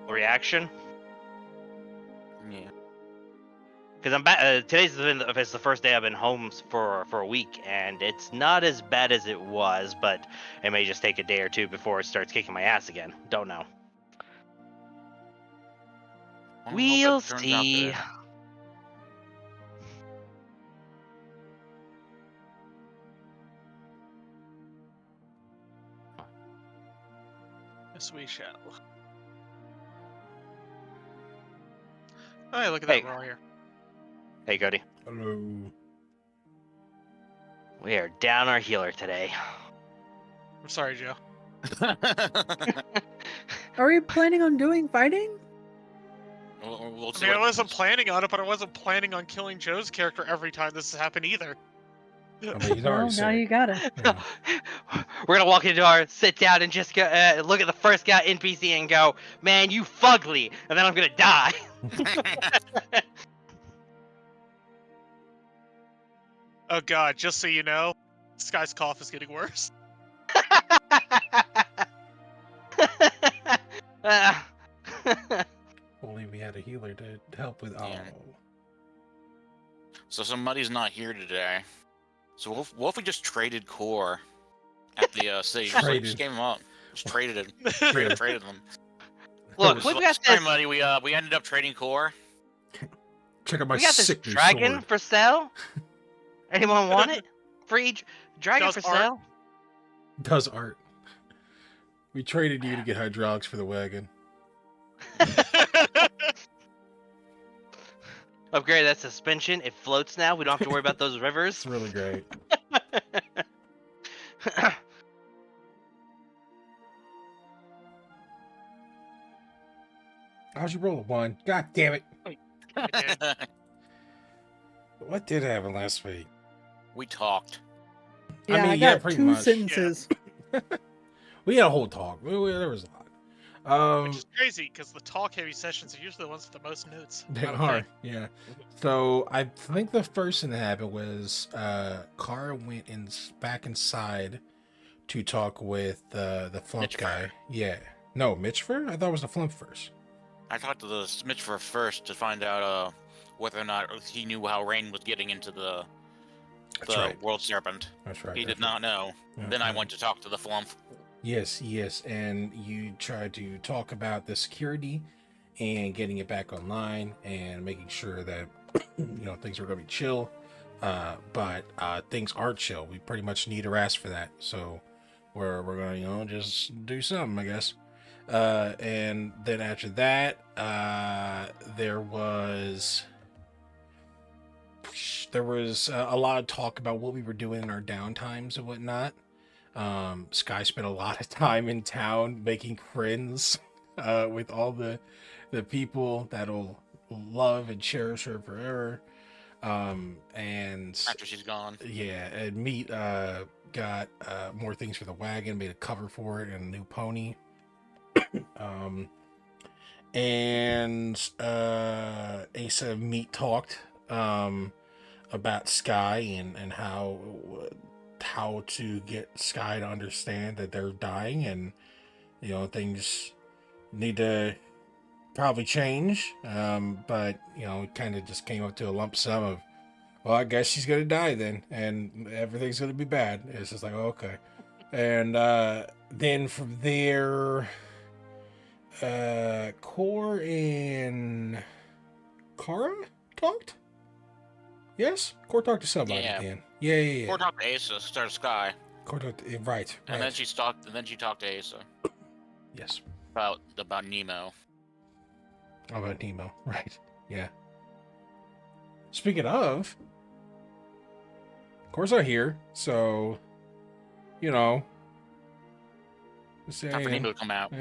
reaction. Yeah. Because I'm back. Today's it's the first day I've been home for a week, and it's not as bad as it was, but it may just take a day or two before it starts kicking my ass again. Don't know. I hope We'll it turns out see. good. Yes, we shall. Oh, hey, look at that. Hey. We're all here. Hey, Cody. Hello. We are down our healer today. I'm sorry, Joe. Are we planning on doing fighting? We'll I see mean, I what wasn't happens. planning on it, but I wasn't planning on killing Joe's character every time this has happened either. I mean, he's Well, already now sick. you got it. Yeah. We're gonna walk into our sit down and just go, look at the first guy NPC and go, "Man, you fugly," and then I'm gonna die. Oh god, just so you know, this guy's cough is getting worse. Only we had a healer to help with. Yeah. Oh. So somebody's not here today. So what if we just traded core at the city? Just gave him up. Just traded him. Traded them. Look, So we've got sorry, this. buddy. We ended up trading core. Check out my We got this sick new dragon sword. for sale. Anyone want it? Free dragon Does for art. sale. Does art. We traded you to get hydraulics for the wagon. Upgrade that suspension. It floats now. We don't have to worry about those rivers. It's really great. How'd you roll a 1? God damn it. What did happen last week? We talked. Yeah, I mean, got pretty two much. sentences. We had a whole talk. There was a lot. Which is crazy, because the talk-heavy sessions are usually the ones with the most notes. They I would are, think. yeah. So I think the first thing that happened was Kara went back inside to talk with the flump Mitchfer. guy. Yeah. No, Mitchfer? I thought it was the flump first. I talked to the Mitchfer first to find out whether or not he knew how Rain was getting into the That's right. World Serpent. That's right. He that's did not know. right. Then I Okay. went to talk to the Flump. Yes, and you tried to talk about the security and getting it back online and making sure that things are going to be chill. But things aren't chill. We pretty much need a rest for that. So we're going to just do something, I guess. And then after that, there was a lot of talk about what we were doing in our downtimes and whatnot. Sky spent a lot of time in town making friends with all the people that'll love and cherish her forever. And After she's gone. yeah, and Meat got more things for the wagon, made a cover for it, and a new pony. And Asa and Meat talked about Sky and how to get Sky to understand that they're dying, and things need to probably change. But it kind of just came up to a lump sum of, well, I guess she's gonna die then, and everything's gonna be bad. It's just like, oh, okay. And then from there, Core and Kara talked. Yes, Core talked to somebody Yeah. at the end. Yeah. Core talked to Asa, started Sky, Core talked to, right. and then she talked. And then she talked to Asa Yes. about Nemo. How about Nemo? Right. Yeah. Speaking of, Core's not here, so Time for saying, Nemo to come out.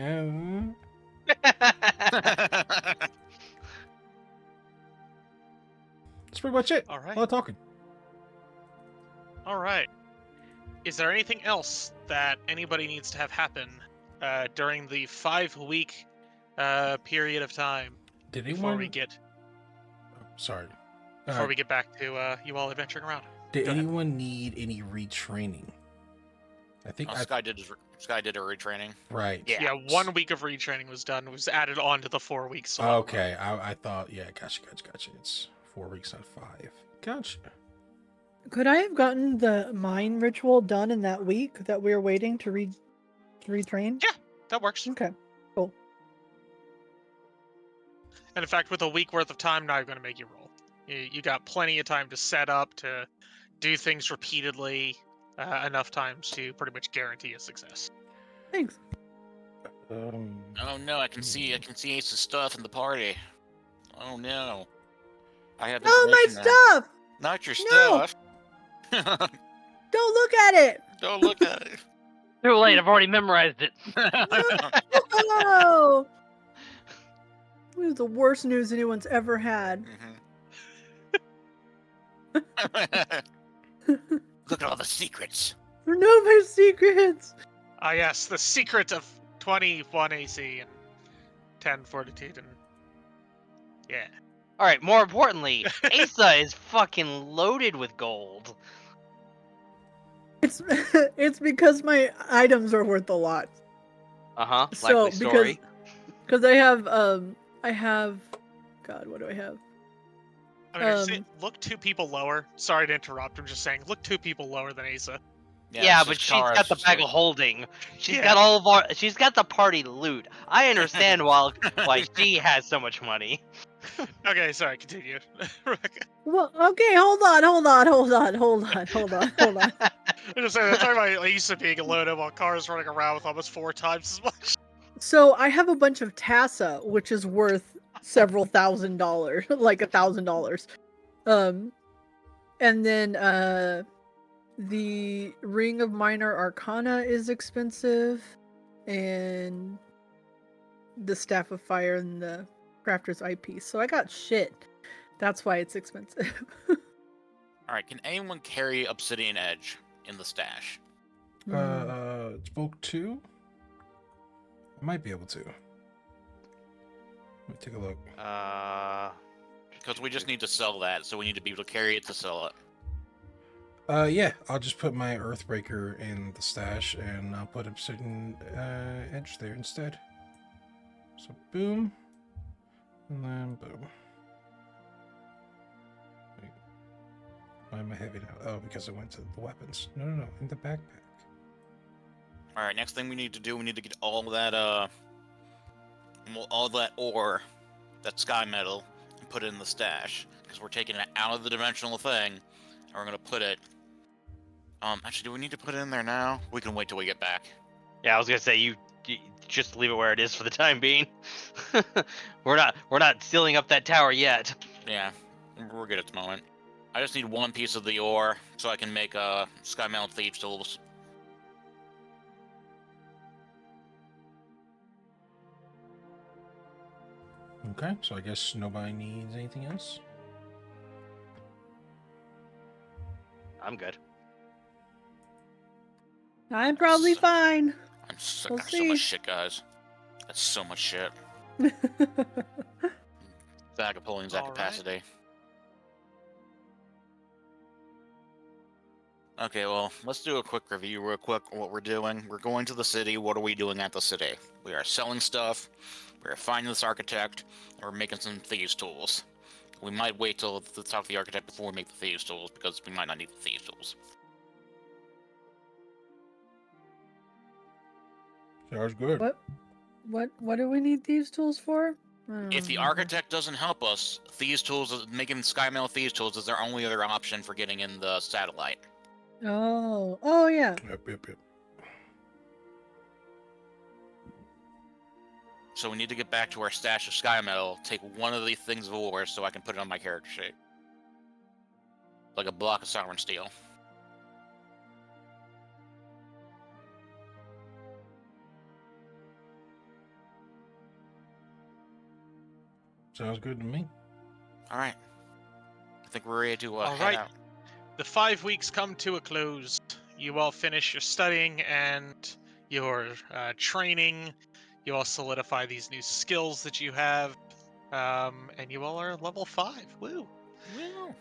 That's pretty much it. All right. A lot of talking. All right. Is there anything else that anybody needs to have happen during the 5-week period of time Did before anyone? we get Sorry. before we get back to you all adventuring around? Did Go ahead. anyone need any retraining? I think Sky did Sky did a retraining. Right. Yeah. Yeah, 1 week of retraining was done. It was added on to the 4 weeks. Okay, I thought, yeah, gotcha. It's 4 weeks, not 5. Gotcha. Could I have gotten the mine ritual done in that week that we were waiting to retrain? Yeah, that works. Okay, cool. And in fact, with a week worth of time, now I'm going to make you roll. You got plenty of time to set up, to do things repeatedly, enough times to pretty much guarantee a success. Thanks. Oh no, I can see Ace's stuff in the party. Oh no. I have Oh, my information now. stuff! Not your No! stuff. Don't look at it! Don't look at it. Too late. I've already memorized it. Oh! This is the worst news anyone's ever had. Look at all the secrets. Know my secrets! Ah, yes, the secret of 21 AC and 10 Fortitude, and yeah. All right. More importantly, Asa is fucking loaded with gold. It's because my items are worth a lot. Likely story. Because I have God, what do I have? I mean, I say, look 2 people lower. Sorry to interrupt. I'm just saying, look 2 people lower than Asa. Yeah, it's but just she's Kara's got the just bag like- of holding. She's Yeah. got all of our. She's got the party loot. I understand why she has so much money. Okay, sorry, continue. Rebecca. Well, okay, hold on. I'm just saying, they're talking about Asa being loaded while Kara's running around with almost 4 times as much. So I have a bunch of Tassa, which is worth several $1,000s, like $1,000. And then the Ring of Minor Arcana is expensive, and the Staff of Fire and the Crafter's Eyepiece. So I got shit. That's why it's expensive. Alright, can anyone carry Obsidian Edge in the stash? It's bulk 2? I might be able to. Let me take a look. Because we just need to sell that, so we need to be able to carry it to sell it. Yeah, I'll just put my Earthbreaker in the stash, and I'll put Obsidian Edge there instead. So boom, and then boom. Wait, why am I heavy now? Oh, because it went to the weapons. No, in the backpack. Alright, next thing we need to do, we need to get all that ore, that sky metal, and put it in the stash. Because we're taking it out of the dimensional thing, and we're gonna put it... actually, do we need to put it in there now? We can wait till we get back. Yeah, I was gonna say you just leave it where it is for the time being. we're not sealing up that tower yet. Yeah, we're good at the moment. I just need 1 piece of the ore, so I can make sky metal thieves tools. Okay, so I guess nobody needs anything else. I'm good. I'm probably fine. I'm so, We'll got so much see. shit, guys. That's so much shit. Bag of pulling's at All right. capacity. Okay, well, let's do a quick review real quick of what we're doing. We're going to the city. What are we doing at the city? We are selling stuff. We are finding this architect. And we're making some thieves' tools. We might wait till to talk to the architect before we make the thieves' tools, because we might not need the thieves' tools. Sounds good. What do we need these tools for? If the architect doesn't help us, thieves' tools, making Skymail thieves' tools is our only other option for getting in the satellite. Oh yeah. Yep. So we need to get back to our stash of sky metal, take one of these things of ore so I can put it on my character sheet. Like a block of sovereign steel. Sounds good to me. Alright. I think we're ready to All head right. out. The 5 weeks come to a close. You all finish your studying and your training. You all solidify these new skills that you have. And you all are level 5. Woo! Woo.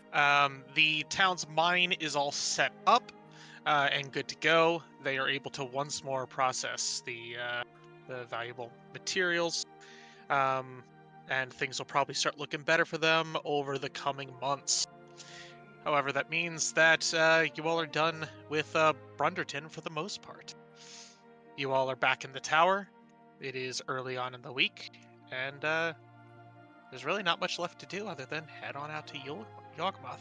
The town's mine is all set up. and good to go. They are able to once more process the valuable materials, and things will probably start looking better for them over the coming months. However, that means that you all are done with Brunderton for the most part. You all are back in the tower. It is early on in the week, and there's really not much left to do other than head on out to Yawgmoth.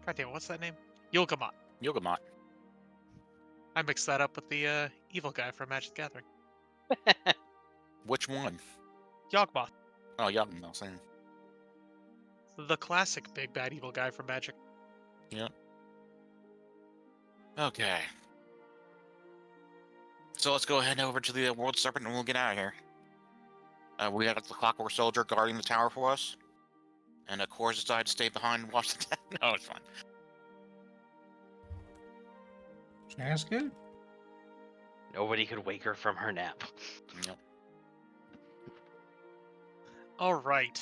God damn it, what's that name? Yulgamot. Yogamot. I mixed that up with the evil guy from Magic the Gathering. Which one? Yawgmoth, Oh, Yogamot. Same. the classic big bad evil guy from Magic. Yep. Okay. So let's go ahead over to the World Serpent and we'll get out of here. We got the Clockwork Soldier guarding the tower for us. And of course decided to stay behind and watch the tower. No, it's fine. Sounds good. Nobody could wake her from her nap. Yep. All right.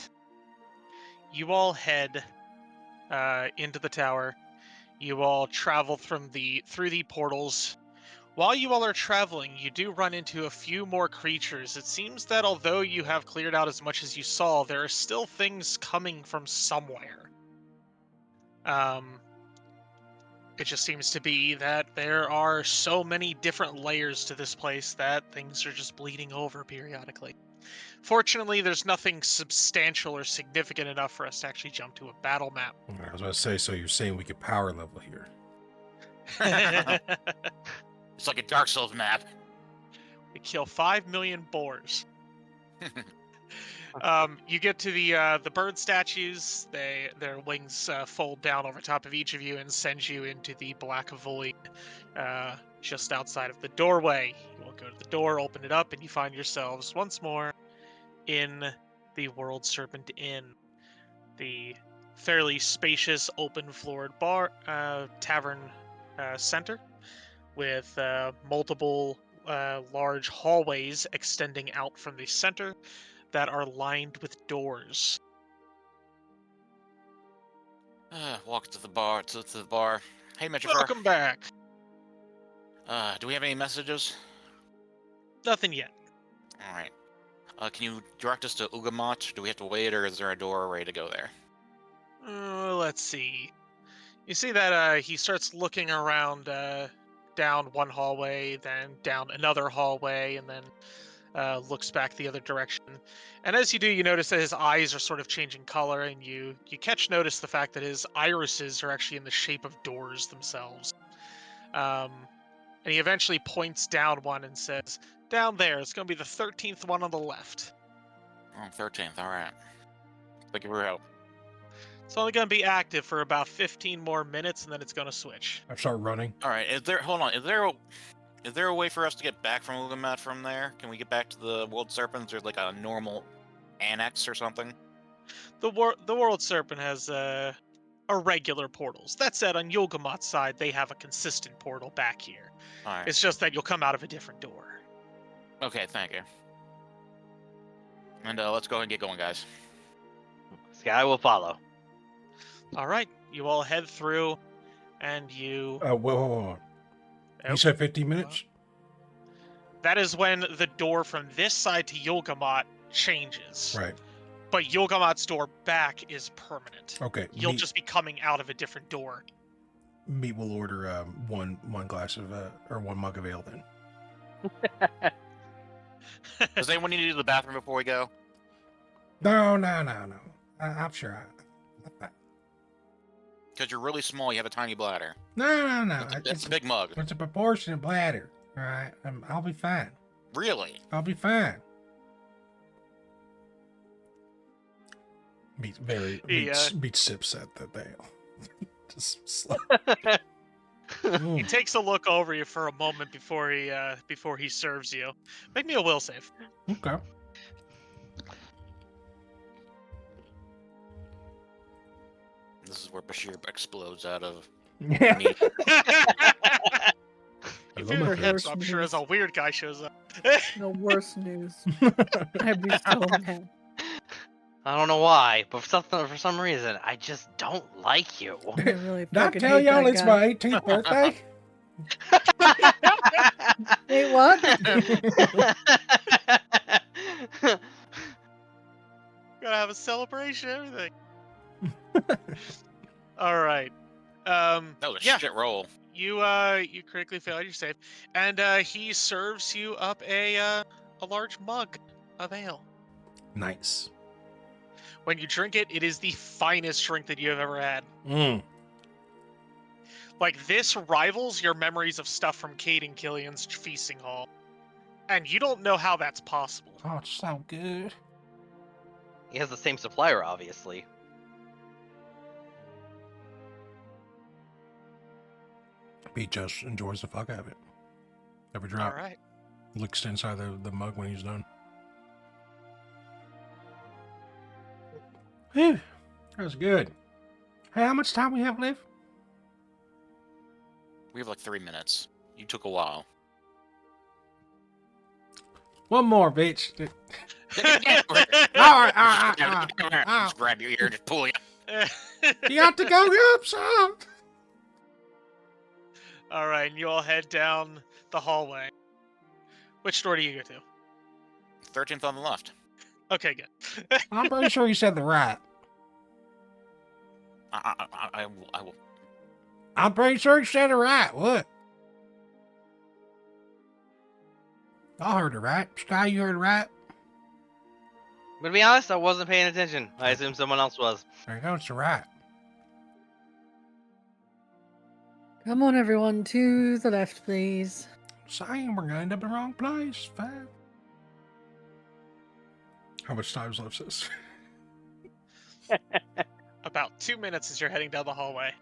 You all head into the tower. You all travel through the portals. While you all are traveling, you do run into a few more creatures. It seems that although you have cleared out as much as you saw, there are still things coming from somewhere. It just seems to be that there are so many different layers to this place that things are just bleeding over periodically. Fortunately, there's nothing substantial or significant enough for us to actually jump to a battle map. I was about to say, so you're saying we could power level here? It's like a Dark Souls map. We kill 5 million boars. You get to the bird statues. Their wings fold down over top of each of you and send you into the black void just outside of the doorway. You will go to the door, open it up, and you find yourselves once more in the World Serpent Inn, the fairly spacious, open-floored tavern center with multiple large hallways extending out from the center that are lined with doors. Walk to the bar. Hey, Metro. Welcome back. Do we have any messages? Nothing yet. All right. Can you direct us to Ugamot? Do we have to wait, or is there a door ready to go there? Let's see. You see that he starts looking around down one hallway, then down another hallway, and then looks back the other direction. And as you do, you notice that his eyes are sort of changing color, and you catch notice the fact that his irises are actually in the shape of doors themselves. And he eventually points down one and says, "Down there, it's going to be the 13th one on the left." Oh, 13th. All right. Thank you for your help. It's only going to be active for about 15 more minutes, and then it's going to switch. I start running. All right. Hold on. Is there a way for us to get back from Ugamot from there? Can we get back to the World Serpents, or like a normal annex or something? The World Serpent has irregular portals. That said, on Yulgamot's side, they have a consistent portal back here. All right. It's just that you'll come out of a different door. Okay, thank you. And let's go ahead and get going, guys. Sky will follow. All right, you all head through, and you... Whoa. You said 15 minutes? That is when the door from this side to Yulgamot changes. Right. But Yulgamot's door back is permanent. Okay. You'll just be coming out of a different door. Meat will order one glass of or one mug of ale then. Does anyone need to do the bathroom before we go? No. I'm sure. Because you're really small, you have a tiny bladder. No. It's a big mug. It's a proportionate bladder. All right. I'll be fine. Really? I'll be fine. Meat sips at the ale. Just slow. He takes a look over you for a moment before he serves you. Make me a will save. Okay. This is where Bashir explodes out of Yeah. meat. If your heads, I'm sure as a weird guy shows up. No worse news. I'd be so mad. I don't know why, but for some reason, I just don't like you. I really Did I fucking tell hate y'all that it's guy. my 18th birthday? Wait, what? Gotta have a celebration, everything. All right. That was a Yeah. shit roll. You critically failed your save, and he serves you up a large mug of ale. Nice. When you drink it, it is the finest drink that you have ever had. Mm. Like, this rivals your memories of stuff from Cade and Killian's feasting hall, and you don't know how that's possible. Oh, it's so good. He has the same supplier, obviously. Pete just enjoys the fuck out of it. Every drop. All right. Looks inside the mug when he's done. Whew. That was good. Hey, how much time we have left? We have like 3 minutes. You took a while. One more, bitch. Just All right. grab your ear, just pull you. You got to go up, son. All right, and you all head down the hallway. Which door do you go to? 13th on the left. Okay, good. I'm pretty sure you said the right. I will. I'm pretty sure you said the right. What? I heard it right. Sky, you heard it right. But to be honest, I wasn't paying attention. I assumed someone else was. There you go. It's the right. Come on, everyone, to the left, please. Saying we're gonna end up in the wrong place. Fine. How much time's left, sis? About 2 minutes as you're heading down the hallway.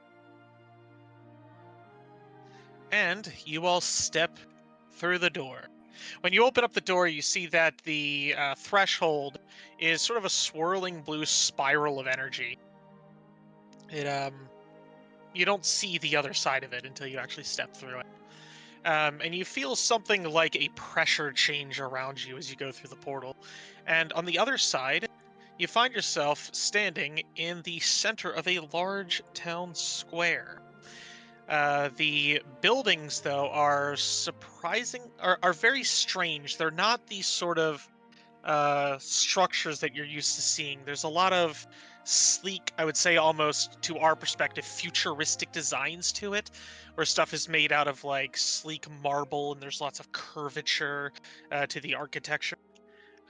And you all step through the door. When you open up the door, you see that the threshold is sort of a swirling blue spiral of energy. It you don't see the other side of it until you actually step through it. And you feel something like a pressure change around you as you go through the portal. And on the other side, you find yourself standing in the center of a large town square. The buildings, though, are are very strange. They're not these sort of structures that you're used to seeing. There's a lot of sleek, I would say almost to our perspective, futuristic designs to it, where stuff is made out of like sleek marble and there's lots of curvature to the architecture.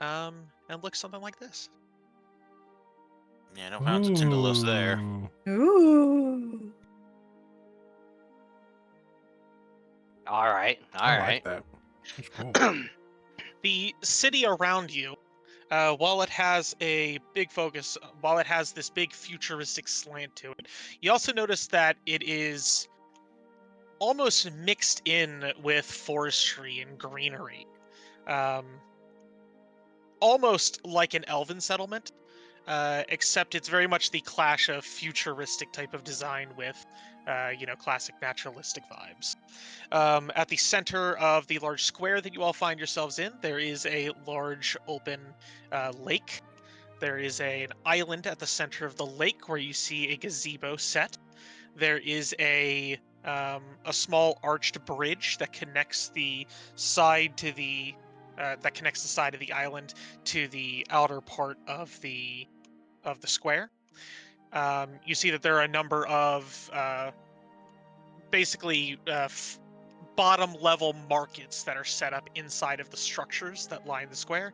And looks something like this. Yeah, no pounds of Tindalos there. Ooh. All right. I like that. That's cool. The city around you, while it has a big focus, while it has this big futuristic slant to it, you also notice that it is almost mixed in with forestry and greenery. Almost like an elven settlement, except it's very much the clash of futuristic type of design with, classic naturalistic vibes. At the center of the large square that you all find yourselves in, there is a large open lake. There is an island at the center of the lake where you see a gazebo set. There is a small arched bridge that connects the side to the side of the island to the outer part of the square. You see that there are a number of basically bottom level markets that are set up inside of the structures that line the square,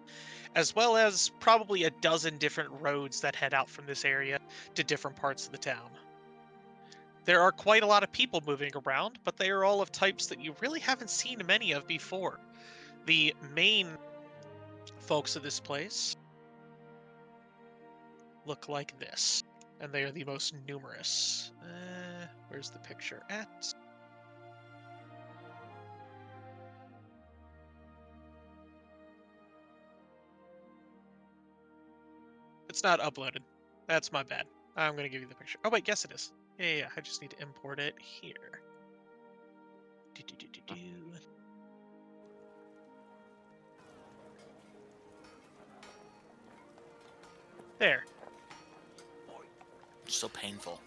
as well as probably a dozen different roads that head out from this area to different parts of the town. There are quite a lot of people moving around, but they are all of types that you really haven't seen many of before. The main folks of this place look like this, and they are the most numerous. Where's the picture at? It's not uploaded. That's my bad. I'm going to give you the picture. Oh, wait, yes it is. Yeah. I just need to import it here. There. So painful.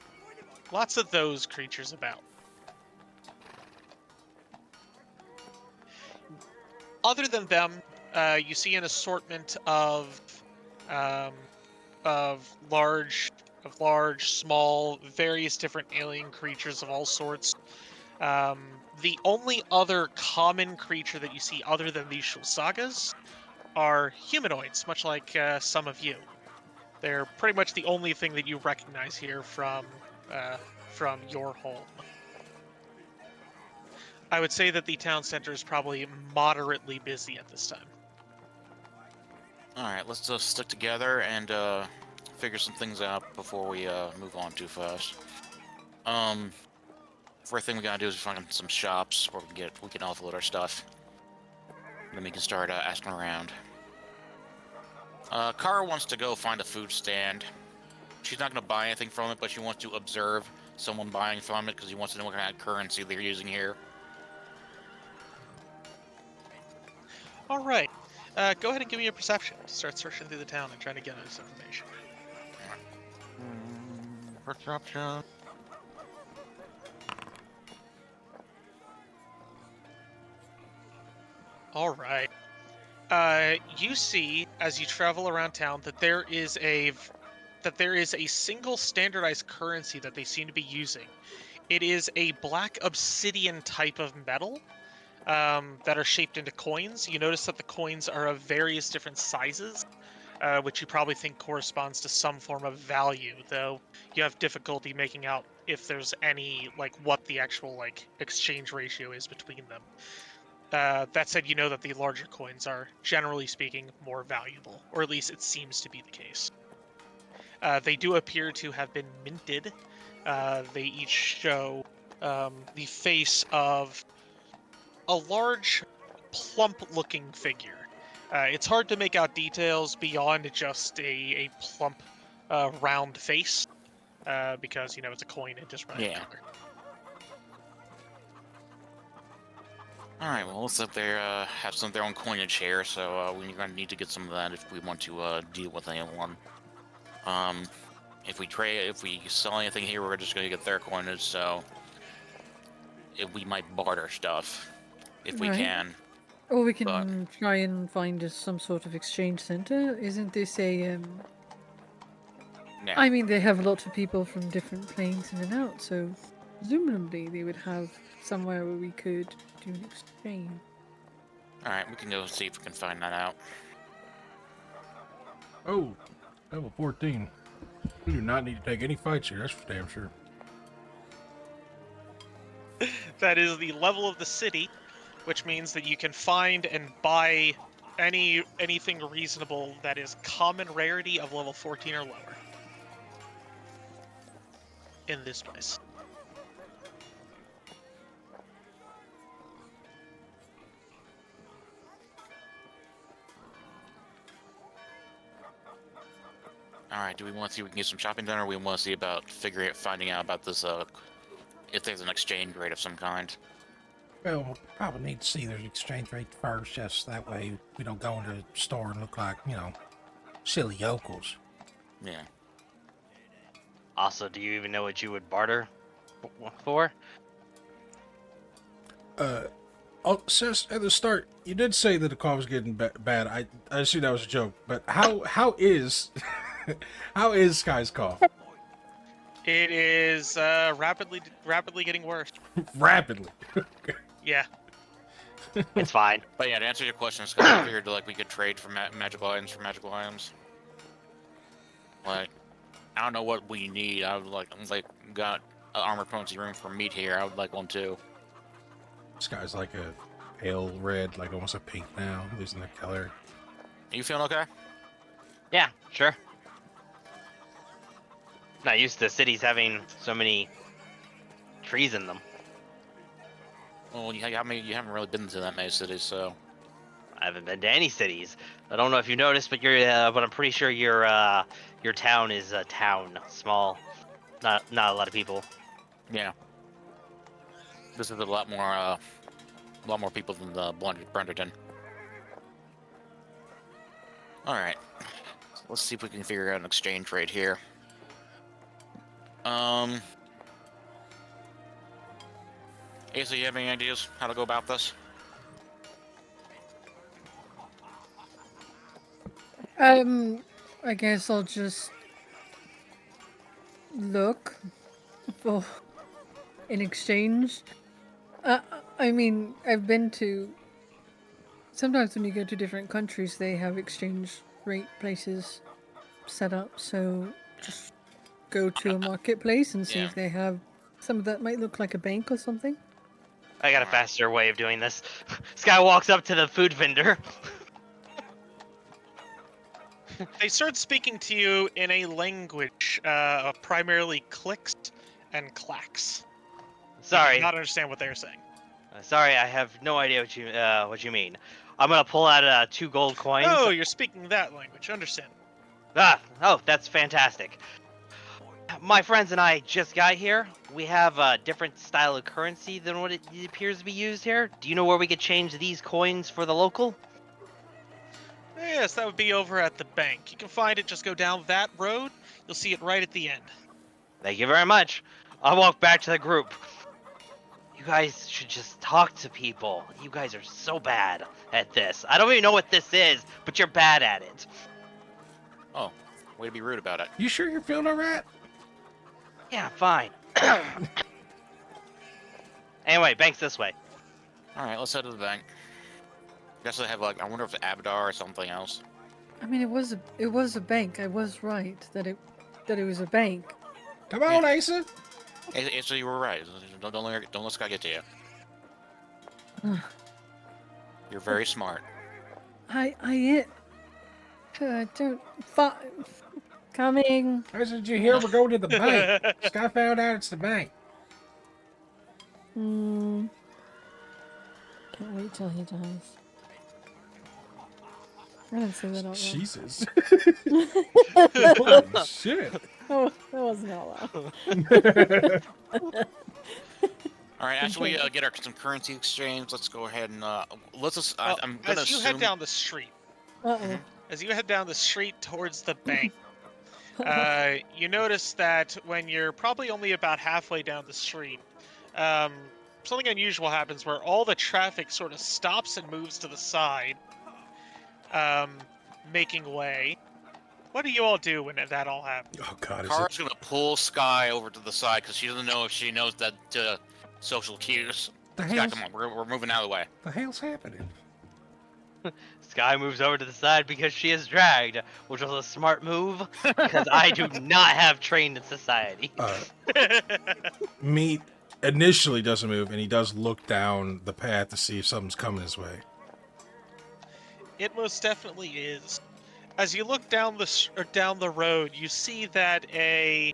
Lots of those creatures about. Other than them, you see an assortment um, large, small, various different alien creatures of all sorts. The only other common creature that you see other than these Shulsagas are humanoids, much like some of you. They're pretty much the only thing that you recognize here from your home. I would say that the town center is probably moderately busy at this time. Alright, let's just stick together and figure some things out before we move on too fast. First thing we gotta do is find some shops where we can offload our stuff. Then we can start asking around. Kara wants to go find a food stand. She's not gonna buy anything from it, but she wants to observe someone buying from it because she wants to know what kind of currency they're using here. All right. Go ahead and give me a perception to start searching through the town and trying to get this information. Perception. All right. You see as you travel around town that there is a single standardized currency that they seem to be using. It is a black obsidian type of metal that are shaped into coins. You notice that the coins are of various different sizes, which you probably think corresponds to some form of value, though you have difficulty making out if there's any, what the actual, exchange ratio is between them. That said, you know that the larger coins are, generally speaking, more valuable, or at least it seems to be the case. They do appear to have been minted. They each show the face of a large, plump-looking figure. It's hard to make out details beyond just a plump, round face, because, it's a coin and just running color. Alright, well, let's up there, have some of their own coinage here, so we're gonna need to get some of that if we want to deal with anyone. If we sell anything here, we're just gonna get their coinage, so we might barter stuff if we can. Or we can try and find some sort of exchange center. Isn't this a Yeah. I mean, they have lots of people from different planes in and out, so presumably they would have somewhere where we could do an exchange. Alright, we can go see if we can find that out. Oh, level 14. We do not need to take any fights here, that's for damn sure. That is the level of the city, which means that you can find and buy anything reasonable that is common rarity of level 14 or lower in this place. Alright, do we want to see if we can get some shopping done, or we want to see about finding out about this, if there's an exchange rate of some kind? Well, we'll probably need to see their exchange rate first, just that way we don't go into the store and look like, silly yokels. Yeah. Also, do you even know what you would barter for? Sis, at the start, you did say that the car was getting bad. I assume that was a joke, but how is how is Sky's cough? It is rapidly getting worse. Rapidly. Yeah. It's fine. But yeah, to answer your question, Scott, I figured we could trade for magical items for magical items. I don't know what we need. I would got an armor potency room for meat here. I would like one too. Sky's like a pale red, almost a pink now, losing the color. Are you feeling okay? Yeah, sure. Not used to cities having so many trees in them. Well, you haven't really been to that many cities, so. I haven't been to any cities. I don't know if you noticed, but but I'm pretty sure your town is a town, small, not a lot of people. Yeah. This is a lot more people than Brenderton. All right. let's see if we can figure out an exchange rate here. Asa, you have any ideas how to go about this? I guess I'll just look for an exchange. I mean, I've been to. Sometimes when you go to different countries, they have exchange rate places set up. So just go to a marketplace and see Yeah. if they have some that might look like a bank or something. I got a faster way of doing this. Sky walks up to the food vendor. They start speaking to you in a language primarily clicks and clacks. You Sorry. do not understand what they're saying. Sorry, I have no idea what you mean. I'm gonna pull out 2 gold coins. Oh, you're speaking that language. Understand. Oh, that's fantastic. My friends and I just got here. We have a different style of currency than what it appears to be used here. Do you know where we could change these coins for the local? Yes, that would be over at the bank. You can find it, just go down that road. You'll see it right at the end. Thank you very much. I'll walk back to the group. You guys should just talk to people. You guys are so bad at this. I don't even know what this is, but you're bad at it. Oh, way to be rude about it. You sure you're feeling alright? Yeah, fine. Anyway, bank's this way. All right, let's head to the bank. Guess they have like, I wonder if it's Aiudara or something else. I mean, it was a bank. I was right that it was a bank. Come on, Asa. Asa, you were right. Don't let Scott get to you. You're very smart. I don't. Coming. Asa, did you hear we're going to the bank? Sky found out it's the bank. Can't wait till he dies. I didn't say that out loud. Jesus. Holy shit. Oh, that wasn't out loud. All right, after we get some currency exchange, let's go ahead and let's just. I'm gonna as you assume. head down the street, Uh-oh. as you head down the street towards the bank, you notice that when you're probably only about halfway down the street, something unusual happens where all the traffic sort of stops and moves to the side, making way. What do you all do when that all happens? Oh, God. Kara's gonna pull Sky over to the side because she doesn't know if she knows that social cues. The Sky, hell's, come on, we're moving out of the way. the hell's happening? Sky moves over to the side because she is dragged, which was a smart move, because I do not have trained in society. Meat initially doesn't move, and he does look down the path to see if something's coming his way. It most definitely is. As you look down the road, you see that there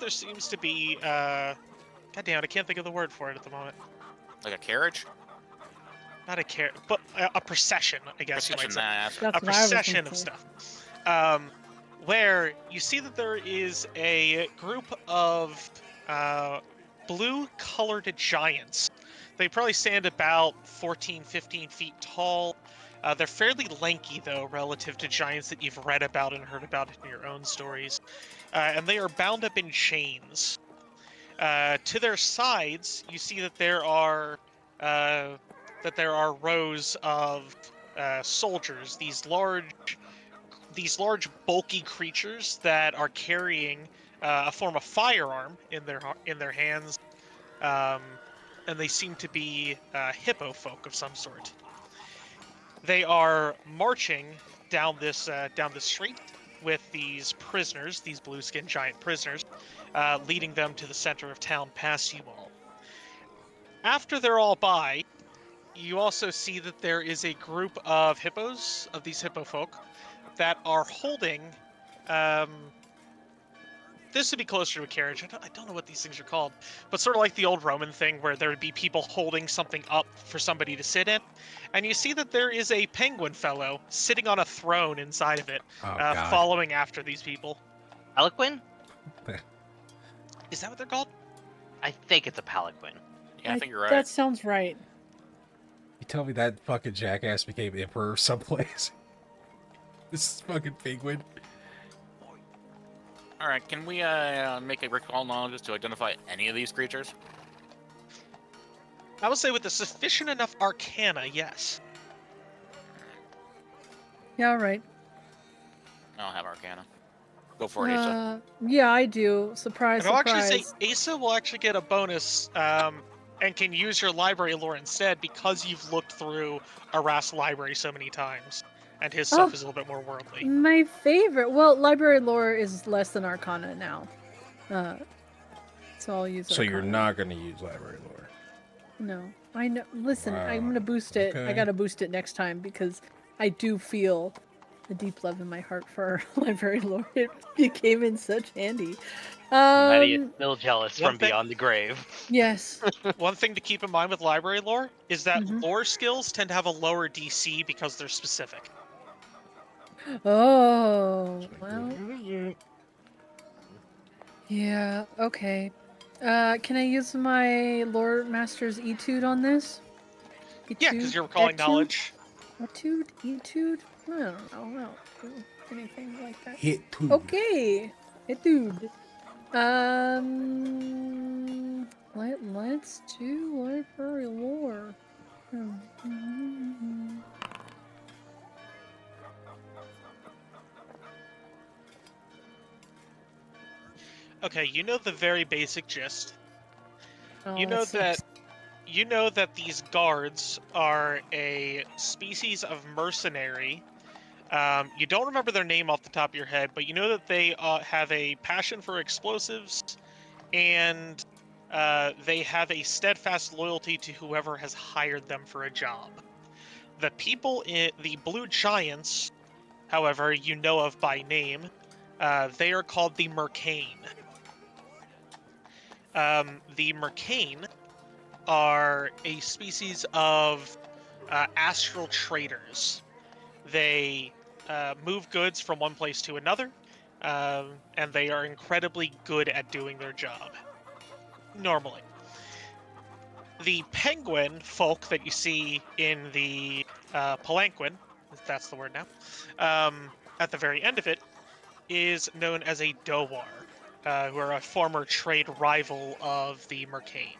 seems to be God damn it, I can't think of the word for it at the moment. Like a carriage? Not a carriage, but a procession, I guess you might say. That's A what I was procession thinking. of stuff. Where you see that there is a group of blue-colored giants. They probably stand about 14, 15 feet tall. They're fairly lanky, though, relative to giants that you've read about and heard about in your own stories. And they are bound up in chains. To their sides, you see that there are rows of soldiers. These large, bulky creatures that are carrying a form of firearm in their hands, and they seem to be hippo folk of some sort. They are marching down this street with these prisoners, these blue-skinned giant prisoners, leading them to the center of town past you all. After they're all by, you also see that there is a group of hippos, of these hippo folk, that are holding, this would be closer to a carriage. I don't know what these things are called, but sort of like the old Roman thing where there would be people holding something up for somebody to sit in. And you see that there is a penguin fellow sitting on a throne inside of it, God. following after these people. Palanquin? Is that what they're called? I think it's a palanquin. Yeah, I think you're right. That sounds right. You tell me that fucking jackass became emperor someplace? This is fucking penguin. All right, can we make a recall knowledge to identify any of these creatures? I would say with a sufficient enough arcana, yes. Yeah, all right. I don't have Arcana. Go for it, Asa. Yeah, I do. Surprise, And I'll actually surprise. say Asa will actually get a bonus and can use your library lore instead because you've looked through Arras' library so many times. And his stuff Oh. is a little bit more worldly. My favorite. Well, library lore is less than Arcana now. So I'll use So you're Arcana. not going to use library lore. No. I know. Listen, Wow. I'm going to boost it. I Okay. got to boost it next time because I do feel a deep love in my heart for library lore. It came in such handy. Maddie is still jealous one from thing- beyond the grave. Yes. One thing to keep in mind with library lore is that Mhm. lore skills tend to have a lower DC because they're specific. Oh, well. Yeah, okay. Can I use my Lord Master's Etude on this? Yeah, because you're recalling Etude? knowledge. Etude? Etude? I don't know. I don't do anything like that. Hit two. Okay. Etude. Let's do library lore. Okay, you know the very basic gist. Oh, You know sucks. that these guards are a species of mercenary. You don't remember their name off the top of your head, but you know that they have a passion for explosives, and they have a steadfast loyalty to whoever has hired them for a job. The people in the Blue Giants, however, you know of by name. They are called the Mercane. The Mercane are a species of astral traders. They move goods from one place to another, and they are incredibly good at doing their job. Normally. The penguin folk that you see in the palanquin, if that's the word now, at the very end of it, is known as a Dowar, who are a former trade rival of the Mercane.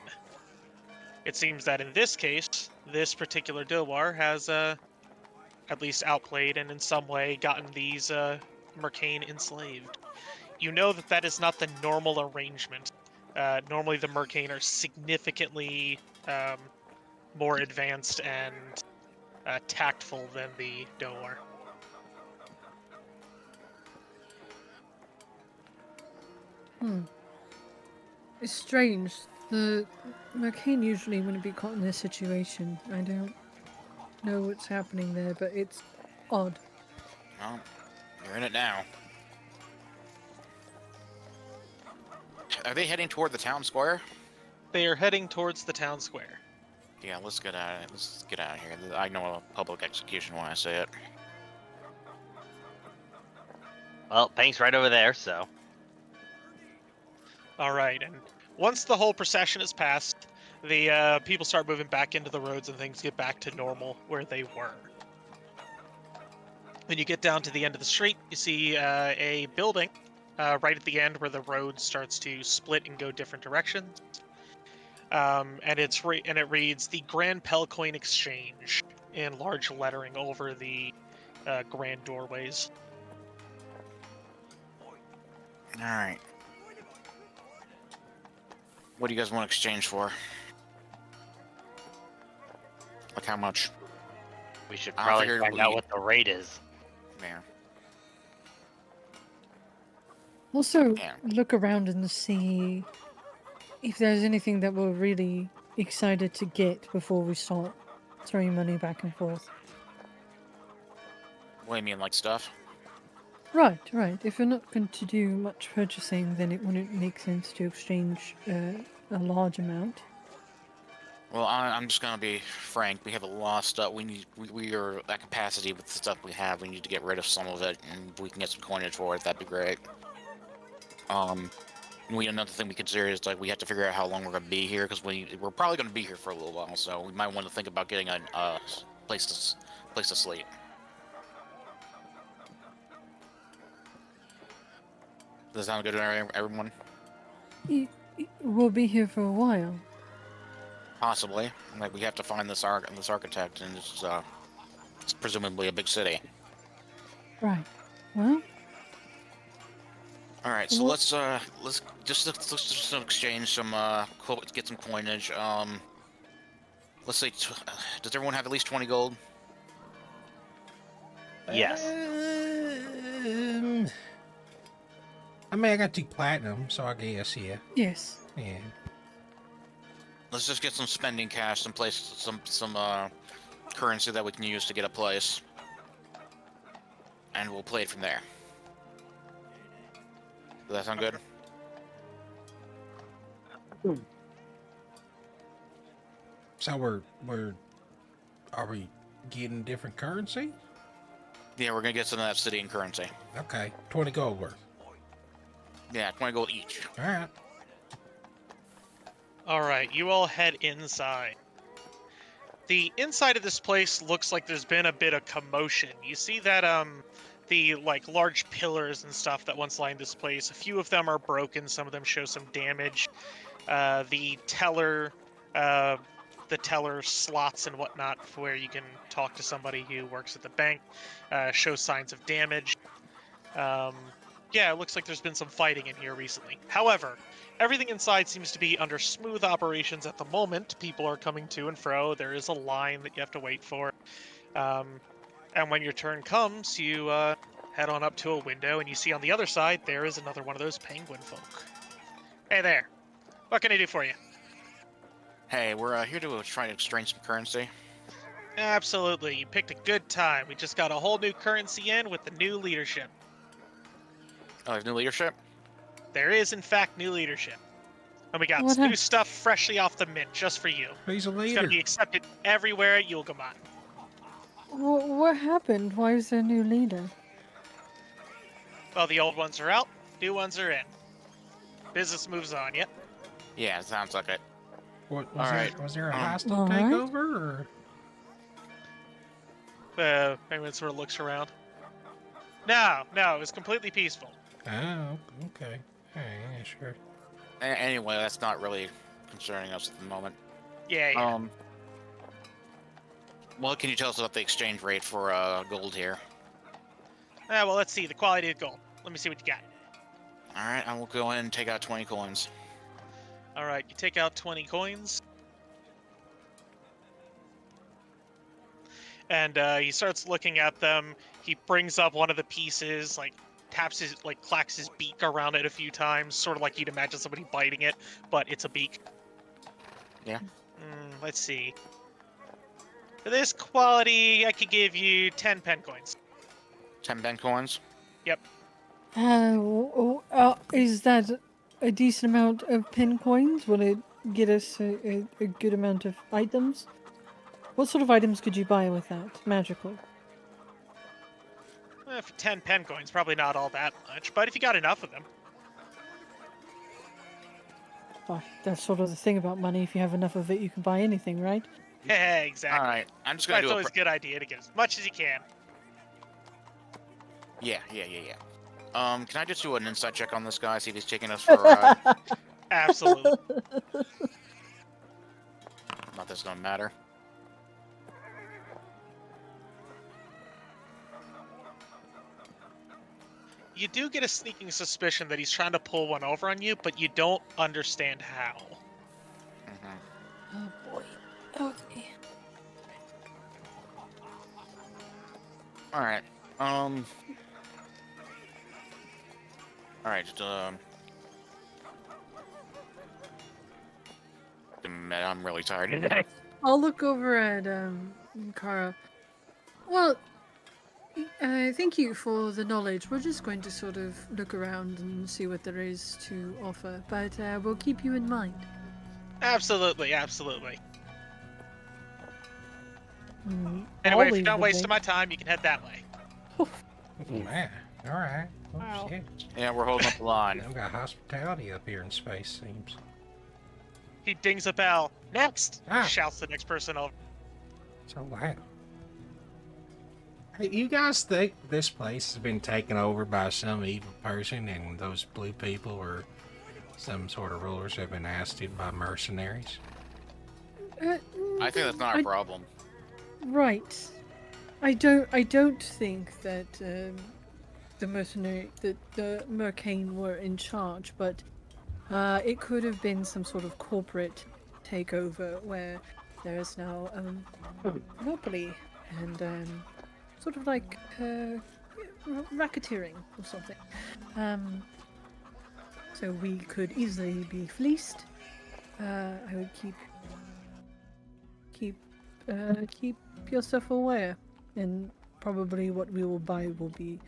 It seems that in this case, this particular Dowar has at least outplayed and in some way gotten these Mercane enslaved. You know that that is not the normal arrangement. Normally the Mercane are significantly more advanced and tactful than the Dowar. It's strange. The Mercane usually wouldn't be caught in this situation. I don't know what's happening there, but it's odd. Well, you're in it now. Are they heading toward the town square? They are heading towards the town square. Yeah, let's get out of here. I know a public execution when I say it. Well, Pink's right over there, so. All right, and once the whole procession is passed, the people start moving back into the roads and things get back to normal where they were. When you get down to the end of the street, you see a building right at the end where the road starts to split and go different directions. And it reads the Grand Pelcoin Exchange in large lettering over the grand doorways. All right. What do you guys want to exchange for? Like how much? We should I probably figured find out we- what the rate is. Yeah. Also, Yeah. look around and see if there's anything that we're really excited to get before we start throwing money back and forth. What do you mean, like stuff? Right. If we're not going to do much purchasing, then it wouldn't make sense to exchange a large amount. Well, I'm just gonna be frank. We have a lot of stuff. We are at capacity with the stuff we have. We need to get rid of some of it, and if we can get some coinage for it, that'd be great. Another thing we consider is like we have to figure out how long we're gonna be here because we're probably gonna be here for a little while. So we might want to think about getting a place to sleep. Does that sound good to everyone? We'll be here for a while. Possibly. Like, we have to find this architect, and it's presumably a big city. Right. Well, All right, so Wha- let's just exchange some get some coinage. Let's say, does everyone have at least 20 gold? Yes. I mean, I got 2 platinum, so I guess, yeah. yes. Yeah. Let's just get some spending cash, some currency that we can use to get a place, and we'll play it from there. Does that sound good? So are we getting different currency? Yeah, we're gonna get some of that city in currency. Okay, 20 gold worth. Yeah, 20 gold each. All right. All right, you all head inside. The inside of this place looks like there's been a bit of commotion. You see that the like large pillars and stuff that once lined this place, a few of them are broken, some of them show some damage. The teller slots and whatnot where you can talk to somebody who works at the bank show signs of damage. Yeah, it looks like there's been some fighting in here recently. However, everything inside seems to be under smooth operations at the moment. People are coming to and fro. There is a line that you have to wait for. And when your turn comes, you head on up to a window, and you see on the other side, there is another one of those penguin folk. Hey there. What can I do for you? Hey, we're here to try to exchange some currency. Absolutely. You picked a good time. We just got a whole new currency in with the new leadership. Oh, there's new leadership? There is, in fact, new leadership. And we got What new hap- stuff freshly off the mint just for you. He's a It's going leader. to be accepted everywhere at Yulgamon. What happened? Why is there a new leader? Well, the old ones are out, new ones are in. Business moves on, yep. Yeah, sounds like it. What All right. was there a Um, hostile All right. takeover? Or? Penguin sort of looks around. No, it was completely peaceful. Oh, okay. Yeah, sure. Anyway, that's not really concerning us at the moment. Yeah. What can you tell us about the exchange rate for gold here? Well, let's see, the quality of gold. Let me see what you got. All right, I will go in and take out 20 coins. All right, you take out 20 coins. And he starts looking at them. He brings up one of the pieces, like clacks his beak around it a few times, sort of like you'd imagine somebody biting it, but it's a beak. Yeah. Let's see. For this quality, I could give you 10 pen coins. 10 Ben coins? Is that a decent amount of pin coins? Will it get us a good amount of items? What sort of items could you buy with that? Magical. For 10 pen coins, probably not all that much, but if you got enough of them. Oh, that's sort of the thing about money. If you have enough of it, you can buy anything, right? Yeah, exactly. All right, I'm just gonna That's do always a good idea to get as much as you can. Yeah. Can I just do an insight check on this guy, see if he's taking us for a ride? Absolutely. Not that's gonna matter. You do get a sneaking suspicion that he's trying to pull one over on you, but you don't understand how. Mm-hmm. Oh boy. Okay. All right. All right. I'm really tired today. I'll look over at Kara. Well, thank you for the knowledge. We're just going to sort of look around and see what there is to offer, but we'll keep you in mind. Absolutely. Mm, Anyway, I'll if you're leave not the wasting my bank. time, you can head that way. Oh, man. All right. Oh, Wow. shit. Yeah, we're holding up the line. I've got hospitality up here in space, seems. He dings a bell. Next! Ah. Shouts the next person over. So loud. Hey, you guys think this place has been taken over by some evil person and those blue people are some sort of rulers have been asked to by mercenaries? I think that's not a problem. Right. I don't think that the Mercane were in charge, but it could have been some sort of corporate takeover where there is now monopoly and sort of like racketeering or something. So we could easily be fleeced. I would keep yourself aware, and probably what we will buy will be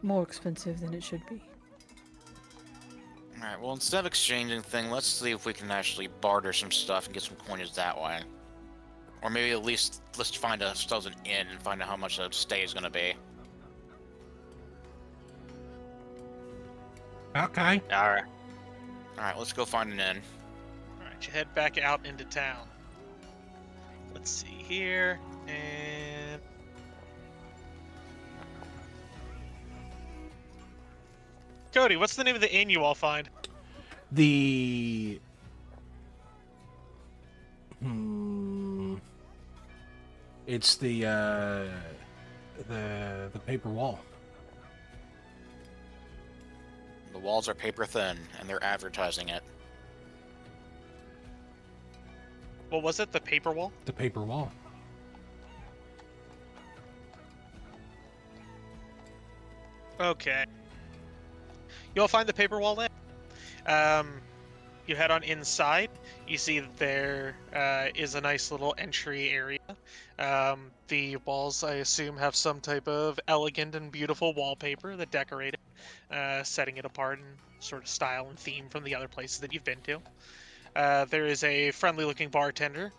more expensive than it should be. Alright, well, instead of exchanging thing, let's see if we can actually barter some stuff and get some coinage that way. Or maybe at least let's find ourselves an inn and find out how much a stay is going to be. Okay. Alright. Alright, let's go find an inn. Alright, you head back out into town. Let's see here, and... Cody, what's the name of the inn you all find? The it's the paper wall. The walls are paper thin, and they're advertising it. What was it? The paper wall? The paper wall. Okay. You'll find the paper wall there. You head on inside. You see that there is a nice little entry area. The walls, I assume, have some type of elegant and beautiful wallpaper that decorate it, setting it apart in sort of style and theme from the other places that you've been to. There is a friendly-looking bartender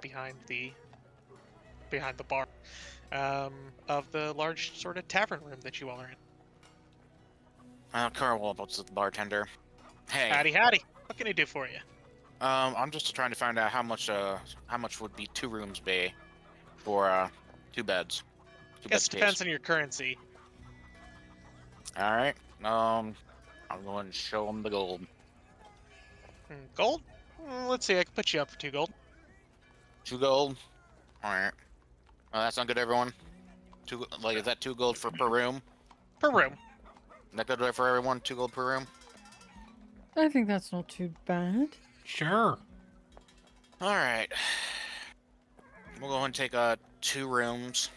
behind the bar of the large sort of tavern room that you all are in. Carl, what's the bartender? Hey. Howdy. What can I do for you? I'm just trying to find out how much would be 2 rooms be for 2 beds. Guess it depends on your currency. All right. I'm going to show them the gold. Gold? Let's see. I can put you up for 2 gold. 2 gold. All right. That's not good, everyone. Is that 2 gold per room? Per room. Is that good for everyone? 2 gold per room. I think that's not too bad. Sure. All right. We'll go ahead and take 2 rooms,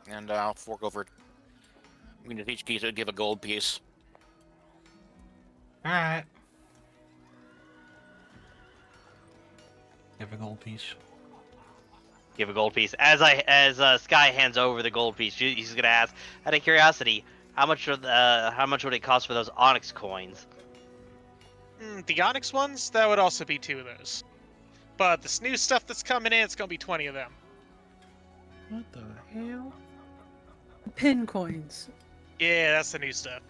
and I'll fork over. We can just each give a gold piece. All right. Give a gold piece. Give a gold piece. As Sky hands over the gold piece, he's gonna ask, out of curiosity, how much would it cost for those onyx coins? The onyx ones, that would also be 2 of those. But this new stuff that's coming in, it's gonna be 20 of them. What the hell? Pin coins. Yeah, that's the new stuff.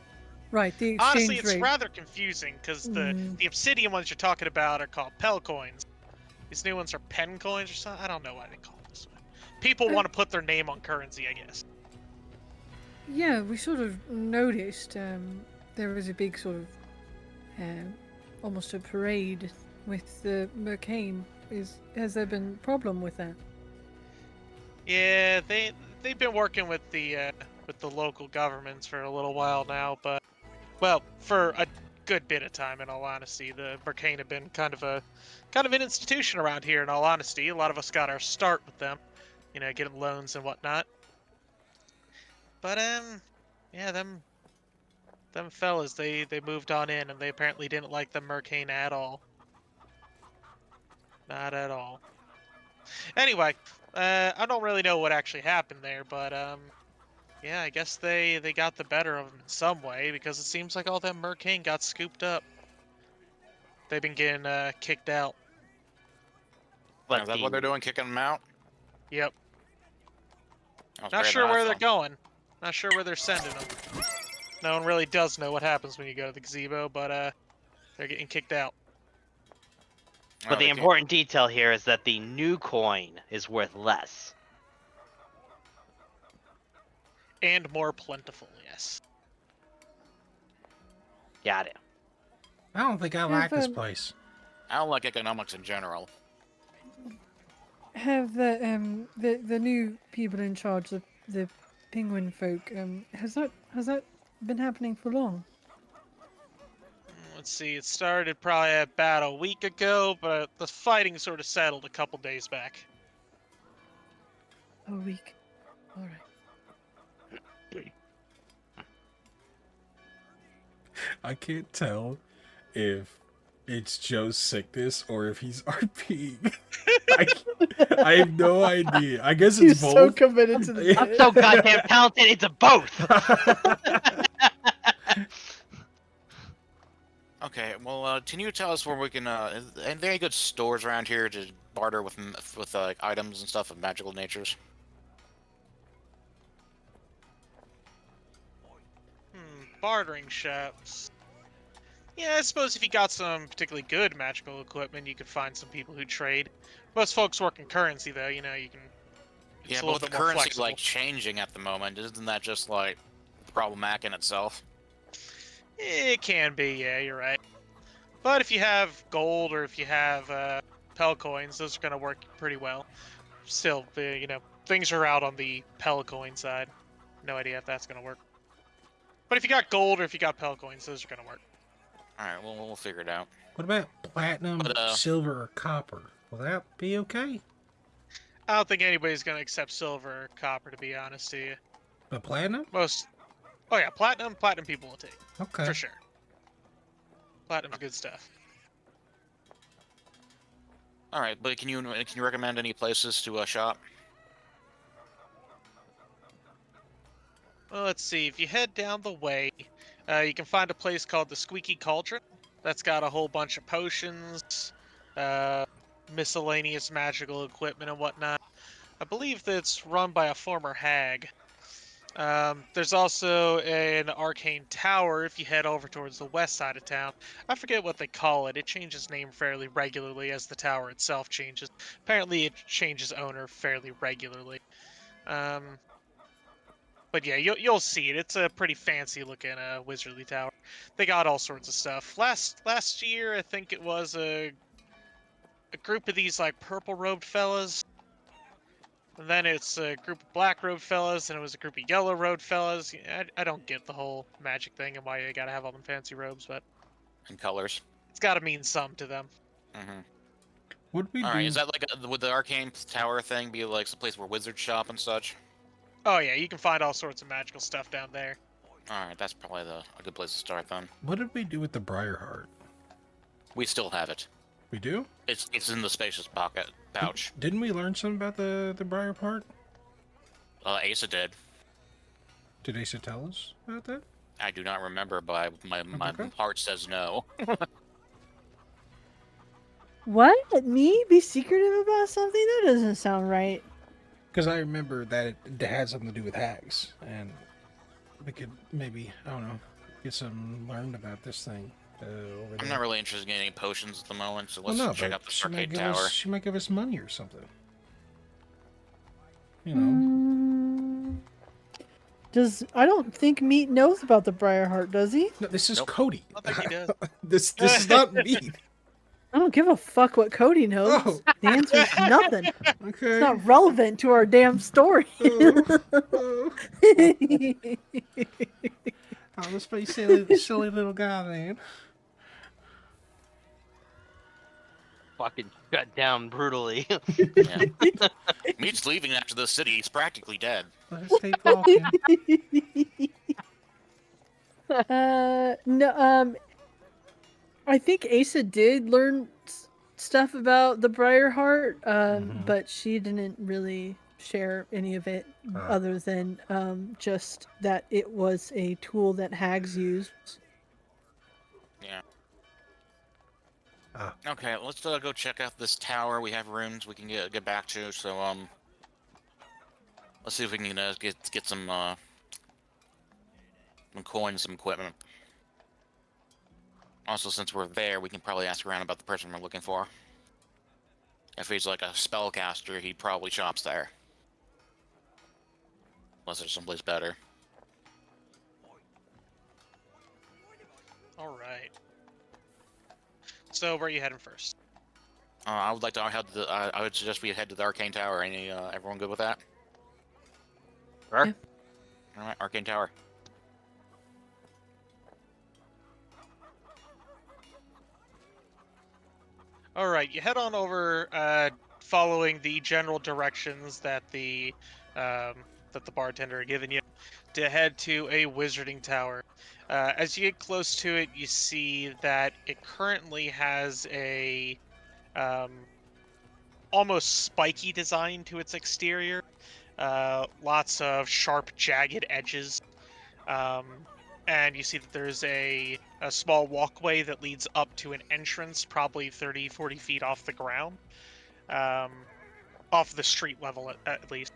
Right, the exchange Honestly, it's rate. rather confusing because the obsidian ones you're talking about are called Pel coins. These new ones are pen coins or something. I don't know why they call it this way. People want to put their name on currency, I guess. Yeah, we sort of noticed there was a big sort of almost a parade with the Mercane. Has there been a problem with that? Yeah, they've been working with the local governments for a little while now, but well, for a good bit of time. In all honesty, the Mercane have been kind of an institution around here. In all honesty, a lot of us got our start with them, getting loans and whatnot. But yeah, them fellas, they moved on in, and they apparently didn't like the Mercane at all. Not at all. Anyway, I don't really know what actually happened there, but yeah, I guess they got the better of them in some way, because it seems like all them Mercane got scooped up. They've been getting kicked out. Is that what they're doing? Kicking them out? Yep. That's Not very sure nice where of they're them. going. Not sure where they're sending them. No one really does know what happens when you go to the Gazebo, but they're getting kicked out. But the Okay, important detail here is that the new coin is worth less. And more plentiful, yes. Got it. I don't think I like this place. I don't like economics in general. Have the new people in charge of the penguin folk has that been happening for long? Let's see, it started probably about a week ago, but the fighting sort of settled a couple days back. A week. All right. I can't tell if it's Joe's sickness or if he's RPing. I have no idea. I guess it's He's so both. committed to the I'm bit. so goddamn talented. It's a both. Okay, well, can you tell us where we can? Are there any good stores around here to barter with items and stuff of magical natures? Bartering shops. Yeah, I suppose if you got some particularly good magical equipment, you could find some people who trade. Most folks work in currency, though. You know, you can. It's Yeah, a but little with the bit more currency flexible. like changing at the moment, isn't that just like problematic in itself? It can be, yeah, you're right. But if you have gold or if you have Pel coins, those are going to work pretty well. Still, you know, things are out on the Pel coin side. No idea if that's going to work. But if you got gold or if you got Pel coins, those are going to work. All right, well, we'll figure it out. What about platinum, But, silver, or copper? Will that be okay? I don't think anybody's going to accept silver or copper, to be honest to you. But platinum? Oh yeah, platinum people will take. Okay. For sure. Platinum's good stuff. All right, but can you recommend any places to shop? Well, let's see. If you head down the way, you can find a place called the Squeaky Cauldron. That's got a whole bunch of potions, miscellaneous magical equipment and whatnot. I believe that's run by a former hag. There's also an arcane tower if you head over towards the west side of town. I forget what they call it. It changes name fairly regularly as the tower itself changes. Apparently it changes owner fairly regularly. But yeah, you'll see it. It's a pretty fancy looking wizardly tower. They got all sorts of stuff. Last year, I think it was a group of these like purple robed fellas. And then it's a group of black robed fellas, and it was a group of yellow robed fellas. I don't get the whole magic thing and why you gotta have all them fancy robes, but And colors. it's gotta mean something to them. Mm-hmm. Would we All do? right, is that like would the arcane tower thing be like some place where wizards shop and such? Oh yeah, you can find all sorts of magical stuff down there. All right, that's probably a good place to start then. What did we do with the Briarheart? We still have it. We do? It's in the spacious pocket pouch. Didn't we learn something about the Briar part? Asa did. Did Asa tell us about that? I do not remember, but my Okay. heart says no. What? Me be secretive about something? That doesn't sound right. Because I remember that it had something to do with hags, and we could maybe, I don't know, get some learned about this thing over there. I'm not really interested in getting potions at the moment, so Well, let's no, check but out the she might arcade give tower. she might give us money or something. You know. I don't think Meat knows about the Briarheart, does he? No, this is Nope. Cody. I don't think he does. This is not me. I don't give a fuck what Cody knows. Oh. The answer is nothing. Okay. It's not relevant to our damn story. Oh. Oh, let's be silly little guy, man. Fucking shut down brutally. Yeah. Meat's leaving after the city. He's practically dead. Let's keep walking. No, I think Asa did learn stuff about the Briarheart, but she didn't really share any of it other than just that it was a tool that hags used. Yeah. Okay, let's go check out this tower. We have rooms we can get back to. So let's see if we can get some coins, some equipment. Also, since we're there, we can probably ask around about the person we're looking for. If he's like a spellcaster, he probably shops there. Unless there's someplace better. All right. So where are you heading first? I would like to head to the. I would suggest we head to the Arcane Tower. Everyone good with that? Sure. Yeah. All right, Arcane Tower. All right, you head on over, following the general directions that the bartender had given you, to head to a wizarding tower. As you get close to it, you see that it currently has a almost spiky design to its exterior. Lots of sharp, jagged edges. And you see that there's a small walkway that leads up to an entrance, probably 30, 40 feet off the ground. Off the street level, at least.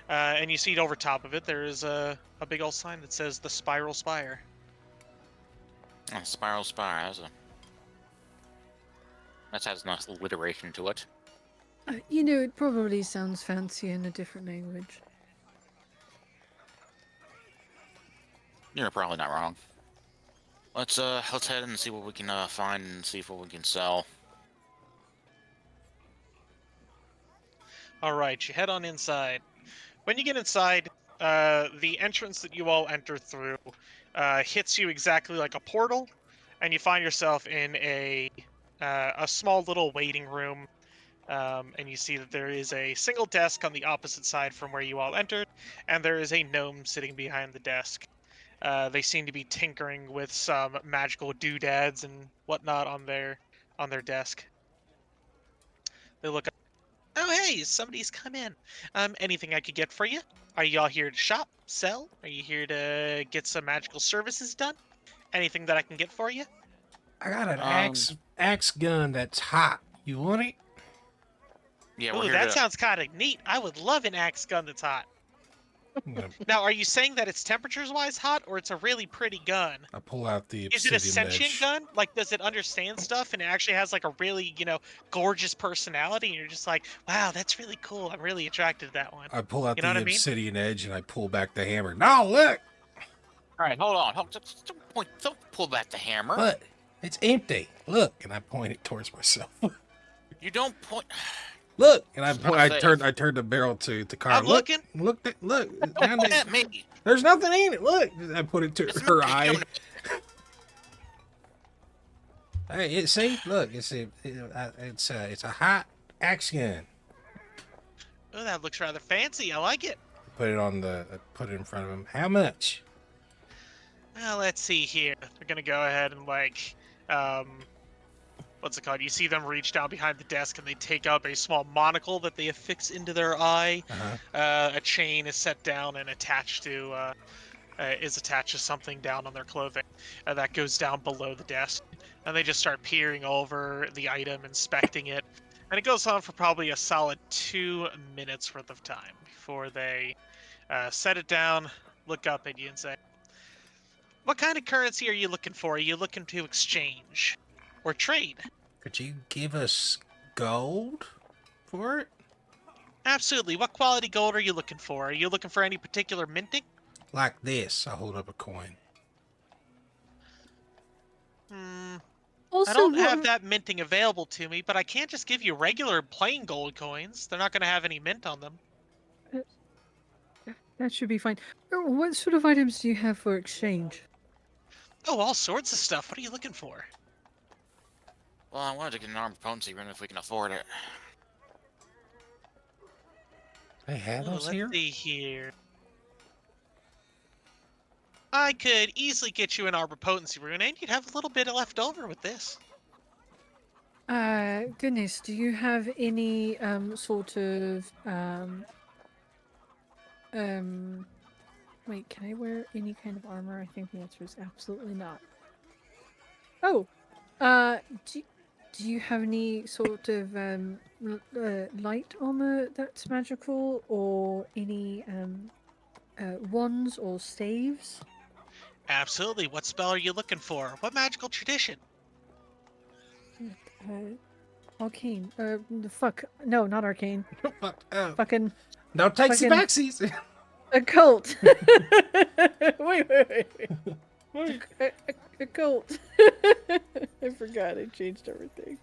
And you see it over top of it, there's a big old sign that says the Spiral Spire. Oh, Spiral Spire. That has nice alliteration to it. It probably sounds fancy in a different language. You're probably not wrong. Let's head and see what we can find and see what we can sell. All right, you head on inside. When you get inside, the entrance that you all enter through hits you exactly like a portal, and you find yourself in a small little waiting room. And you see that there is a single desk on the opposite side from where you all entered, and there is a gnome sitting behind the desk. They seem to be tinkering with some magical doodads and whatnot on their desk. They look up. Oh, hey, somebody's come in. Anything I could get for you? Are y'all here to shop, sell? Are you here to get some magical services done? Anything that I can get for you? I got an Um, axe gun that's hot. You want it? Yeah, Ooh, we're here that to. sounds kind of neat. I would love an axe gun that's hot. I'm gonna- Now, are you saying that it's temperatures-wise hot, or it's a really pretty gun? I pull out the Is it a obsidian sentient edge. gun? Like, does it understand stuff and it actually has like a really, gorgeous personality? And you're just like, wow, that's really cool. I'm really attracted to that one. I pull out You know the what I mean? obsidian edge and I pull back the hammer. No, look! All right, hold on. Don't pull back the hammer. But it's empty. Look, and I point it towards myself. You don't point. Look, and I It's point. not I safe. turned the barrel to the car. I'm Look, looking. look, Don't down point there. at me. There's nothing in it. Look, I put it to It's her not eye. human. Hey, see, look, it's a hot axe gun. Oh, that looks rather fancy. I like it. Put it put it in front of him. How much? Well, let's see here. They're gonna go ahead and what's it called? You see them reach down behind the desk and they take up a small monocle that they affix into their eye. Uh-huh. A chain is set down and attached to something down on their clothing. That goes down below the desk, and they just start peering over the item, inspecting it, and it goes on for probably a solid 2 minutes worth of time before they set it down, look up at you, and say, "What kind of currency are you looking for? Are you looking to exchange or trade?" Could you give us gold for it? Absolutely. What quality gold are you looking for? Are you looking for any particular minting? Like this. I hold up a coin. I Also, don't have that minting available to me, but I can't just give you regular plain gold coins. They're not going to have any mint on them. that should be fine. What sort of items do you have for exchange? Oh, all sorts of stuff. What are you looking for? Well, I wanted to get an armed potency rune if we can afford it. They have Oh, those let's here? see here. I could easily get you an arbor potency rune, and you'd have a little bit left over with this. Goodness, do you have any sort of wait, can I wear any kind of armor? I think the answer is absolutely not. Oh, do you have any sort of light armor that's magical, or any wands or staves? Absolutely. What spell are you looking for? What magical tradition? Arcane. Fuck. No, not arcane. Fuck. Fucking No takesy fucking- backsies. occult. wait. Occult. I forgot. I changed everything.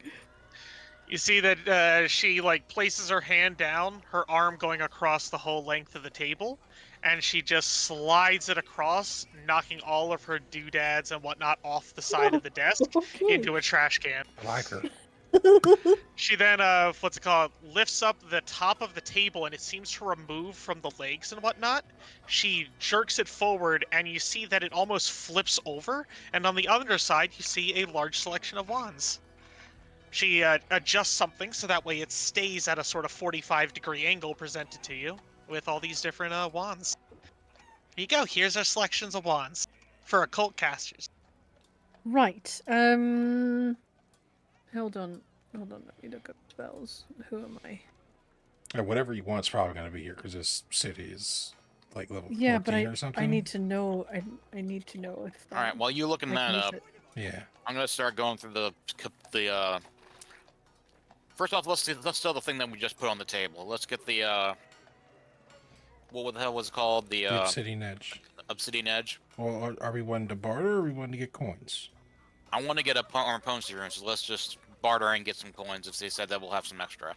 You see that she like places her hand down, her arm going across the whole length of the table, and she just slides it across, knocking all of her doodads and whatnot off the side of the desk Okay. into a trash can. I like her. She then, lifts up the top of the table, and it seems to remove from the legs and whatnot. She jerks it forward, and you see that it almost flips over, and on the other side, you see a large selection of wands. She adjusts something so that way it stays at a sort of 45-degree angle presented to you with all these different wands. Here you go. Here's our selections of wands for occult casters. Right. Hold on. Let me look up spells. Who am I? Whatever you want's probably going to be here because this city is like level 14 Yeah, but or something. I need to know. I need to know if. All right, while you're looking I that can use up, it. Yeah. I'm gonna start going through the. First off, let's sell the thing that we just put on the table. Let's get the what the hell was it called? The The Obsidian Edge. Obsidian Edge. Well, are we wanting to barter or are we wanting to get coins? I want to get our opponent's room, so let's just barter and get some coins. If they said that, we'll have some extra.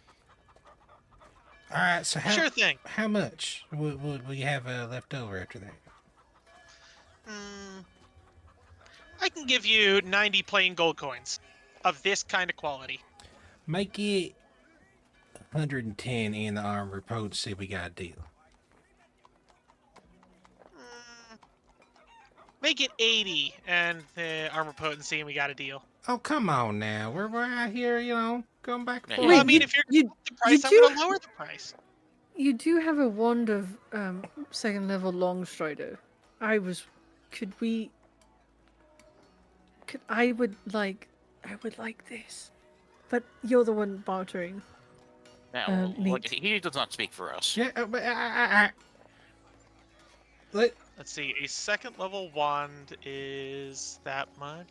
All right. So Sure thing. how much will you have left over after that? I can give you 90 plain gold coins of this kind of quality. Make it 110 in the armor potency. We got a deal. Make it 80 and the armor potency, and we got a deal. Oh, come on now. We're out here, going back and Yeah, forth. Well, I Wait, mean, if you're you- going the price, I'm do- going to lower the price. You do have a wand of second level Longstrider. I would like this. But you're the one bartering. Now, neat. he does not speak for us. Yeah, but Let's see, a second level wand is that much.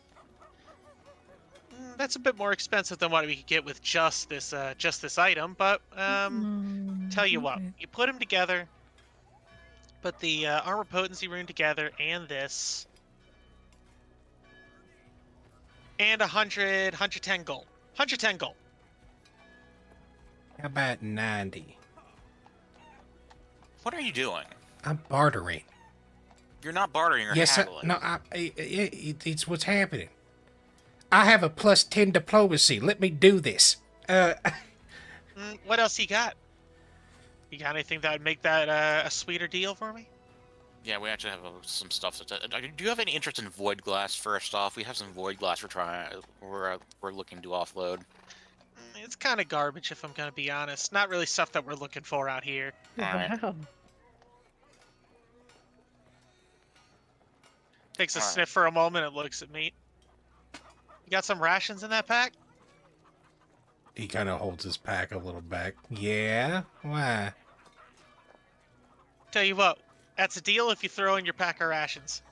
That's a bit more expensive than what we could get with just this item, but tell you what, okay. you put them together, put the armor potency rune together, and this, and 110 gold. 110 gold. how about 90? What are you doing? I'm bartering. You're not bartering. You're Yes, haggling. it's what's happening. I have a plus 10 diplomacy. Let me do this. What else you got? You got anything that would make that a sweeter deal for me? Yeah, we actually have some stuff. Do you have any interest in void glass? First off, we have some void glass we're looking to offload. It's kind of garbage, if I'm gonna be honest. Not really stuff that we're looking for out here. Alright. Wow. Takes a Alright. sniff for a moment and looks at me. You got some rations in that pack? He kind of holds his pack a little back. Yeah? Why? Tell you what, that's a deal if you throw in your pack of rations.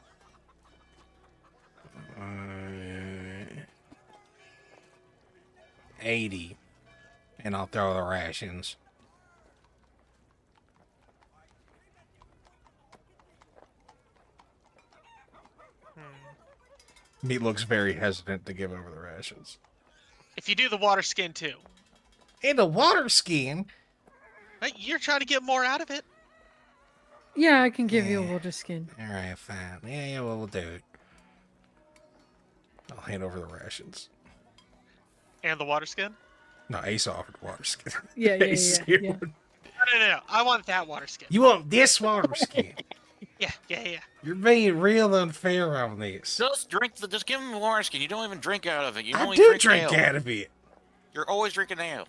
80. And I'll throw the rations. He looks very hesitant to give over the rations. If you do the water skin too, And a water skin? you're trying to get more out of it. Yeah, I can give you a Yeah. water skin. Alright, fine. Yeah, well, we'll do it. I'll hand over the rations. And the water skin? No, Ace offered water skin. Yeah. Ace, Yeah. No. I want that water skin. You want this water skin? Yeah. You're being real unfair on this. Just give him a water skin. You don't even drink out of it. You I only do drink ale. out of it. You're always drinking ale.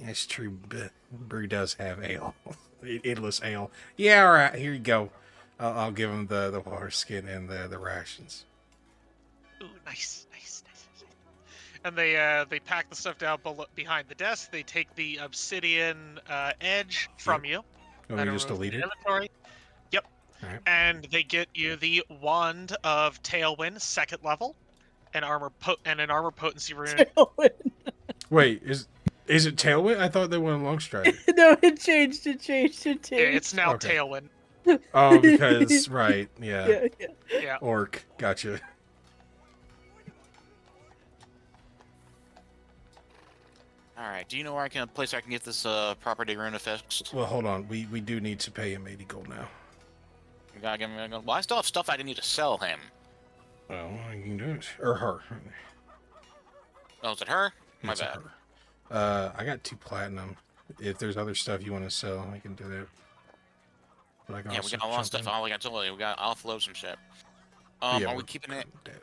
That's true, but Brew does have ale. Endless ale. Yeah, alright, here you go. I'll give him the water skin and the rations. Ooh, nice. And they pack the stuff down behind the desk. They take the obsidian edge from you. Oh, that you are just removed from delete it? the inventory. Yep. Alright. And they get you the wand of Tailwind, second level, an armor potency rune. Wait, Is it Tailwind? I thought they went Long Strider. No, it changed. Yeah, it's now Okay. Tailwind. Oh, because right, Yeah. Yeah. Orc, gotcha. Alright, do you know where I can place I can get this property rune fixed? Well, hold on. We do need to pay him 80 gold now. You gotta give me. Well, I still have stuff I need to sell him. Well, you can do it. Or her. Oh, is it her? My It's bad. her. I got 2 platinum. If there's other stuff you want to sell, I can do that. But I can Yeah, we also got a lot of jump stuff. in. Like I told you, we got. I'll offload some shit. Yeah, Are we we're keeping it? dead.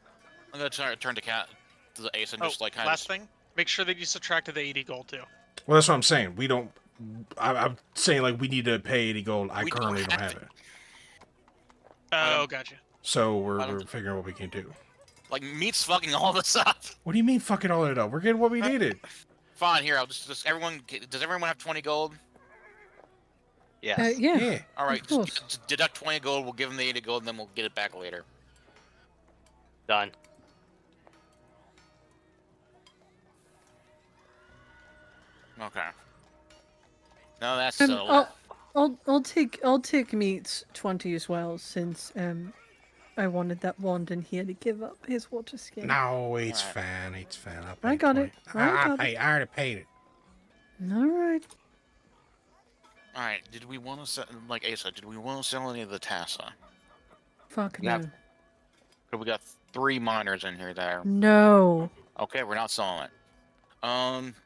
I'm gonna turn to the ace and Oh, just like kind last of. thing. Make sure that you subtracted the 80 gold too. Well, that's what I'm saying. We don't. I'm saying like we need to pay 80 gold. I We don't currently don't have have to. it. Oh, gotcha. So I we're don't- figuring what we can do. Like meat's fucking all this up. What do you mean fucking all it up? We're getting what we needed. Fine, here. I'll just everyone. Does everyone have 20 gold? Yes. Yeah. Yeah. All right, Of course. just deduct 20 gold. We'll give them the 80 gold, and then we'll get it back later. Done. Okay. No, that's And so. I'll take Meat's 20 as well, since I wanted that wand and he had to give up his water skin. No, it's Alright. fine. It's fine. I'll I pay got 20. it. I got I already paid it. All right. All right. Did we want to sell, like Asa? Did we want to sell any of the Tassa? Fuck Yeah. no. We got 3 miners in here that are. No. Okay, we're not selling it.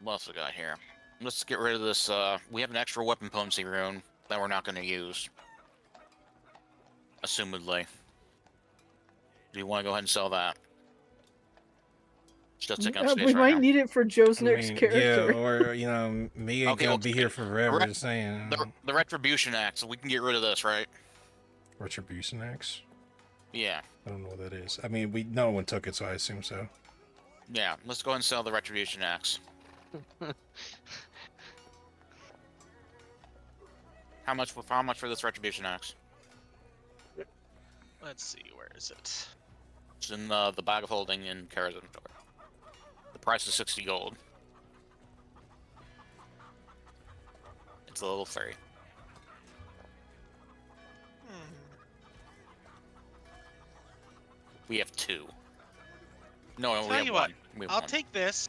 What else we got here? Let's get rid of this. We have an extra weapon potency rune that we're not going to use. Assumedly. Do you want to go ahead and sell that? It's just taking up space We right might now. need it for Joe's next Yeah, character. or me ain't Okay, gonna well, be here forever. the- Just saying. The Retribution Axe, so we can get rid of this, right? Retribution Axe. Yeah. I don't know what that is. I mean, no one took it, so I assume so. Yeah, let's go ahead and sell the Retribution Axe. How much for this Retribution Axe? Let's see, where is it? It's in the bag of holding in Kara's inventory. The price is 60 gold. It's a little fairy. We have 2. No, we Tell have you 1. what, We have I'll 1. take this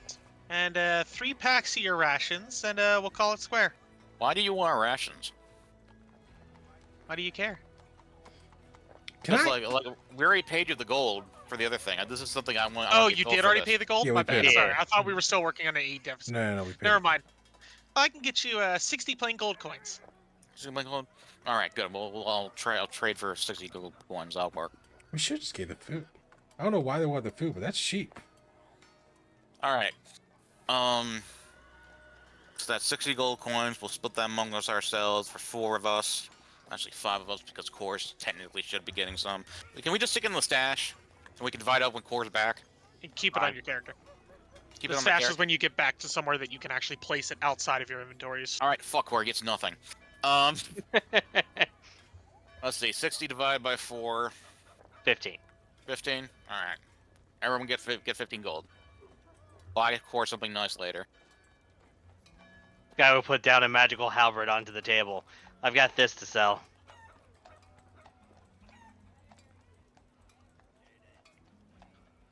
and 3 packs of your rations, and we'll call it square. Why do you want rations? Why do you care? Can Because I? like we already paid you the gold for the other thing. This is something I want. Oh, you did already pay the gold? Yeah, we My bad. paid it. Sorry, I thought we were still working on an 8 deficit. No, we paid. Never mind. I can get you 60 plain gold coins. All right, good. Well, I'll trade for 60 gold coins. That'll work. We should just get the food. I don't know why they want the food, but that's cheap. All right. So that's 60 gold coins. We'll split that among us ourselves for 4 of us. Actually, 5 of us because Core's technically should be getting some. Can we just stick it in the stash so we can divide up when Core's back? And keep it on your character. Keep The it on my stash character. is when you get back to somewhere that you can actually place it outside of your inventories. All right, fuck Core gets nothing. Let's see. 60 divided by 4. 15. 15. All right. Everyone get 15 gold. Buy Core something nice later. Guy will put down a magical halberd onto the table. I've got this to sell.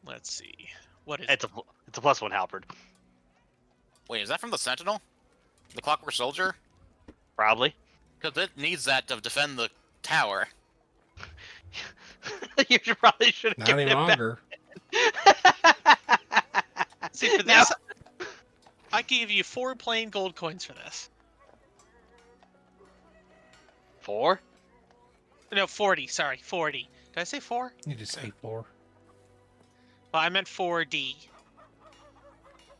Let's see. What is It's a +1 halberd. Wait, is that from the Sentinel? The Clockwork Soldier? Probably. Because it needs that to defend the tower. You probably should have Not given any it back. longer. See, for Now- this, I gave you 4 plain gold coins for this. 4? No, 40. Sorry, 40. Did I say 4? You just say 4. Well, I meant 4D.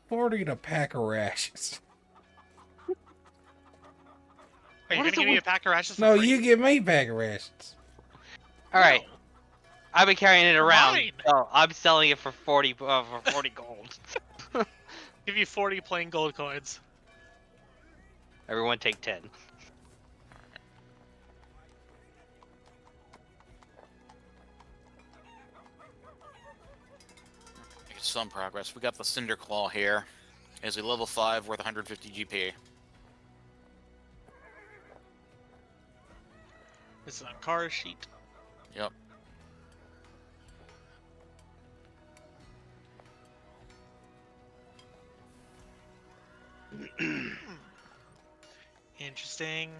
40 to pack of rashes. Are you What gonna is give it me a with- pack of rashes? For No, free? you give me a pack of rations. Alright. I've been carrying it around. Mine. Oh, I'm selling it for 40 gold. Give you 40 plain gold coins. Everyone take 10. Make some progress. We got the Cinder Claw here. is a level 5 worth 150 GP. This is on Kara's sheet. Yep. Interesting.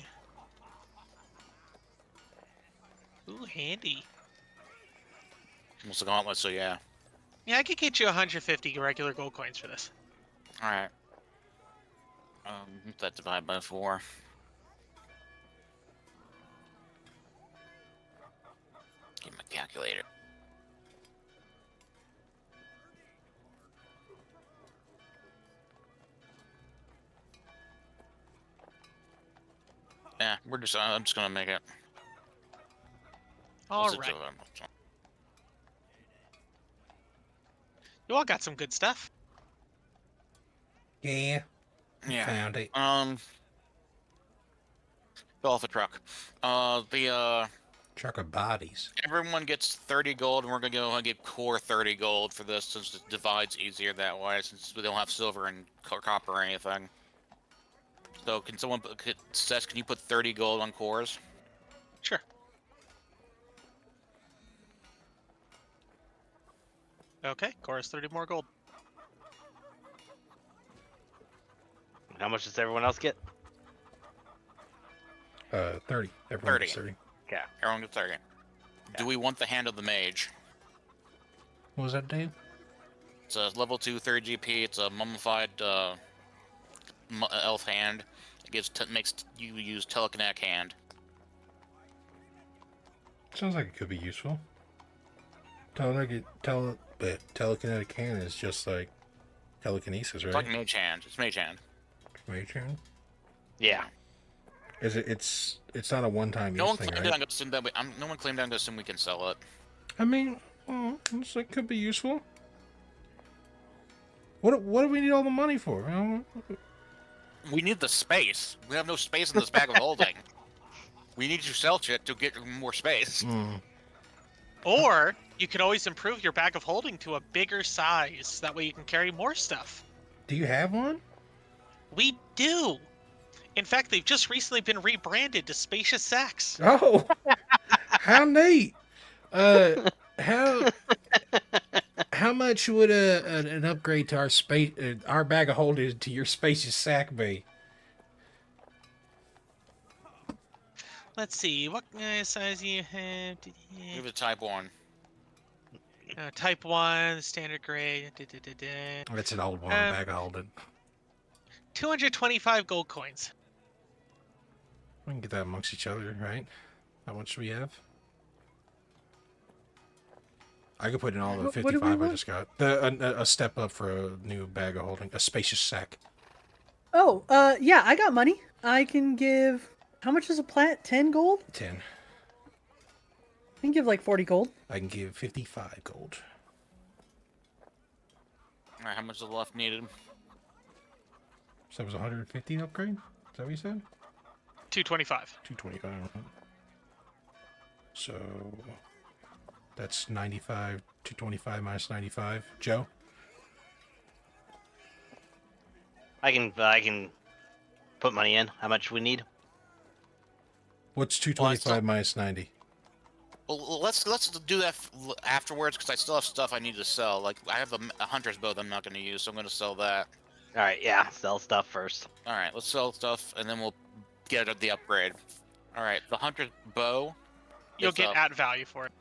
Ooh, handy. Almost a gauntlet, so yeah. Yeah, I could get you 150 regular gold coins for this. Alright. That divide by 4. Get my calculator. Yeah, I'm just gonna make it. All What's it right. doing? You all got some good stuff. Yeah. Yeah. Found it. Fell off the truck. Truck of bodies. Everyone gets 30 gold, and we're gonna go and get core 30 gold for this, since it divides easier that way, since we don't have silver and copper or anything. So can someone, Seth, can you put 30 gold on cores? Sure. Okay, Cora's 30 more gold. How much does everyone else get? 30. Everyone 30. gets 30. Okay. Everyone gets 30. Do we want the Hand of the Mage? What was that, Dave? It's a level 2 30 GP. It's a mummified elf hand. It makes you use telekinetic hand. Sounds like it could be useful. Telekinetic hand is just like telekinesis, It's right? like mage hand. It's mage hand. Mage hand? Yeah. Is it? It's not a one-time No use one thing, claimed right? I'm gonna assume that no one claimed I'm gonna assume we can sell it. I mean, it's like could be useful. What do we need all the money for? We need the space. We have no space in this bag of holding. We need to sell shit to get more space. Or you could always improve your bag of holding to a bigger size. That way you can carry more stuff. Do you have one? We do. In fact, they've just recently been rebranded to Spacious Sacks. Oh, how neat! How much would an upgrade to our bag of holding to your spacious sack be? Let's see, what size do you have? Give it type 1. Type 1, standard grade. That's an old one, bag of holding. 225 gold coins. We can get that amongst each other, right? How much do we have? I could put in all the What do we 55 I want? just got. A step up for a new bag of holding. A spacious sack. Oh, yeah, I got money. I can give. How much is a plat? 10 gold? 10. I can give like 40 gold. I can give 55 gold. Alright, how much is left needed? So that was 150 upgrade? Is that what you said? 225. 225. So that's 95. 225 minus 95. Joe? I can put money in. How much we need? What's 225 minus 90? Well, let's do that afterwards, because I still have stuff I need to sell. Like, I have a hunter's bow that I'm not going to use, so I'm going to sell that. All right. Yeah. Sell stuff first. All right, let's sell stuff, and then we'll get the upgrade. All right, the hunter's bow. You'll is get up. at value for it.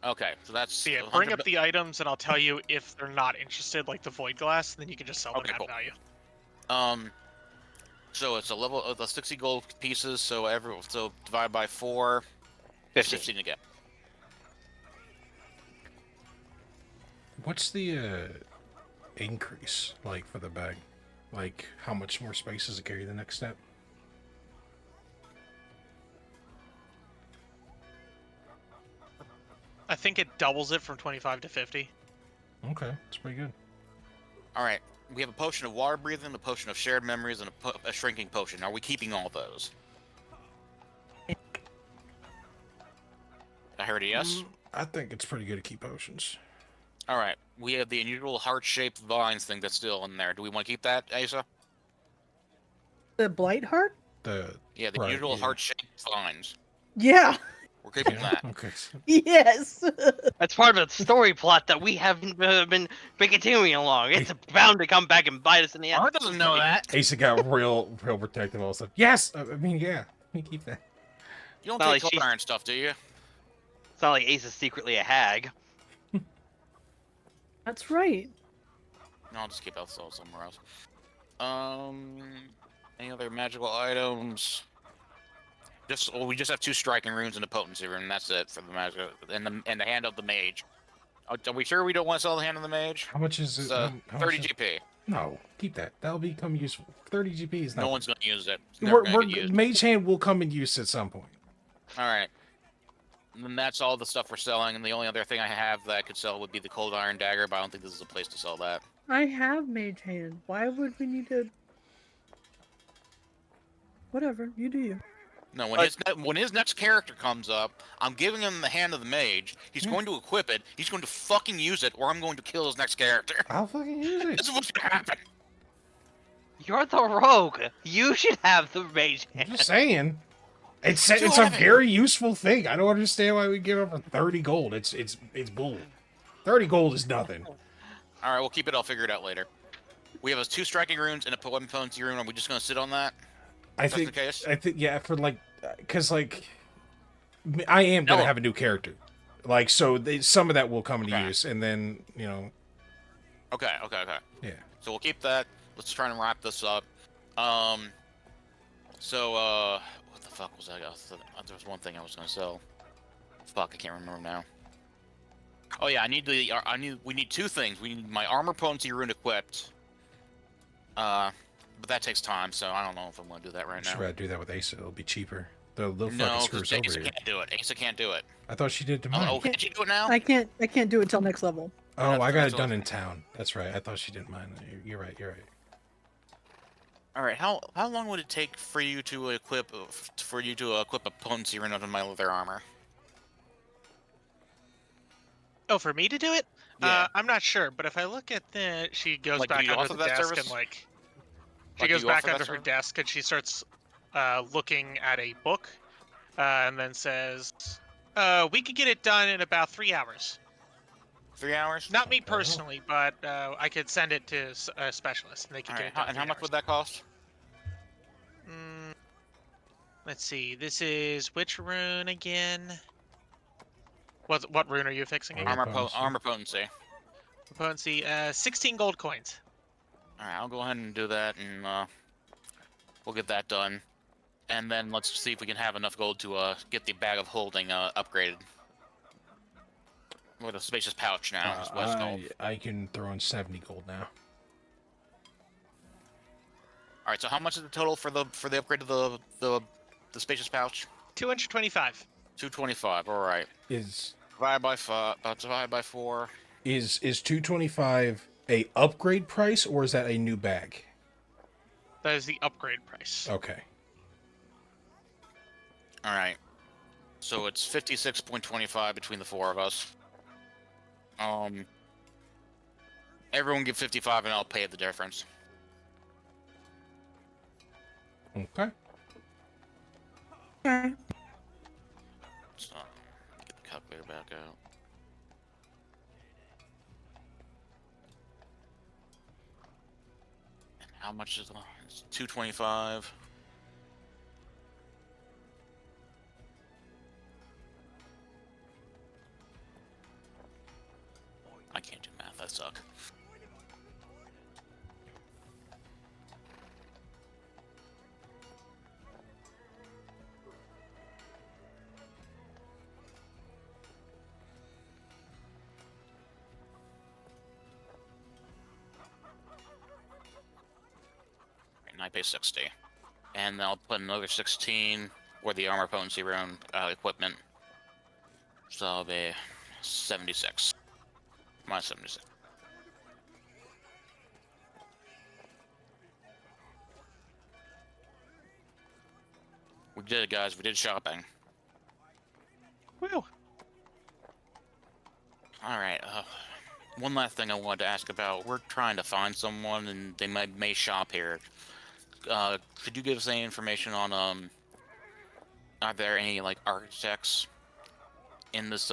Okay, so that's. So yeah, the bring hunter up the items and I'll tell you if they're not interested, like the void glass, then you can just sell them Okay, at cool. value. So it's a level of the 60 gold pieces. So divide by 4, 50. 15 to get. What's the increase like for the bag? Like how much more space does it carry the next step? I think it doubles it from 25 to 50. Okay, that's pretty good. All right, we have a potion of water breathing, a potion of shared memories, and a shrinking potion. Are we keeping all those? I heard a yes. I think it's pretty good to keep potions. All right, we have the unusual heart-shaped vines thing that's still in there. Do we want to keep that, Asa? The blight heart? Yeah, the Right, unusual yeah. heart-shaped vines. Yeah. We're keeping Yeah. that. Okay. Yes. That's part of the story plot that we haven't been continuing along. It's bound to come back and bite us in the ass. Art doesn't know that. Asa got real protective all of a sudden. Yes, I mean, yeah, we keep that. You don't Not take like cold she's- iron stuff, do you? It's not like Ace is secretly a hag. That's right. No, I'll just keep that somewhere else. Any other magical items? We just have 2 striking runes in the potency rune. That's it for the magic and the hand of the mage. Are we sure we don't want to sell the hand of the mage? How much is it? It's, how 30 much is- GP. No, keep that. That'll become useful. 30 GP is not. No one's gonna use it. It's never gonna get used. Mage Hand will come in use at some point. All right. And then that's all the stuff we're selling, and the only other thing I have that I could sell would be the cold iron dagger, but I don't think this is a place to sell that. I have mage hand. Why would we need to? Whatever, you do you. No, when his next character comes up, I'm giving him the hand of the mage. He's going to equip it. He's going to fucking use it, or I'm going to kill his next character. I'll fucking use it. This is what's gonna happen. You're the rogue. You should have the mage I'm hand. just saying. It's Do a have it. very useful thing. I don't understand why we give it for 30 gold. It's bull. 30 gold is nothing. All right, we'll keep it. I'll figure it out later. We have those 2 striking runes and a potency rune. Are we just gonna sit on that? I That's the case? think yeah, for because I am gonna No. have a new character, so some of that will come into Okay. use, and then Okay. yeah. So we'll keep that. Let's try and wrap this up. So what the fuck was that? There was one thing I was gonna sell. Fuck, I can't remember now. Oh yeah, we need 2 things. We need my armor potency rune equipped. But that takes time, so I don't know if I'm gonna do that right Should now. rather do that with Asa. It'll be cheaper. The little No, fucking because screws over Asa here. can't do it. Asa can't do it. I thought she did to Oh, mine. can't you do it now? I can't do it till next level. Oh, that's- I got that's it done what- in town. That's right. I thought she didn't mind. You're right. All right. How long would it take for you to equip a potency rune onto my leather armor? Oh, for me to do it? Yeah. I'm not sure, but if I look at she goes Like, do back you under offer the that desk service? and she Like, do goes you back offer that under her service? desk and she starts looking at a book, and then says, "We could get it done in about 3 hours. 3 hours? Not me What the hell? personally, but I could send it to a specialist, and they could All get right. it done. And how much would that cost? Let's see. This is which rune again? What rune are you fixing again? Armor potency. Potency. 16 gold coins. All right. I'll go ahead and do that, and we'll get that done. And then let's see if we can have enough gold to get the bag of holding upgraded. With a spacious pouch now. is what it's called. I can throw in 70 gold now. All right. So how much is the total for the upgrade to the spacious pouch? 225. 225. All right. Is Divide by 5. Divide by 4. is 225 a upgrade price, or is that a new bag? That is the upgrade price. Okay. All right. So it's 56.25 between the 4 of us. Everyone give 55 and I'll pay the difference. Okay. Okay. So, get the calculator back out. And how much is it's 225? I can't do math, I suck. And I pay 60. And then I'll put another 16 for the armor potency rune equipment. So I'll be 76. Minus 76. We did it, guys. We did shopping. Woo. All right. One last thing I wanted to ask about. We're trying to find someone, and they may shop here. Could you give us any information on are there any like architects in this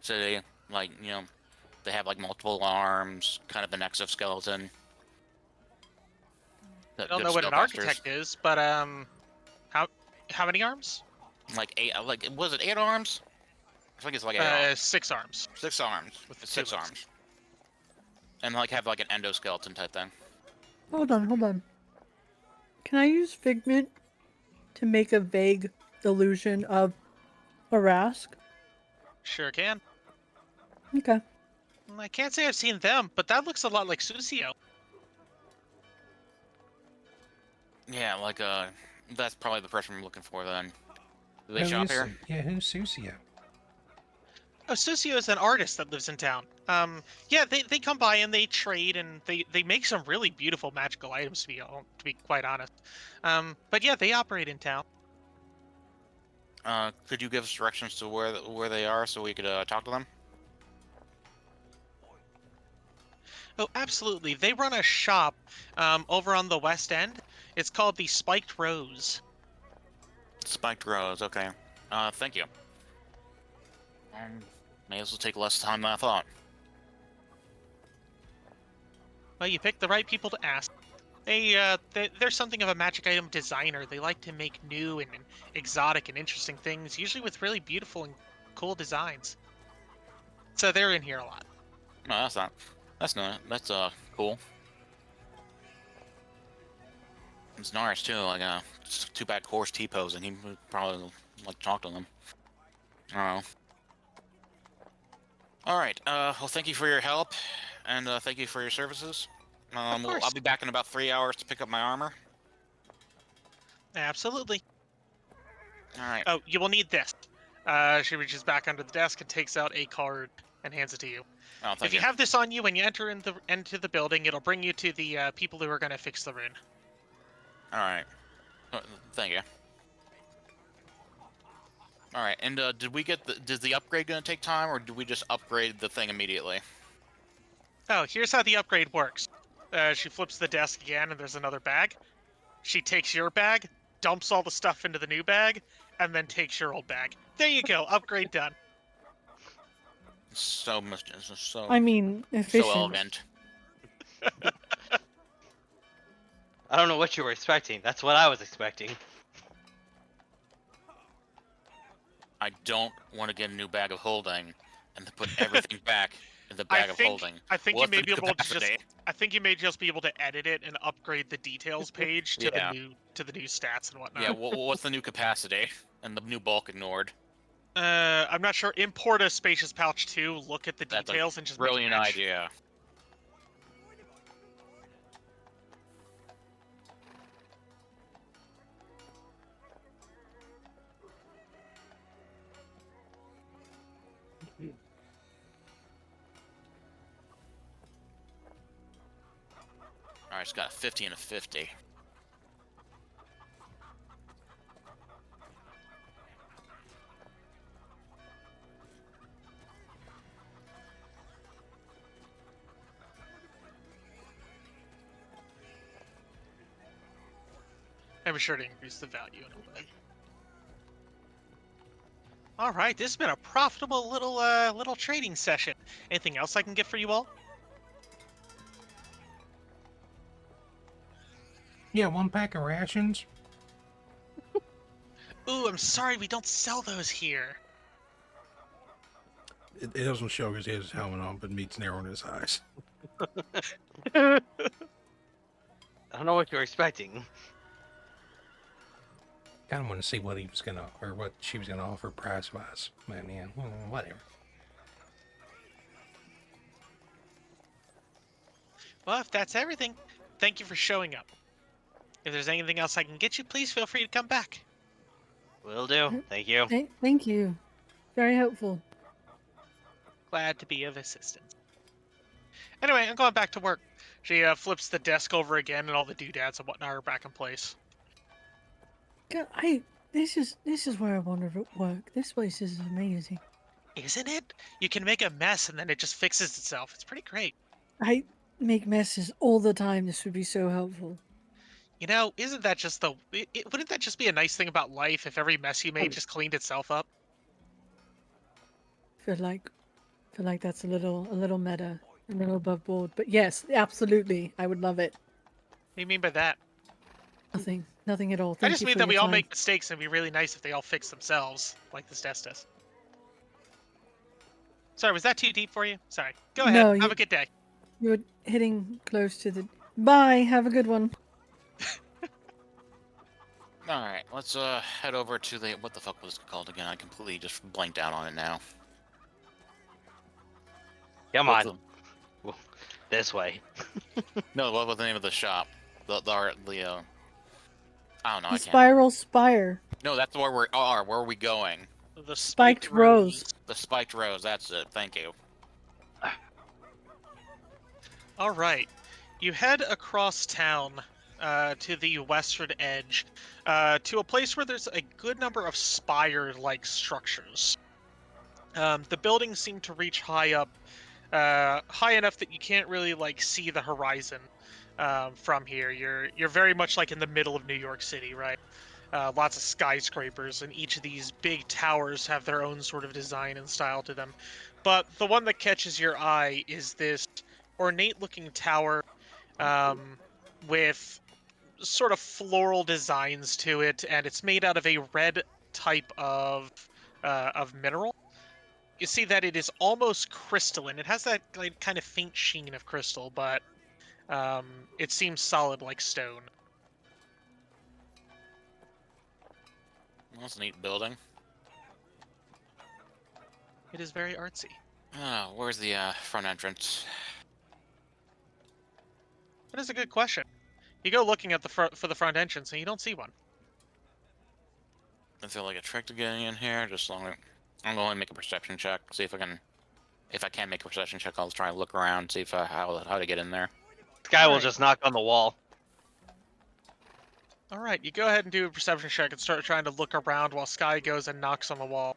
city? Like, you know, they have like multiple arms, kind of an exoskeleton. I That don't good know what an spellcasters. architect is, but how many arms? Like 8, like was it 8 arms? I think it's like 8 arms. 6 arms. 6 arms. With It's two 6 legs. arms. And like have like an endoskeleton type thing. Hold on. Can I use Figment to make a vague illusion of a Rask? Sure can. Okay. I can't say I've seen them, but that looks a lot like Susio. Yeah, like that's probably the person I'm looking for then. Do they Who shop is- here? Yeah, who's Susio? Oh, Susio is an artist that lives in town. Yeah, they come by and they trade and they make some really beautiful magical items to be quite honest. But yeah, they operate in town. Could you give us directions to where they are so we could talk to them? Oh, absolutely. They run a shop over on the west end. It's called the Spiked Rose. Spiked Rose, okay. Thank you. May as well take less time than I thought. Well, you picked the right people to ask. They're something of a magic item designer. They like to make new and exotic and interesting things, usually with really beautiful and cool designs. So they're in here a lot. No, that's cool. It's Nars too, like it's too bad Core's T-posing. He would probably like to talk to them. I don't know. Alright, well thank you for your help, and thank you for your services. course. I'll be back in about 3 hours to pick up my armor. Absolutely. Alright. Oh, you will need this. She reaches back under the desk and takes out a card and hands it to you. Oh, thank If you have this on you when you enter into the building, it'll bring you to the people who are going to fix the rune. Alright. Thank you. Alright, and did we get is the upgrade gonna take time, or did we just upgrade the thing immediately? Oh, here's how the upgrade works. She flips the desk again, and there's another bag. She takes your bag, dumps all the stuff into the new bag, and then takes your old bag. There you go, upgrade done. So much, so I mean, so efficient. elegant. I don't know what you were expecting. That's what I was expecting. I don't want to get a new bag of holding and to put everything back in the bag of holding. I think What's you may the be able to capacity? I think you may just be able to edit it and upgrade the details page to Yeah. the new stats and whatnot. Yeah, what's the new capacity and the new bulk ignored? I'm not sure. Import a spacious pouch too. Look at the That's details and just Brilliant make it match. idea. Alright, it's got a 50 and a 50. I'm sure to increase the value in a bit. All right, this has been a profitable little trading session. Anything else I can get for you all? Yeah, 1 pack of rations. Ooh, I'm sorry, we don't sell those here. It doesn't show because he has his helmet on, but Meat's narrowing his eyes. I don't know what you were expecting. Kind of want to see what he was gonna, or what she was gonna offer price-wise. Man, yeah, whatever. Well, if that's everything, thank you for showing up. If there's anything else I can get you, please feel free to come back. Will do. Thank you. Thank you. Very helpful. Glad to be of assistance. Anyway, I'm going back to work. She flips the desk over again, and all the doodads and whatnot are back in place. God, this is where I wanted to work. This place is amazing. Isn't it? You can make a mess and then it just fixes itself. It's pretty great. I make messes all the time. This would be so helpful. You know, isn't that just the... wouldn't that just be a nice thing about life if every mess you made just cleaned itself up? Feel like that's a little meta, a little above board. But yes, absolutely, I would love it. What do you mean by that? Nothing at all. I Thank just you mean for that your we all time. make mistakes and it'd be really nice if they all fix themselves, like this test does. Sorry, was that too deep for you? Sorry. Go ahead. No, Have a good day. you're hitting close to the. Bye. Have a good one. All right, let's head over to the what the fuck was it called again? I completely just blanked out on it now. Come What's on. This way. No, what was the name of the shop? The I don't know. I The can't. Spiral Spire. No, that's where we are. Where are we going? The Spiked Rose. The Spiked Rose. That's it. Thank you. All right. You head across town to the western edge to a place where there's a good number of spire-like structures. The buildings seem to reach high up, high enough that you can't really see the horizon from here. You're very much like in the middle of New York City, right? Lots of skyscrapers, and each of these big towers have their own sort of design and style to them. But the one that catches your eye is this ornate-looking tower with sort of floral designs to it, and it's made out of a red type of mineral. You see that it is almost crystalline. It has that kind of faint sheen of crystal, but it seems solid like stone. That's a neat building. It is very artsy. Oh, where's the front entrance? That is a good question. You go looking at for the front entrance, and you don't see one. I feel like a trick to getting in here. Just long. I'm going to make a perception check. See if I can. If I can't make a perception check, I'll try and look around, see if how to get in there. This guy will Alright. just knock on the wall. All right, you go ahead and do a perception check and start trying to look around while Sky goes and knocks on the wall.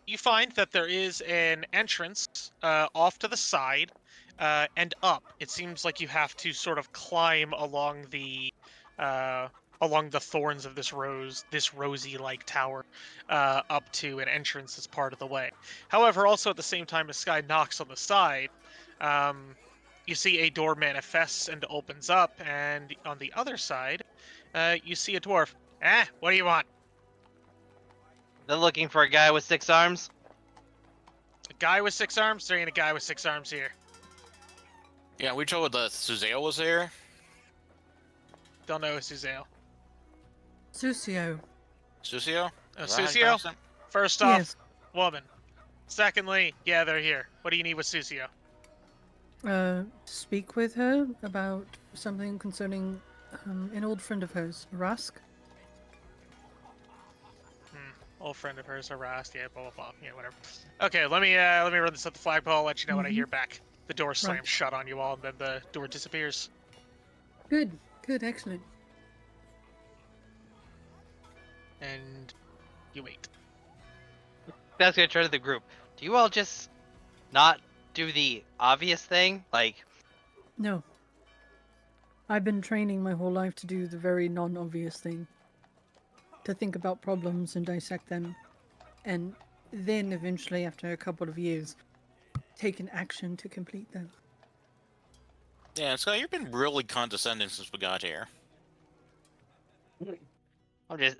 You find that there is an entrance off to the side and up. It seems like you have to sort of climb along the thorns of this rosy-like tower, up to an entrance as part of the way. However, also at the same time as Sky knocks on the side, you see a door manifests and opens up, and on the other side, you see a dwarf. What do you want? They're looking for a guy with 6 arms. A guy with 6 arms? There ain't a guy with 6 arms here. Yeah, we told the Suzale was here. Don't know Suzale. Susio. Susio? Oh, Is that how you Susio? pronounce it? First off, Yes. woman. Secondly, yeah, they're here. What do you need with Susio? Speak with her about something concerning an old friend of hers, Rask. Old friend of hers harassed. Yeah, blah blah blah. Yeah, whatever. Okay, let me run this up the flagpole. I'll let you know when I hear back. The door slams Right. shut on you all, and then the door disappears. Good, excellent. And you wait. That's gonna turn to the group. Do you all just not do the obvious thing? Like, No. I've been training my whole life to do the very non-obvious thing. To think about problems and dissect them. And then eventually, after a couple of years, take an action to complete them. Yeah, Scott, you've been really condescending since we got here.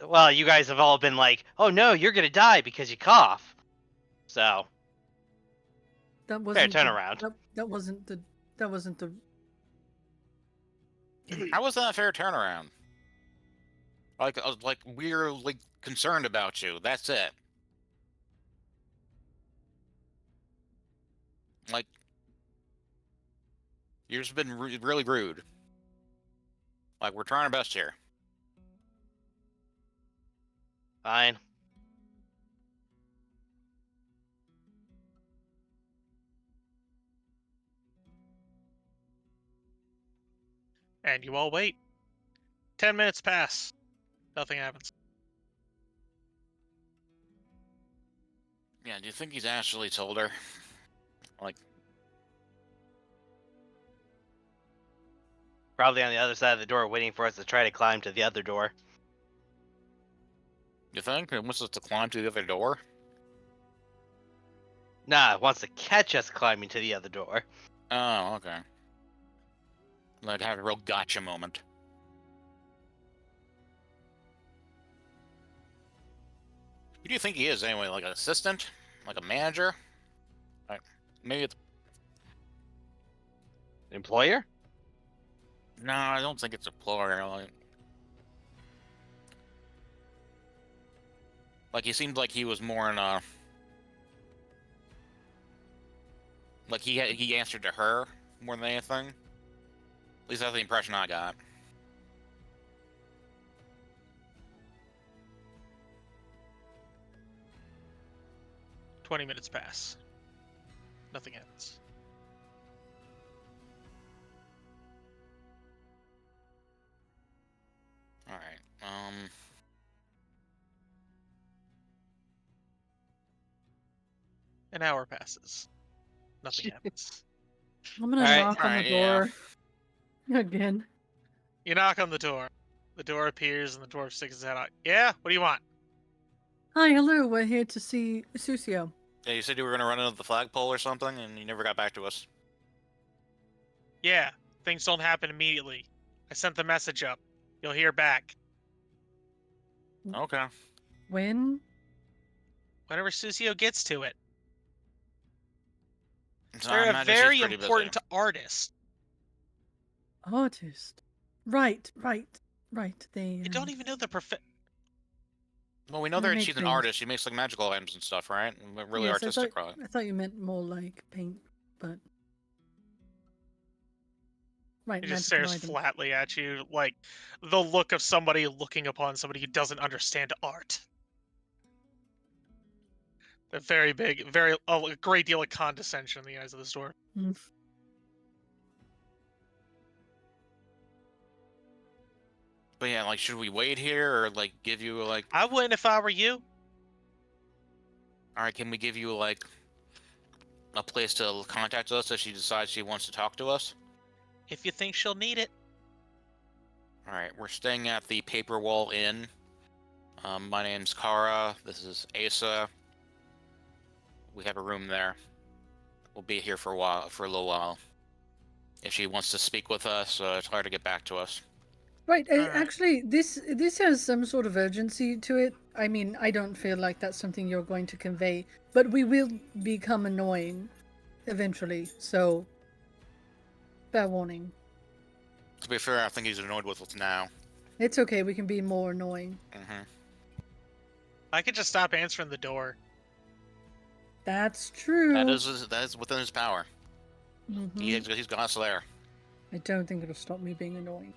well, you guys have all been like, oh no, you're gonna die because you cough. So, That wasn't turnaround. That wasn't the How was that a fair turnaround? Like we're like concerned about you. That's it. Like you've just been really rude. Like we're trying our best here. Fine. And you all wait. 10 minutes pass. Nothing happens. Yeah, do you think he's actually told her? Like, Probably on the other side of the door, waiting for us to try to climb to the other door. you think he wants us to climb to the other door? Nah, wants to catch us climbing to the other door. Oh, okay. Like have a real gotcha moment. Who do you think he is anyway? Like an assistant? Like a manager? Like, maybe it's... Employer? No, I don't think it's a plural. Like he seemed like he was more in a... Like he answered to her more than anything. At least that's the impression I got. "20 minutes pass. Nothing happens. All right. An hour passes. Nothing happens. I'm gonna Alright, knock on the alright, yeah. door again. You knock on the door. The door appears and the dwarf sticks his head out. "Yeah? What do you want?" Hi, hello. We're here to see Susio. Yeah, you said you were gonna run into the flagpole or something, and you never got back to us. "Yeah, things don't happen immediately. I sent the message up. You'll hear back. Okay. When? Whenever Susio gets to it. So I They're a imagine she's very pretty busy. important artist. Artist. Right. They. You don't even know the Well, we know They that make she's an things. artist. She makes like magical items and stuff, right? And really Yes, artistic, probably. I thought you meant more like paint, but. Right, He just magical stares item. flatly at you, like the look of somebody looking upon somebody who doesn't understand art. A very big, a great deal of condescension in the eyes of this dwarf. Mm. But yeah, like, should we wait here or like give you like? I wouldn't if I were you. All right, can we give you like a place to contact us if she decides she wants to talk to us? If you think she'll need it. All right, we're staying at the Paper Wall Inn. My name's Kara. This is Asa. We have a room there. We'll be here for a little while. If she wants to speak with us, tell her to get back to us. Right. Alright. Actually, this has some sort of urgency to it. I mean, I don't feel like that's something you're going to convey, but we will become annoying eventually. So, fair warning. To be fair, I think he's annoyed with us now. It's okay. We can be more annoying. Mm-hmm. I could just stop answering the door. That's true. That is within his power. Mhm. He's got us there. I don't think it'll stop me being annoying.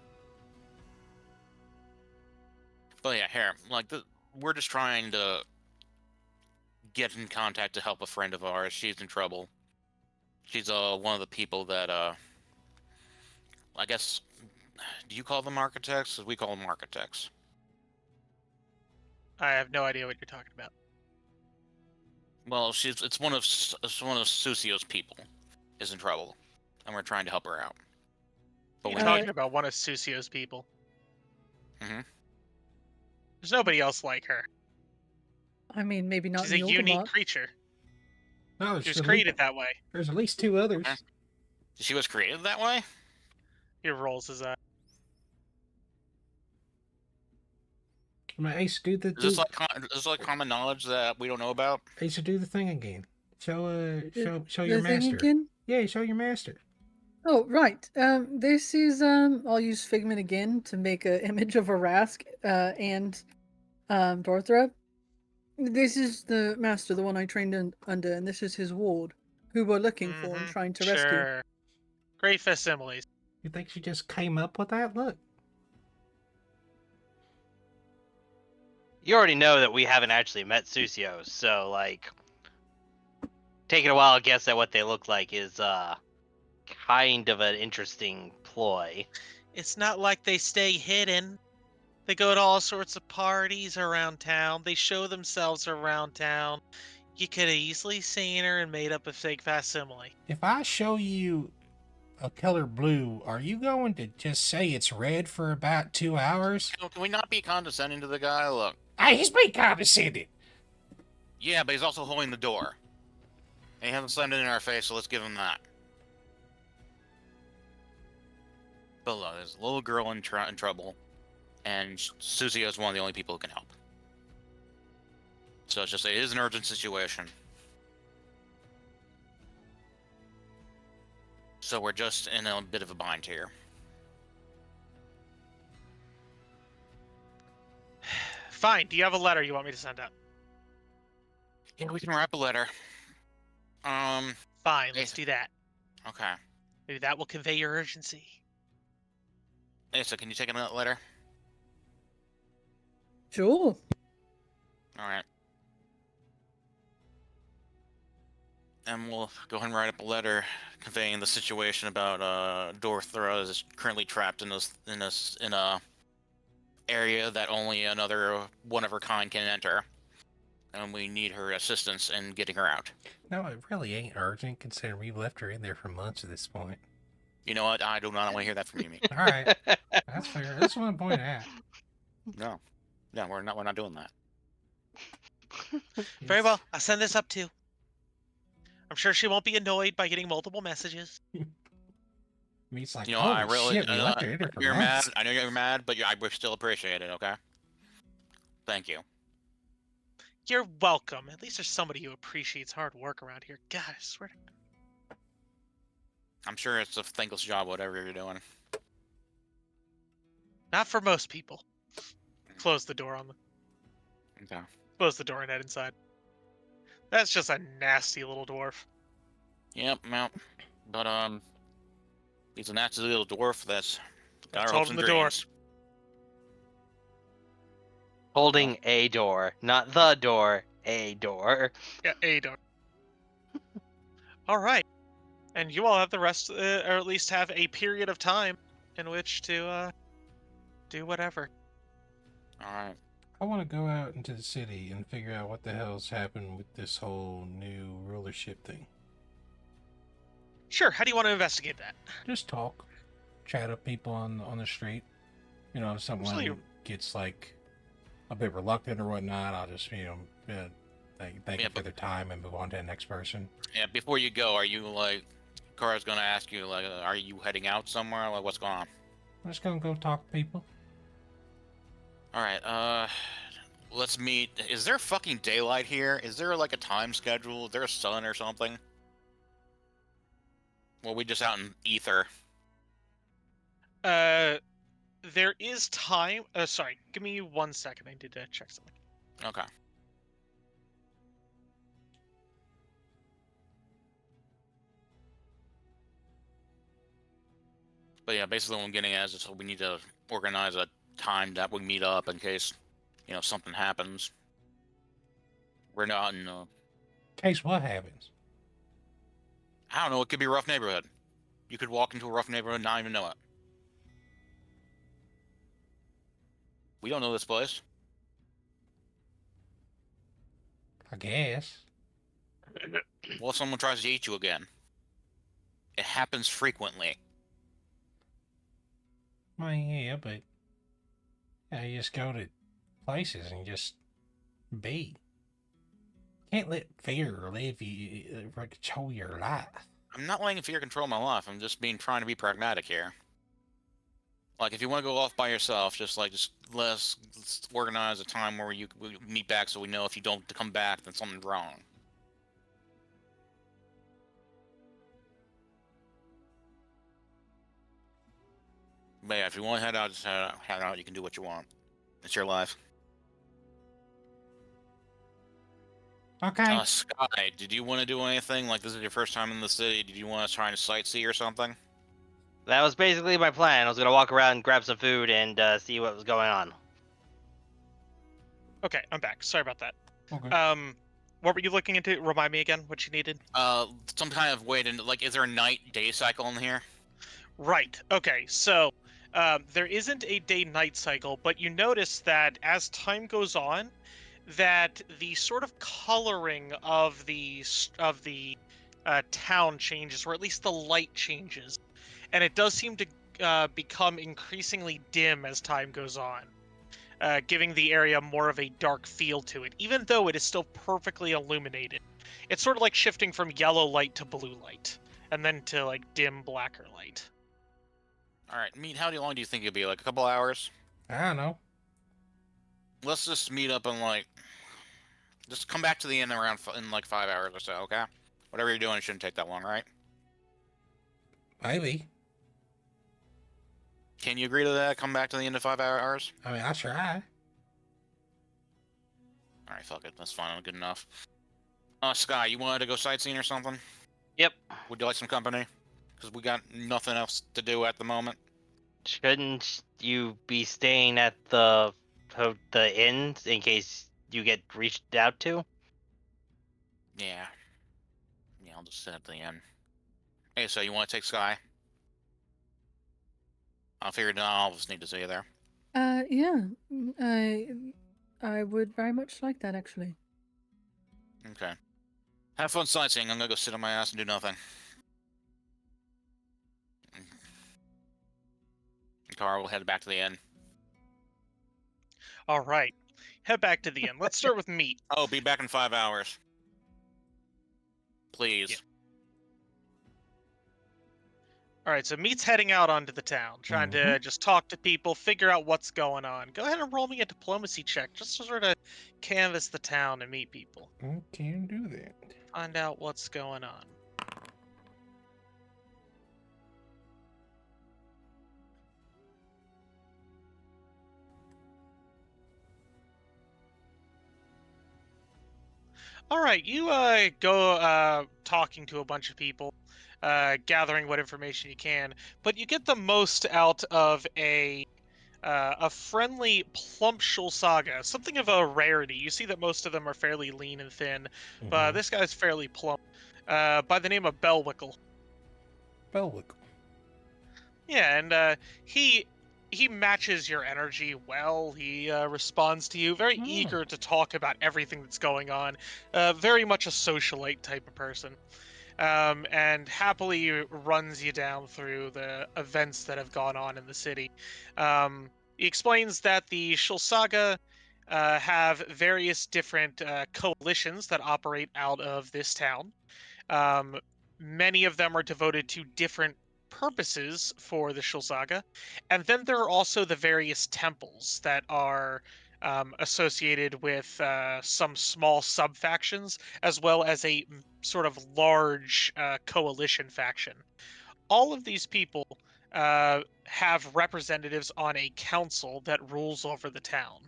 But yeah, here, like we're just trying to get in contact to help a friend of ours. She's in trouble. She's one of the people that I guess, do you call them architects? We call them architects. I have no idea what you're talking about. Well, it's one of Susio's people is in trouble, and we're trying to help her out. But You're we talking need, about one of Susio's people. Mhm. There's nobody else like her. I mean, maybe not She's in a the unique Ultimate. creature. No, She was created that way. there's at least two others. Okay. She was created that way. He rolls his eye. Come on, Ace, do the Is this like common knowledge that we don't know about? Ace, do the thing again. Show The your thing master. again? Yeah, show your master. Oh, right. This is I'll use Figment again to make an image of a Rask and Dorthra. This is the master, the one I trained under, and this is his ward, who we're looking for and trying to rescue. Sure. Great facsimiles. You think she just came up with that? Look. You already know that we haven't actually met Susio, so like taking a wild guess at what they look like is kind of an interesting ploy. It's not like they stay hidden. They go to all sorts of parties around town. They show themselves around town. You could have easily seen her and made up a fake facsimile. If I show you a color blue, are you going to just say it's red for about 2 hours? Can we not be condescending to the guy? Look. Hey, he's being condescending. Yeah, but he's also holding the door. And he hasn't slammed it in our face, so let's give him that. But look, there's a little girl in trouble, and Susie is one of the only people who can help. So it's just, it is an urgent situation. So we're just in a bit of a bind here. Fine. Do you have a letter you want me to send out? Yeah, we can write a letter. Fine. Let's do that. Okay. Maybe that will convey your urgency. Asa, can you take another letter? Sure. Alright. And we'll go ahead and write up a letter conveying the situation about Dorthra is currently trapped in a area that only another one of her kind can enter. And we need her assistance in getting her out. No, it really ain't urgent, considering we left her in there for months at this point. You know what? I do not want to hear that from you, me. All right, that's fair. That's what I'm pointing at. No, we're not doing that. Very well. I'll send this up too. I'm sure she won't be annoyed by getting multiple messages. It's like, You know, oh, I really, shit, we left her in there for you're mad. months. I know you're mad, but I would still appreciate it. Okay. Thank you. You're welcome. At least there's somebody who appreciates hard work around here. God, I swear to I'm sure it's a thankless job, whatever you're doing. Not for most people. Close the door on them. Okay. Close the door and head inside. That's just a nasty little dwarf. Yep. Well, but he's a nasty little dwarf that's got our Told hopes him and the door. dreams. Holding a door, not the door, a door. Yeah, a door. All right. And you all have the rest, or at least have a period of time in which to do whatever. All right. I want to go out into the city and figure out what the hell's happened with this whole new rulership thing. Sure. How do you want to investigate that? Just talk, chat up people on the street. You know, if someone Absolutely. gets like a bit reluctant or whatnot, I'll just thank you for their time and move on to the next person. Yeah. Before you go, are you like, Kara's gonna ask you like, are you heading out somewhere? Like, what's going on? I'm just gonna go talk to people. All right. Let's meet. Is there fucking daylight here? Is there like a time schedule? Is there a sun or something? Well, we just out in ether. There is time. Sorry. Give me 1 second. I need to check something. Okay. But yeah, basically what I'm getting at is we need to organize a time that we meet up in case, something happens. We're not in Case what happens? I don't know, it could be a rough neighborhood. You could walk into a rough neighborhood and not even know it. We don't know this place. I guess. Well, if someone tries to eat you again. It happens frequently. Well, yeah, but you just go to places and just be. Can't let fear control your life. I'm not letting fear control my life. I'm just trying to be pragmatic here. Like, if you want to go off by yourself, just let's organize a time where we meet back so we know if you don't come back, then something's wrong. But yeah, if you want to head out, just head out. You can do what you want. It's your life. Okay. Sky, did you want to do anything? Like, this is your first time in the city. Did you want to try to sightsee or something? That was basically my plan. I was gonna walk around, grab some food, and see what was going on. Okay, I'm back. Sorry about that. Okay. What were you looking into? Remind me again what you needed. Some kind of way to, like, is there a night-day cycle in here? Right. Okay. So, there isn't a day-night cycle, but you notice that as time goes on, that the sort of coloring of the town changes, or at least the light changes, and it does seem to become increasingly dim as time goes on, giving the area more of a dark feel to it, even though it is still perfectly illuminated. It's sort of like shifting from yellow light to blue light, and then to like dim blacker light. All right, meet. How long do you think it'll be? Like a couple hours? I don't know. Let's just meet up and just come back to the inn in like 5 hours or so. Okay. Whatever you're doing, it shouldn't take that long, right? Maybe. Can you agree to that? Come back to the inn in 5 hours? I mean, I'll try. All right, fuck it. That's fine. Good enough. Sky, you wanted to go sightseeing or something? Yep. Would you like some company? Because we got nothing else to do at the moment. Shouldn't you be staying at the inn in case you get reached out to? Yeah. Yeah, I'll just sit at the inn. Hey, so you want to take Sky? I figured I'll just need to see you there. Yeah. I would very much like that, actually. Okay. Have fun sightseeing. I'm gonna go sit on my ass and do nothing. Kara will head back to the inn. All right, head back to the inn. Let's start with meat. Oh, be back in 5 hours. Please. Yeah. All right, so meat's heading out onto the town, trying to just talk to people, figure out what's going on. Go ahead and roll me a diplomacy check, just to sort of canvass the town and meet people. I can do that. Find out what's going on. All right, you go talking to a bunch of people, gathering what information you can, but you get the most out of a friendly, plump Shulsaga, something of a rarity. You see that most of them are fairly lean and thin, but this guy's fairly plump, by the name of Bellwickle. Bellwickle. Yeah, and he matches your energy well. He responds to you, very eager to talk about everything that's going on. Very much a socialite type of person, and happily runs you down through the events that have gone on in the city. He explains that the Shulsaga have various different coalitions that operate out of this town. Many of them are devoted to different purposes for the Shulsaga. And then there are also the various temples that are associated with some small sub-factions, as well as a sort of large coalition faction. All of these people have representatives on a council that rules over the town.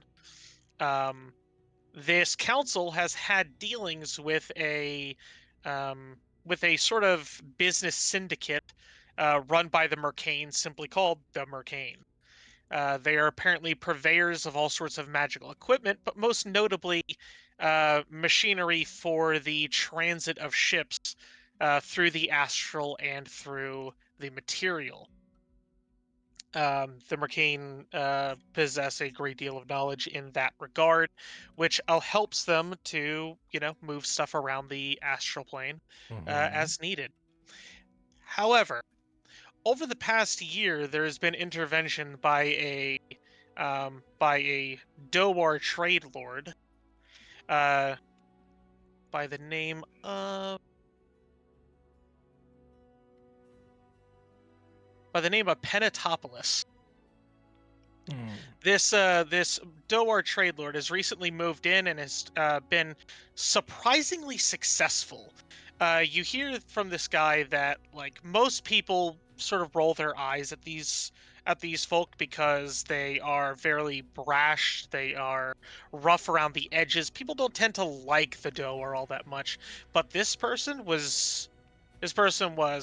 This council has had dealings with a sort of business syndicate run by the Mercane, simply called the Mercane. They are apparently purveyors of all sorts of magical equipment, but most notably machinery for the transit of ships through the astral and through the material. The Mercane possess a great deal of knowledge in that regard, which helps them to, move stuff around the astral plane as needed. However, over the past year, there has been intervention by a Dowar trade lord by the name of Penatopolis. This Dowar trade lord has recently moved in and has been surprisingly successful. You hear from this guy that like most people sort of roll their eyes at these folk because they are very brash. They are rough around the edges. People don't tend to like the Dowar all that much, but this person was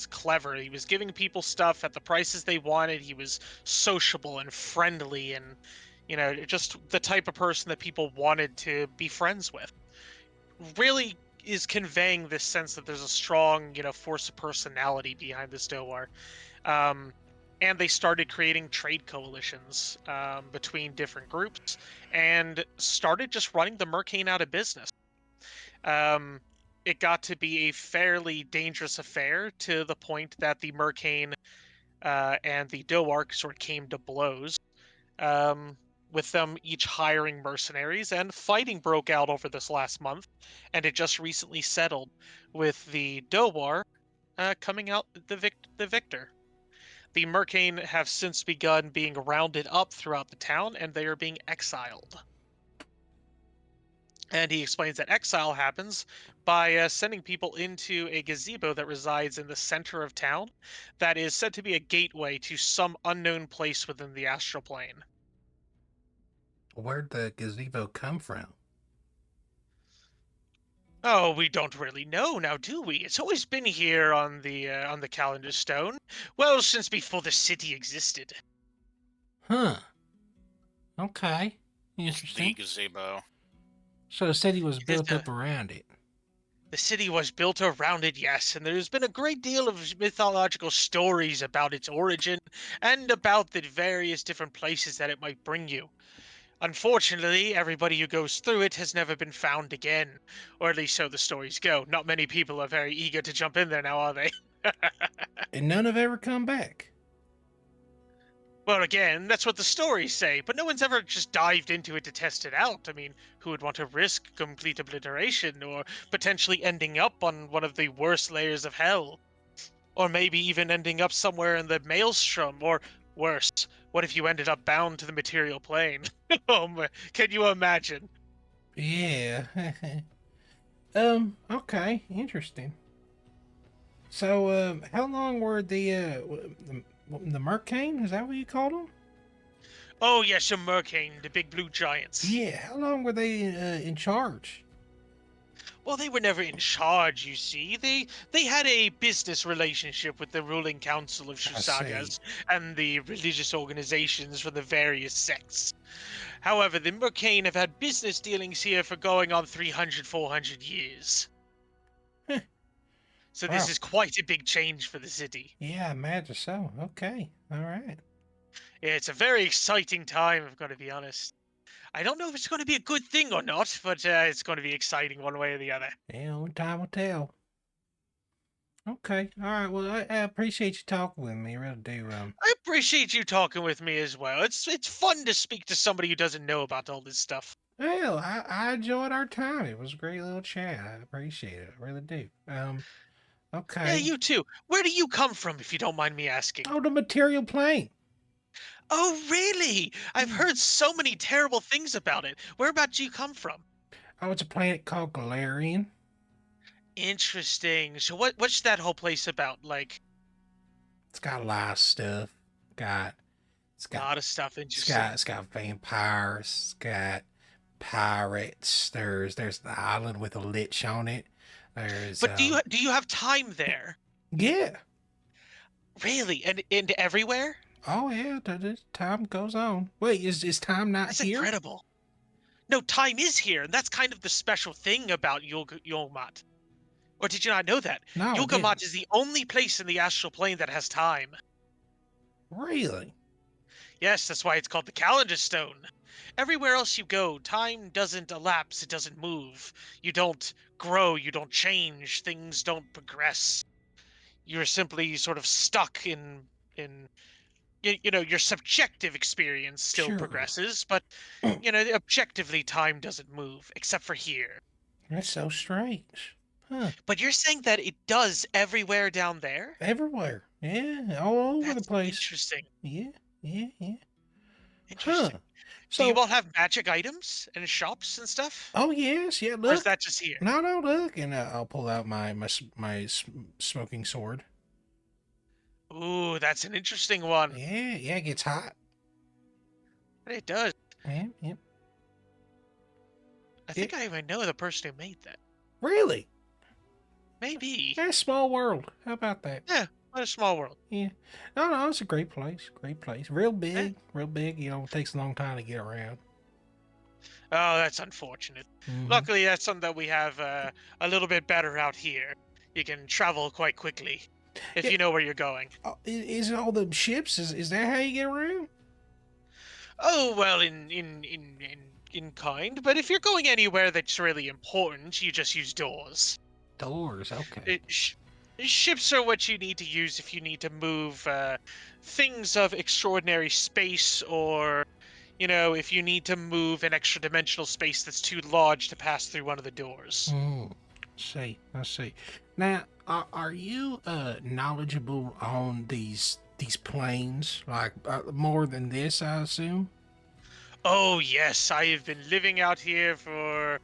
clever. He was giving people stuff at the prices they wanted. He was sociable and friendly and, just the type of person that people wanted to be friends with. Really is conveying this sense that there's a strong, force of personality behind this Dowar. And and they started creating trade coalitions between different groups, and started just running the Mercane out of business. It got to be a fairly dangerous affair, to the point that the Mercane and the Doark sort of came to blows, with them each hiring mercenaries, and fighting broke out over this last month, and it just recently settled, with the Doar coming out the victor. The Mercane have since begun being rounded up throughout the town, and they are being exiled. And he explains that exile happens by sending people into a gazebo that resides in the center of town, that is said to be a gateway to some unknown place within the astral plane. Where'd the gazebo come from? Oh, we don't really know now, do we? It's always been here on the calendar stone. Well, since before the city existed. Huh. Okay. The Interesting. gazebo. So the city was It is built up around it. The city was built around it, yes, and there's been a great deal of mythological stories about its origin and about the various different places that it might bring you. Unfortunately, everybody who goes through it has never been found again, or at least so the stories go. Not many people are very eager to jump in there now, are they? And none have ever come back. Well, again, that's what the stories say, but no one's ever just dived into it to test it out. I mean, who would want to risk complete obliteration, or potentially ending up on one of the worst layers of hell? Or maybe even ending up somewhere in the maelstrom, or worse, what if you ended up bound to the material plane? Can you imagine? Yeah. Okay. Interesting. So, how long were the Mercane? Is that what you called them? Oh yes, a Mercane, the big blue giants. Yeah. How long were they in charge? Well, they were never in charge, you see. They had a business relationship with the ruling council of I see. Shusagas and the religious organizations from the various sects. However, the Mercane have had business dealings here for going on 300, 400 years. Huh. So Wow. this is quite a big change for the city. Yeah, I imagine so. Okay. All right. It's a very exciting time, I've got to be honest. I don't know if it's going to be a good thing or not, but it's going to be exciting one way or the other. Yeah, only time will tell. Okay. All right. Well, I appreciate you talking with me. I really do. I appreciate you talking with me as well. It's fun to speak to somebody who doesn't know about all this stuff. Well, I enjoyed our time. It was a great little chat. I appreciate it. I really do. Yeah, Okay. you too. Where do you come from, if you don't mind me asking? Oh, the material plane. Oh, really? I've Yeah. heard so many terrible things about it. Whereabouts do you come from? Oh, it's a planet called Golarion. Interesting. So what's that whole place about? Like, It's got a lot of stuff. Got it's a got lot of stuff it's interesting. got it's got vampires. It's got pirates. There's the island with a lich on it. There's But do you have time there? yeah. Really? And everywhere? Oh yeah. The time goes on. Wait, is time not That's here? incredible. No, time is here, and that's kind of the special thing about Yolmat. Or did you not know that? No, I Yolgamat didn't. is the only place in the astral plane that has time. Really? Yes, that's why it's called the calendar stone. Everywhere else you go, time doesn't elapse, it doesn't move. You don't grow, you don't change, things don't progress. You're simply sort of stuck in you know, your subjective experience still Sure. progresses, but you know, objectively time doesn't move, except for here. That's so strange. Huh. But you're saying that it does everywhere down there? Everywhere. Yeah, all over the That's place. interesting. Yeah, yeah, yeah. Huh. Interesting. Do you So, all have magic items and shops and stuff? oh yes, yeah. Or is Look. that just here? No, no, look, and I'll pull out my smoking sword. Ooh, that's an interesting one. Yeah, yeah. It gets hot. It does. Yeah, yeah. I think I even know the person who made that. Really? Maybe. That's a small world. How about that? Yeah, what a small world. Yeah. No, no, it's a great place. Great place. Real big. Yeah. Real big. You know, it takes a long time to get around. Oh, that's unfortunate. Mhm. Luckily, that's something that we have a little bit better out here. You can travel quite quickly. if Yeah. you know where you're going. Is it all the ships? Is that how you get around? Oh well, in kind. But if you're going anywhere that's really important, you just use doors. Doors. Okay. Ships are what you need to use if you need to move things of extraordinary space, or if you need to move an extra dimensional space that's too large to pass through one of the doors. I see. Now, are you knowledgeable on these planes? Like more than this, I assume. Oh yes, I have been living out here for,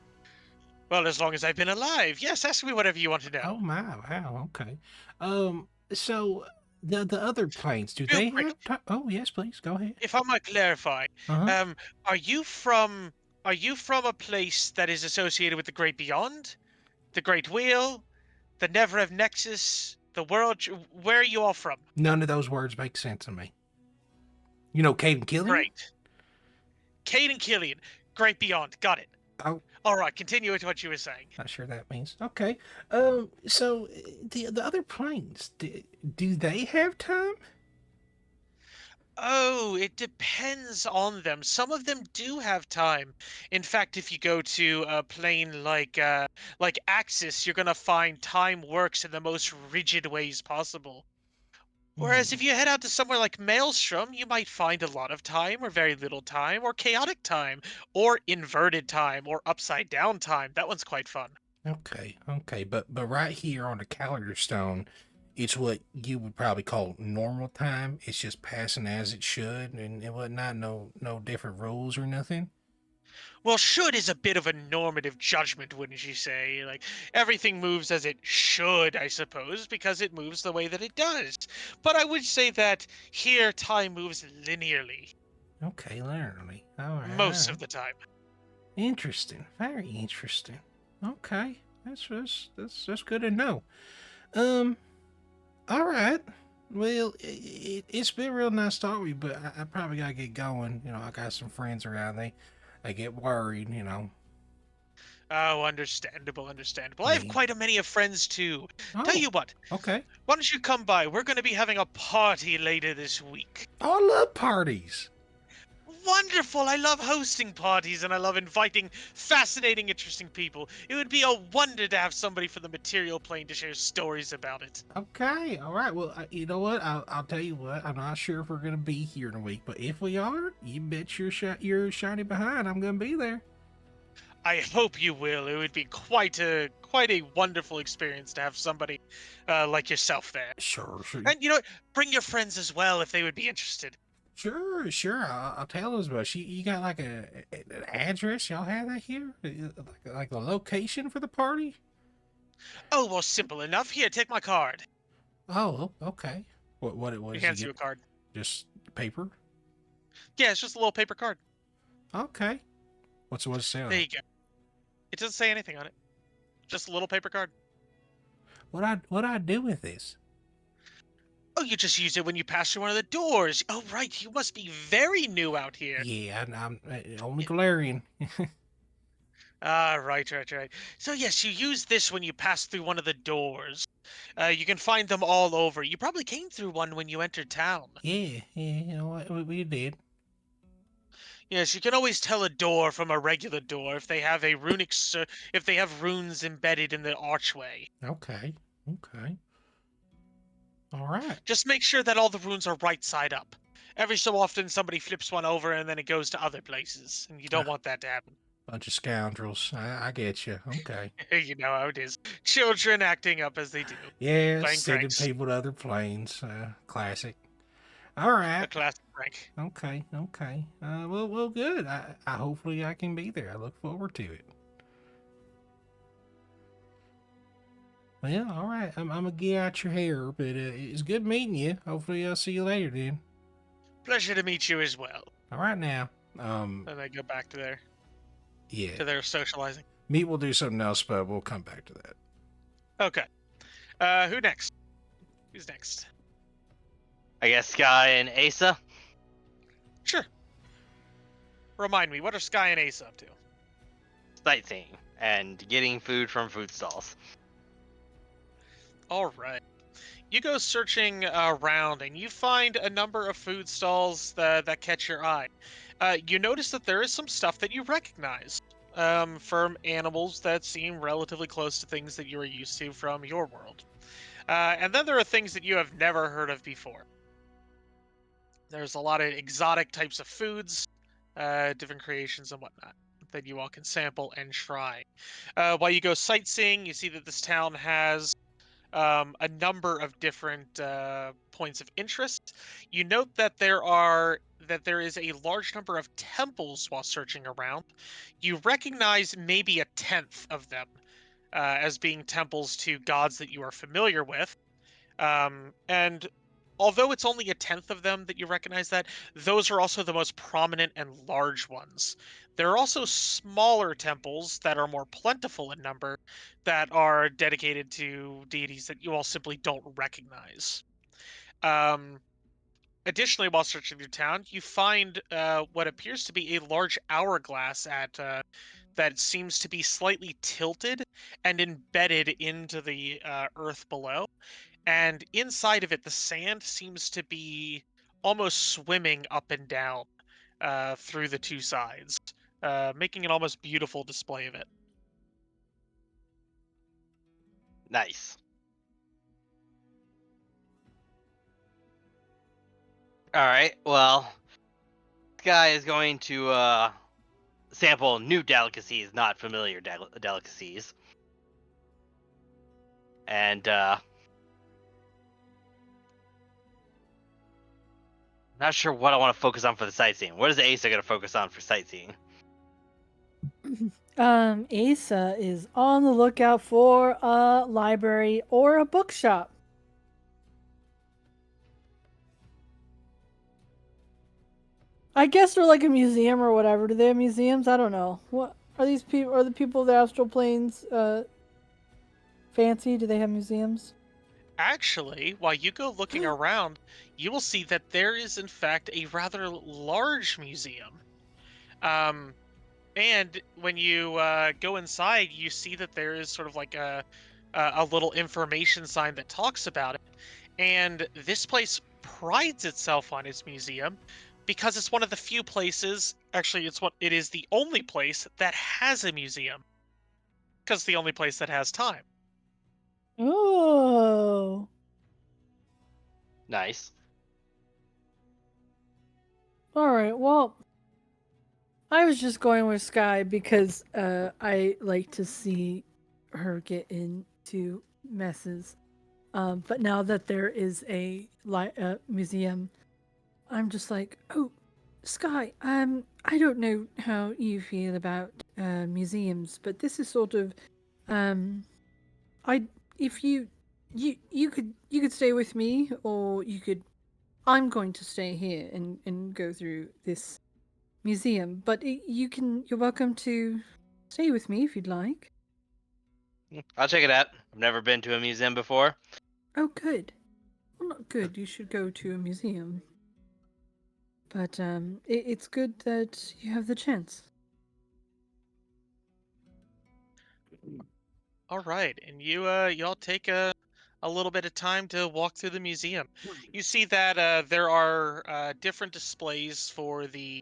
well, as long as I've been alive. Yes, ask me whatever you want to Oh know. my, wow, okay. So the other planes, do Real they quick, have Oh, yes, please, go ahead. if I might clarify, Uh-huh. um, are you from a place that is associated with the Great Beyond, the Great Wheel, the Never Have Nexus, the World? Where are you all from? None of those words make sense to me. You know Caden Killian? Great. Cade and Killian, Great Beyond. Got it. Oh, All right, continue with what you were saying. not sure that means. Okay. So the other planes, do they have time? Oh, it depends on them. Some of them do have time. In fact, if you go to a plane like Axis, you're gonna find time works in the most rigid ways possible. Whereas if you head out to somewhere like Maelstrom, you might find a lot of time, or very little time, or chaotic time, or inverted time, or upside down time. That one's quite fun. Okay, but right here on the calendar stone, it's what you would probably call normal time. It's just passing as it should, and whatnot. No different rules or nothing. Well, should is a bit of a normative judgment, wouldn't you say? Like, everything moves as it should, I suppose, because it moves the way that it does. But I would say that here time moves linearly Okay, literally. All right, all most right. of the time. Interesting. Very interesting. Okay, that's good to know. Um. All right. Well, it's been real nice talking with you, but I probably gotta get going. You know, I got some friends around. They get worried. You know. Oh, understandable, understandable. I have Me. quite a many of friends too. Tell Oh. you what, Okay. why don't you come by? We're going to be having a party later this week. Oh, I love parties. Wonderful! I love hosting parties, and I love inviting fascinating, interesting people. It would be a wonder to have somebody from the material plane to share stories about it. Okay. All right. Well, you know what? I'll tell you what. I'm not sure if we're gonna be here in a week, but if we are, you bet your shiny behind I'm gonna be there. I hope you will. It would be quite a wonderful experience to have somebody like yourself there. Sure. And bring your friends as well if they would be interested. Sure. I'll tell us about. You got like an address? Y'all have that here? Like the location for the party? Oh, well, simple enough. Here, take my card. Oh, okay. What He does he hands you get? a card. Just paper? Yeah, it's just a little paper card. Okay. What's it say on There it? you go. It doesn't say anything on it. Just a little paper card. What I do with this? Oh, you just use it when you pass through one of the doors. Oh, right. You must be very new out here. Yeah, I'm only Golarion. Ah, right. So, yes, you use this when you pass through one of the doors. You can find them all over. You probably came through one when you entered town. Yeah. You know what we did. Yes, you can always tell a door from a regular door if they have if they have runes embedded in the archway. Okay. All right. Just make sure that all the runes are right side up. Every so often, somebody flips one over and then it goes to other places, and you don't want that to happen. Bunch of scoundrels. I get you. Okay. You know how it is. Children acting up as they do. Yeah, Playing sending pranks. people to other planes. Classic. All A right. classic prank. Okay. Well, good. I hopefully I can be there. I look forward to it. Well, all right. I'm gonna get out your hair, but it's good meeting you. Hopefully I'll see you later then. Pleasure to meet you as well. All right now. And they go back to Yeah. their socializing. Meat will do something else, but we'll come back to that. Okay. Who next? Who's next? I guess Sky and Asa. Sure. Remind me, what are Sky and Ace up to? Sightseeing and getting food from food stalls. All right. you go searching around and you find a number of food stalls that catch your eye. You notice that there is some stuff that you recognize from animals that seem relatively close to things that you are used to from your world. And then there are things that you have never heard of before. There's a lot of exotic types of foods, different creations and whatnot that you all can sample and try. While you go sightseeing, you see that this town has a number of different points of interest. You note that there is a large number of temples while searching around. You recognize maybe a tenth of them as being temples to gods that you are familiar with. And although it's only a tenth of them that you recognize that, those are also the most prominent and large ones. There are also smaller temples that are more plentiful in number that are dedicated to deities that you all simply don't recognize. Um, Additionally, while searching through town, you find what appears to be a large hourglass that seems to be slightly tilted and embedded into the earth below. And inside of it, the sand seems to be almost swimming up and down through the two sides, making an almost beautiful display of it. Nice. All right. Well, this guy is going to sample new delicacies, not familiar delicacies, and not sure what I want to focus on for the sightseeing. What is Asa going to focus on for sightseeing? Asa is on the lookout for a library or a bookshop. I guess they're like a museum or whatever. Do they have museums? I don't know. What are these people? Are the people of the astral planes fancy? Do they have museums? Actually, while you go looking around, you will see that there is, in fact, a rather large museum. And when you go inside, you see that there is sort of like a little information sign that talks about it. And this place prides itself on its museum because it's one of the few places, actually it is the only place that has a museum. Because it's the only place that has time. Oh. Nice. All right. Well, I was just going with Sky because I like to see her get into messes. But now that there is a museum, I'm just like, oh, Sky. I don't know how you feel about museums, but this is sort of, I if you could stay with me, or you could. I'm going to stay here and go through this museum, but you're welcome to stay with me if you'd like. I'll check it out. I've never been to a museum before. Oh, good. Well, not good. You should go to a museum. But it's good that you have the chance. All right, and y'all take a little bit of time to walk through the museum. You see that there are different displays for the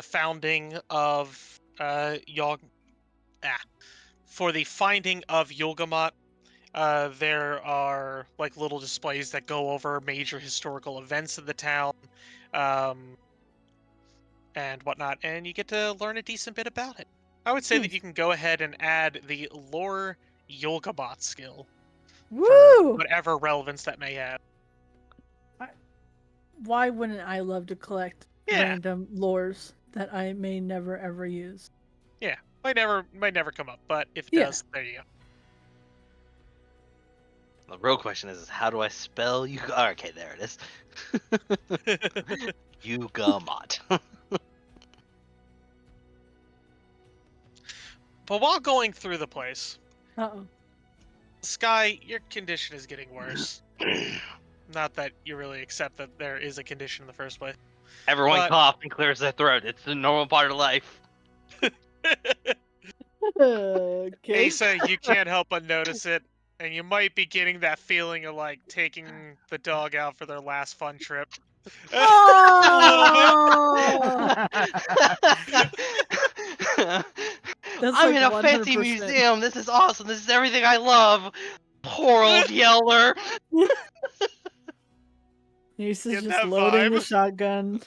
founding of Yog for the finding of Yulgamot. There are like little displays that go over major historical events of the town, um, and whatnot, and you get to learn a decent bit about it. I would say that Nice. you can go ahead and add the lore Yulgamot skill for Woo! whatever relevance that may have. Why wouldn't I love to collect Yeah. random lores that I may never ever use? Yeah, might never come up, but if it Yeah. does, there you The real question is how do I spell you? Oh, okay, there it is. go. Yugamot. But while going through the place, Uh-oh. Sky, your condition is getting worse. Not that you really accept that there is a condition in the first place. Everyone But- coughs and clears their throat. It's a normal part of life. Okay. Asa, you can't help but notice it. And you might be getting that feeling of like taking the dog out for their last fun trip. A little bit. Oh, That's I'm like in a fancy 100%. museum. This is awesome. This is everything I love. Poor old Yeller. Ace is Get just that loading the vibe. shotgun.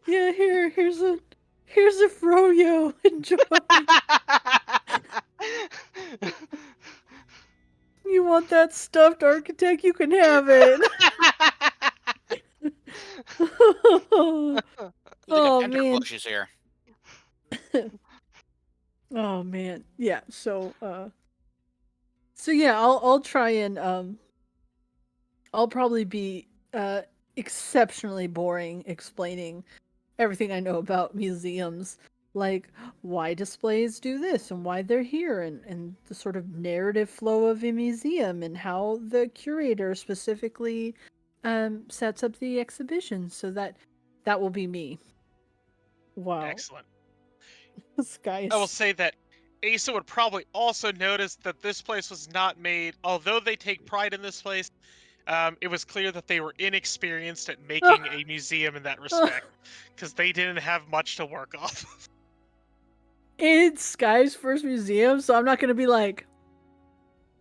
Yeah, here's a froyo. Enjoy. You want that stuffed architect? You can have it. I think Oh a man. tenterbush is here. Oh man. Yeah, so yeah, I'll try and I'll probably be exceptionally boring explaining everything I know about museums, like why displays do this and why they're here, and the sort of narrative flow of a museum and how the curator specifically sets up the exhibition. So that will be me. Wow. Excellent. This guy I will is say that Asa would probably also notice that this place was not made, although they take pride in this place, it was clear that they were inexperienced at making a museum in that respect, because they didn't have much to work off. it's Sky's first museum, so I'm not gonna be like,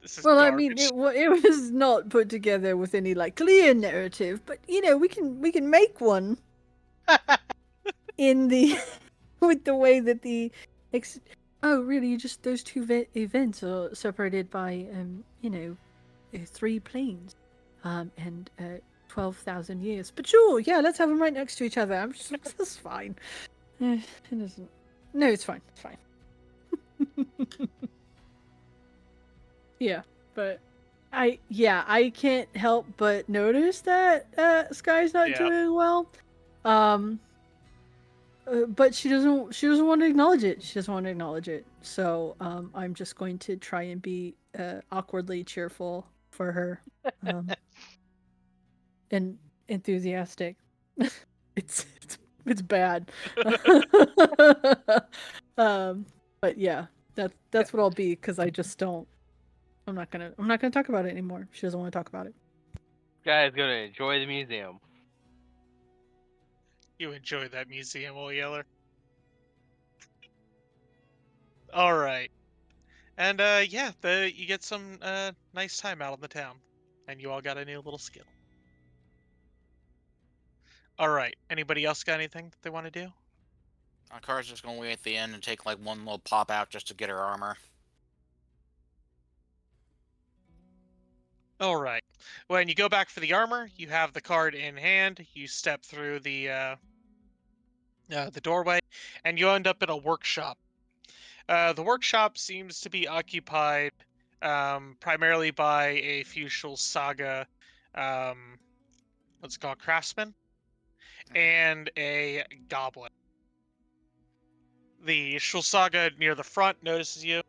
This is well, I mean, garbage. it was not put together with any like clear narrative, but you know, we can make one in the with the way that the oh really, you just those two events are separated by you know 3 planes and 12,000 years. But sure, yeah, let's have them right next to each other. I'm just that's fine. It isn't. No, it's fine. It's fine. Yeah, but I can't help but notice that Sky's not Yeah. doing well. But she doesn't want to acknowledge it. She doesn't want to acknowledge it. So I'm just going to try and be awkwardly cheerful for her, and enthusiastic. it's it's bad. But yeah, that's what I'll be because I just don't. I'm not gonna talk about it anymore. She doesn't want to talk about it. Guy's gonna enjoy the museum. You enjoyed that museum, Will Yeller. All right. And yeah, you get some nice time out in the town, and you all got a new little skill. All right. Anybody else got anything that they want to do? Car's just gonna wait at the end and take like one little pop out just to get her armor. All right. When you go back for the armor, you have the card in hand. You step through the doorway, and you end up in a workshop. The workshop seems to be occupied primarily by a feudal saga, what's it called, craftsman, and a goblin. The Shulsaga near the front notices you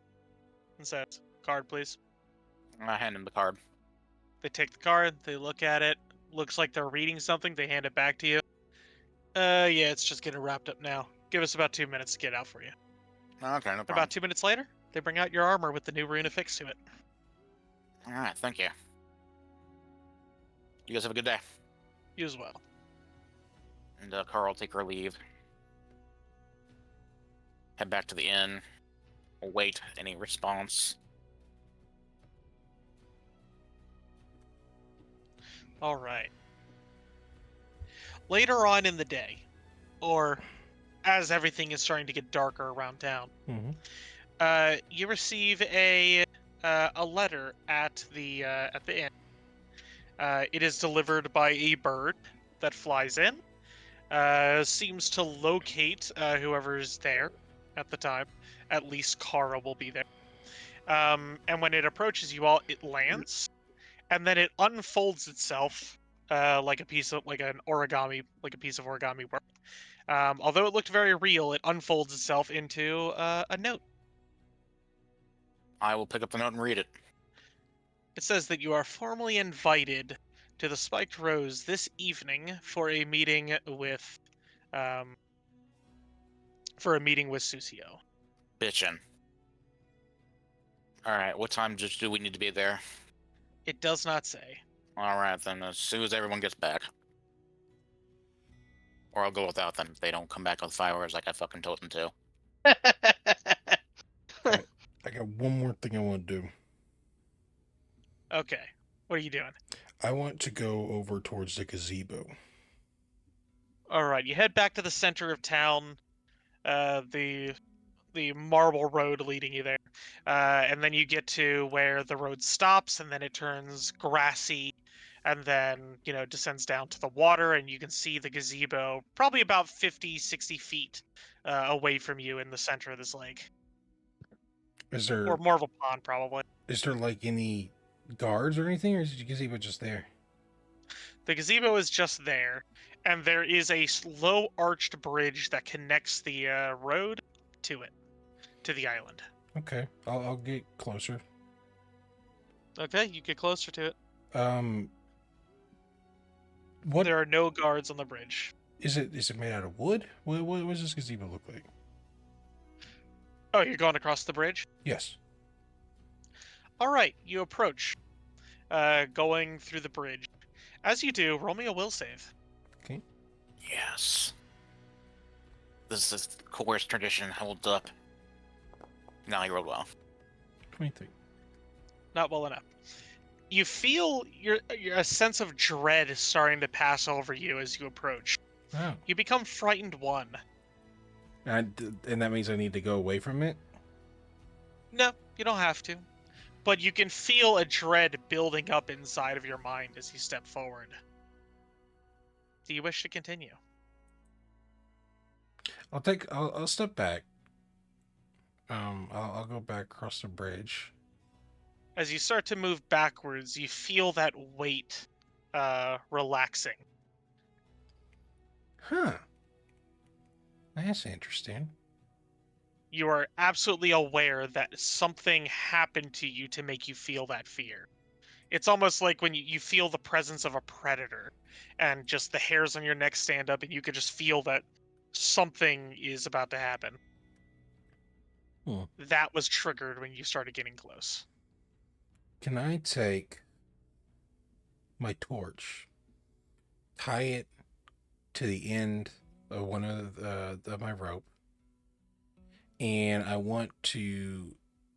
and says, "Card, please." I hand him the card. They take the card, they look at it. Looks like they're reading something. They hand it back to you. Yeah, it's just getting wrapped up now. Give us about 2 minutes to get out for you. Okay, no problem. About 2 minutes later, they bring out your armor with the new rune affixed to it. All right, thank you. You guys have a good day. You as well. And Carl will take her leave. Head back to the inn. Await any response. All right. Later on in the day, or as everything is starting to get darker around town, you receive a letter at the inn. It is delivered by a bird that flies in. Seems to locate whoever's there at the time. At least Kara will be there. And when it approaches you all, it lands, and then it unfolds itself like a piece of like a piece of origami work. Although it looked very real, it unfolds itself into a note. I will pick up the note and read it. It says that you are formally invited to the Spiked Rose this evening for a meeting with Susio. Bitchin'. All right, what time do we need to be there? It does not say. All right, then as soon as everyone gets back. Or I'll go without them if they don't come back with fireworks like I fucking told them to. I got one more thing I want to do. Okay. What are you doing? I want to go over towards the gazebo. All right. You head back to the center of town. The marble road leading you there, and then you get to where the road stops, and then it turns grassy, and then descends down to the water, and you can see the gazebo probably about 50-60 feet away from you in the center of this lake, Is or there more of a pond probably. like any guards or anything, or is the gazebo just there? The gazebo is just there, and there is a low arched bridge that connects the road to it, to the island. Okay, I'll get closer. Okay, you get closer to it. What There are no guards on the bridge. is it? Is it made out of wood? What does this gazebo look like? Oh, you're going across the bridge? Yes. All right, you approach, going through the bridge. As you do, roll me a will save. Okay. Yes. This is the coerced tradition holds up. Now you rolled well. 23. Not well enough. You feel a sense of dread starting to pass over you as you approach. Oh. You become frightened 1. And that means I need to go away from it? No, you don't have to. But you can feel a dread building up inside of your mind as you step forward. Do you wish to continue? I'll step back. I'll go back across the bridge. As you start to move backwards, you feel that weight relaxing. Huh. That's interesting. You are absolutely aware that something happened to you to make you feel that fear. It's almost like when you feel the presence of a predator and just the hairs on your neck stand up and you can just feel that something is about to happen. That was triggered when you started getting close. Can I take my torch, tie it to the end of one of my rope, and I want to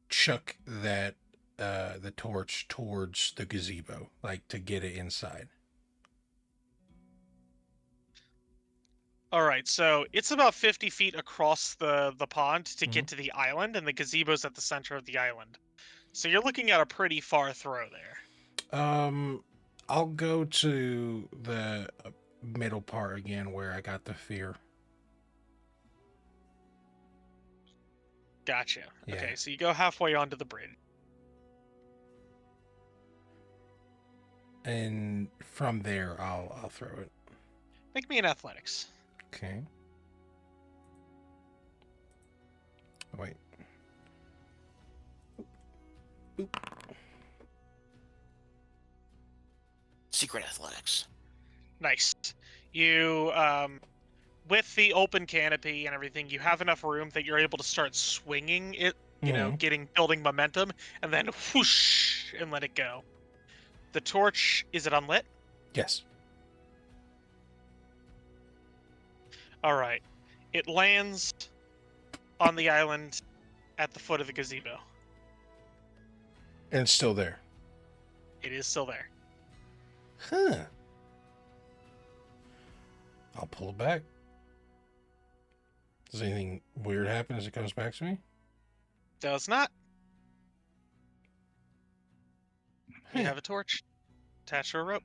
chuck that the torch towards the gazebo, like to get it inside. All right, so it's about 50 feet across the pond to get Mhm. to the island, and the gazebo's at the center of the island. So you're looking at a pretty far throw there. I'll go to the middle part again where I got the fear. Gotcha. Yeah. Okay, so you go halfway onto the bridge. And from there, I'll throw it. Make me an athletics. Okay. Wait. Boop. Secret athletics. Nice. You, with the open canopy and everything, you have enough room that you're able to start swinging it, building momentum, and then whoosh, and let it go. The torch, is it unlit? Yes. All right. It lands on the island at the foot of the gazebo. And it's still there. It is still there. Huh. I'll pull it back. Does anything weird happen as it comes back to me? Does not. You Huh. have a torch attached to a rope.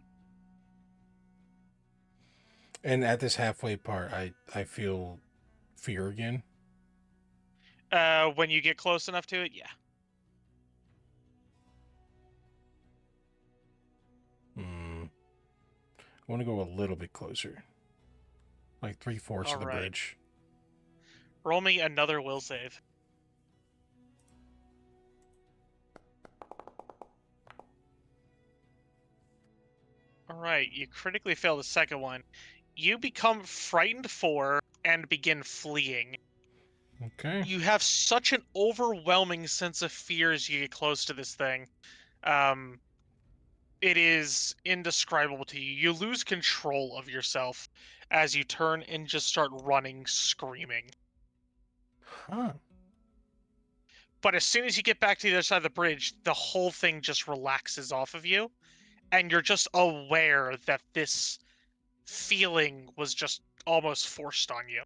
And at this halfway part, I feel fear again. When you get close enough to it, yeah. I want to go a little bit closer. Like 3/4 of the Alright. bridge. Roll me another will save. Alright, you critically fail the second one. You become frightened 4 and begin fleeing. Okay. You have such an overwhelming sense of fear as you get close to this thing. It is indescribable to you. You lose control of yourself as you turn and just start running, screaming. Huh. But as soon as you get back to the other side of the bridge, the whole thing just relaxes off of you, and you're just aware that this feeling was just almost forced on you.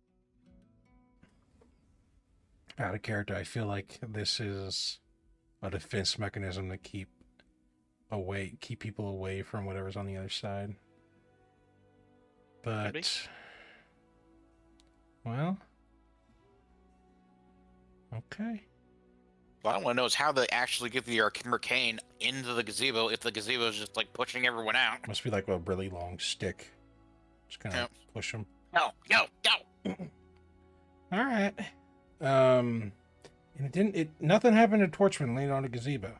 Out of character, I feel like this is a defense mechanism to keep people away from whatever's on the other side. But, well, okay. What I want to know is how they actually get the arcane into the gazebo if the gazebo is just like pushing everyone out. Must be like a really long stick. Just kind of Yep. push them. Go, go, go! All right. And nothing happened to Torchman landing on a gazebo.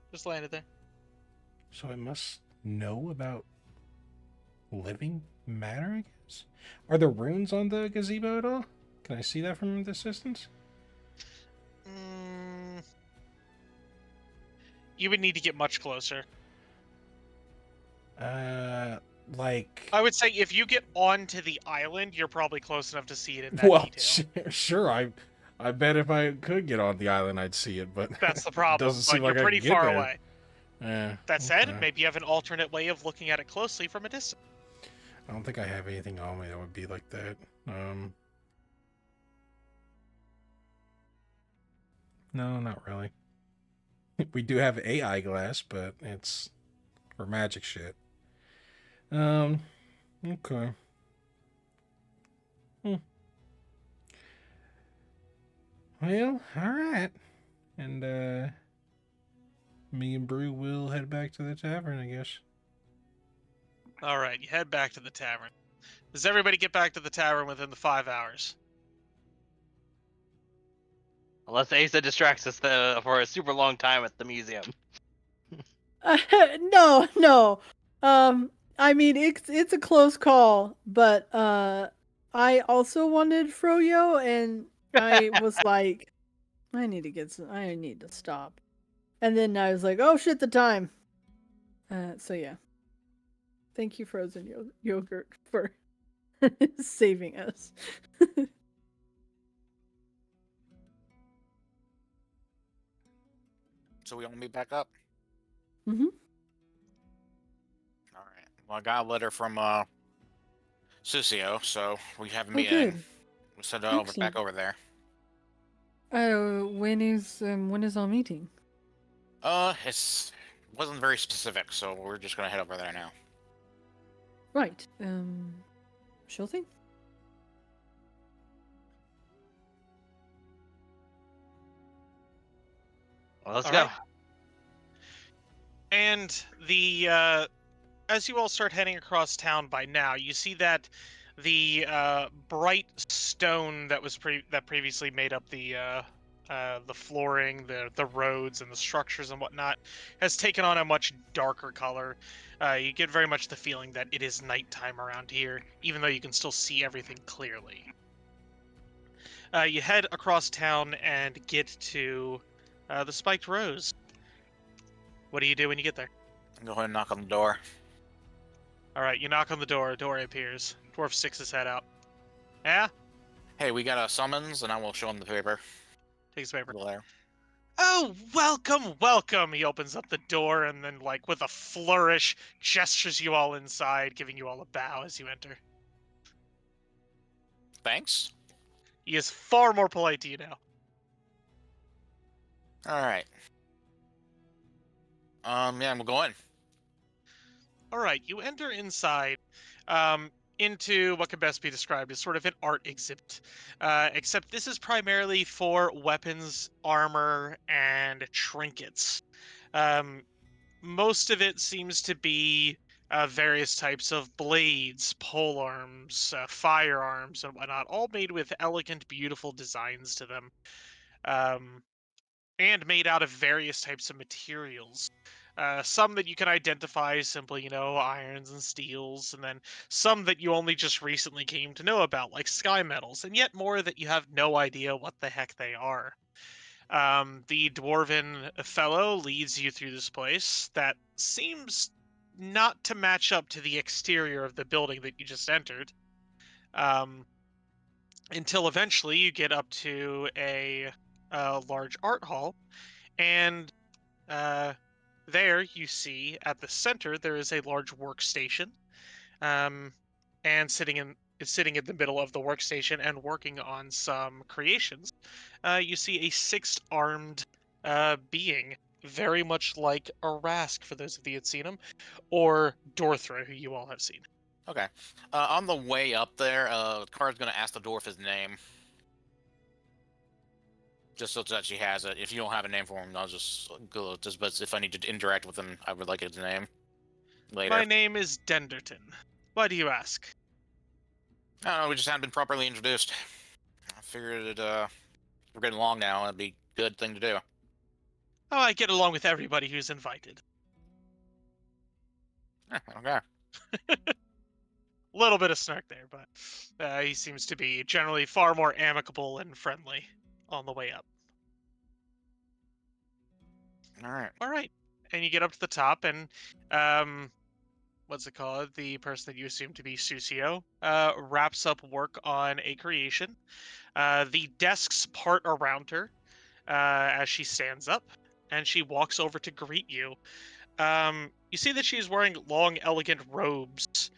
Just landed there. So it must know about living matter, I guess. Are there runes on the gazebo at all? Can I see that from this distance? You would need to get much closer. Like. I would say if you get onto the island, you're probably close enough to see it in that detail. Sure. I bet if I could get on the island, I'd see it, but That's the problem. doesn't seem But like you're I pretty can get far there. away. That said, maybe you have an alternate way of looking at it closely from a distance. I don't think I have anything on me that would be like that. No, not really. We do have AI glass, but it's for magic shit. Okay. Well, alright. And, me and Brew will head back to the tavern, I guess. Alright, you head back to the tavern. Does everybody get back to the tavern within the 5 hours? Unless Asa distracts us for a super long time at the museum. No. I mean it's a close call, but I also wanted Froyo, and I was like, I need to stop. And then I was like, oh shit, the time. So yeah. Thank you, frozen yogurt, for saving us. So we all meet back up? Mm-hmm. Alright. Well, I got a letter from Susio, so we have a Oh, meeting. good. We send it Excellent. back over there. When is our meeting? It wasn't very specific, so we're just gonna head over there now. Right. Sure thing. Well, let's All go. right. And as you all start heading across town by now, you see that the bright stone that was previously made up the flooring, the roads, and the structures and whatnot has taken on a much darker color. You get very much the feeling that it is nighttime around here, even though you can still see everything clearly. You head across town and get to the Spiked Rose. What do you do when you get there? Go ahead and knock on the door. All right, you knock on the door. A door appears. Dwarf sticks his head out. Yeah? Hey, we got a summons, and I will show him the paper. Takes the paper. There. Oh, welcome! He opens up the door and then, like, with a flourish, gestures you all inside, giving you all a bow as you enter. Thanks. He is far more polite to you now. Alright. Yeah, we'll go in. All right, you enter inside into what can best be described as sort of an art exhibit. Except this is primarily for weapons, armor, and trinkets. Most of it seems to be various types of blades, polearms, firearms, and whatnot, all made with elegant, beautiful designs to them. And made out of various types of materials. Some that you can identify simply, irons and steels, and then some that you only just recently came to know about, like sky metals, and yet more that you have no idea what the heck they are. The dwarven fellow leads you through this place that seems not to match up to the exterior of the building that you just entered. Um, until eventually you get up to a large art hall, and uh, there you see at the center there is a large workstation, um, and sitting in the middle of the workstation and working on some creations. You see a six-armed being, very much like a Rask, for those of you who had seen him, or Dorthra, who you all have seen. Okay. On the way up there, Kara's gonna ask the dwarf his name. Just so that she has it. If you don't have a name for him, I'll just go. But if I need to interact with him, I would like his name later. My name is Denderton. Why do you ask? I don't know, we just haven't been properly introduced. I figured we're getting along now. It'd be a good thing to do. Oh, I get along with everybody who's invited. Okay. A little bit of snark there, but he seems to be generally far more amicable and friendly on the way up. All right. All right, and you get up to the top, and what's it called? The person that you assume to be Susio wraps up work on a creation. The desks part around her as she stands up, and she walks over to greet you. You see that she's wearing long, elegant robes,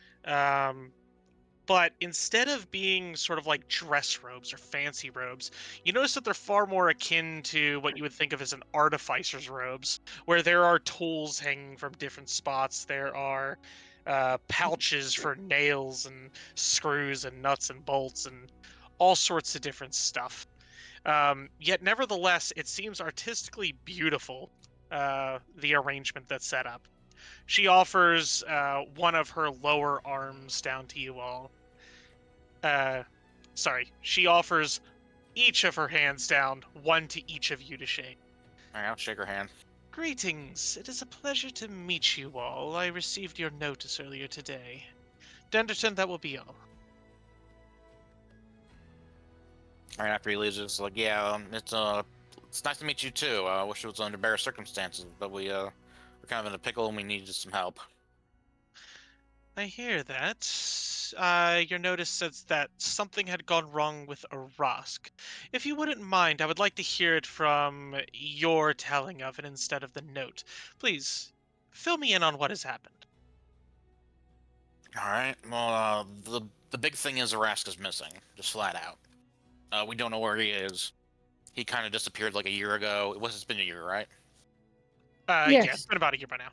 but instead of being sort of like dress robes or fancy robes, you notice that they're far more akin to what you would think of as an artificer's robes, where there are tools hanging from different spots. There are pouches for nails and screws and nuts and bolts and all sorts of different stuff. Yet, nevertheless, it seems artistically beautiful, the arrangement that's set up. She offers one of her lower arms down to you all. She offers each of her hands down, one to each of you to shake. All right, I'll shake her hand. Greetings. It is a pleasure to meet you all. I received your notice earlier today. Denderton, that will be all. All right, after he leaves, it's like, yeah, it's nice to meet you too. I wish it was under better circumstances, but we're kind of in a pickle and we needed some help. I hear that. Your notice says that something had gone wrong with Arask. If you wouldn't mind, I would like to hear it from your telling of it instead of the note. Please, fill me in on what has happened. All right. Well, the big thing is Arask is missing, just flat out. We don't know where he is. He kind of disappeared like a year ago. It's been a year, right? Yeah, it's been about a year by now.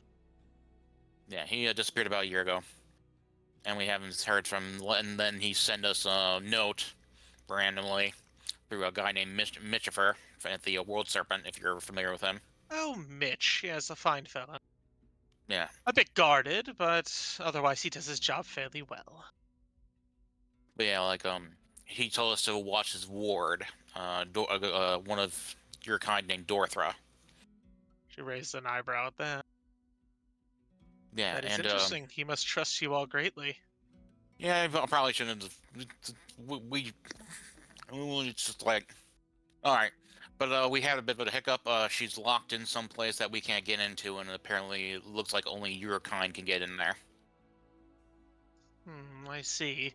Yeah, he disappeared about a year ago, and we haven't heard from him. And then he sent us a note randomly through a guy named Mitchifer at the World Serpent, if you're familiar with him. Oh, Mitch. Yes, a fine fella. Yeah. A bit guarded, but otherwise he does his job fairly well. But yeah, like he told us to watch his ward, one of your kind named Dorthra. She raised an eyebrow at that. Yeah, That is and interesting. He must trust you all greatly. yeah, I probably shouldn't have. We just like, all right, but we had a bit of a hiccup. She's locked in some place that we can't get into, and apparently it looks like only your kind can get in there. I see.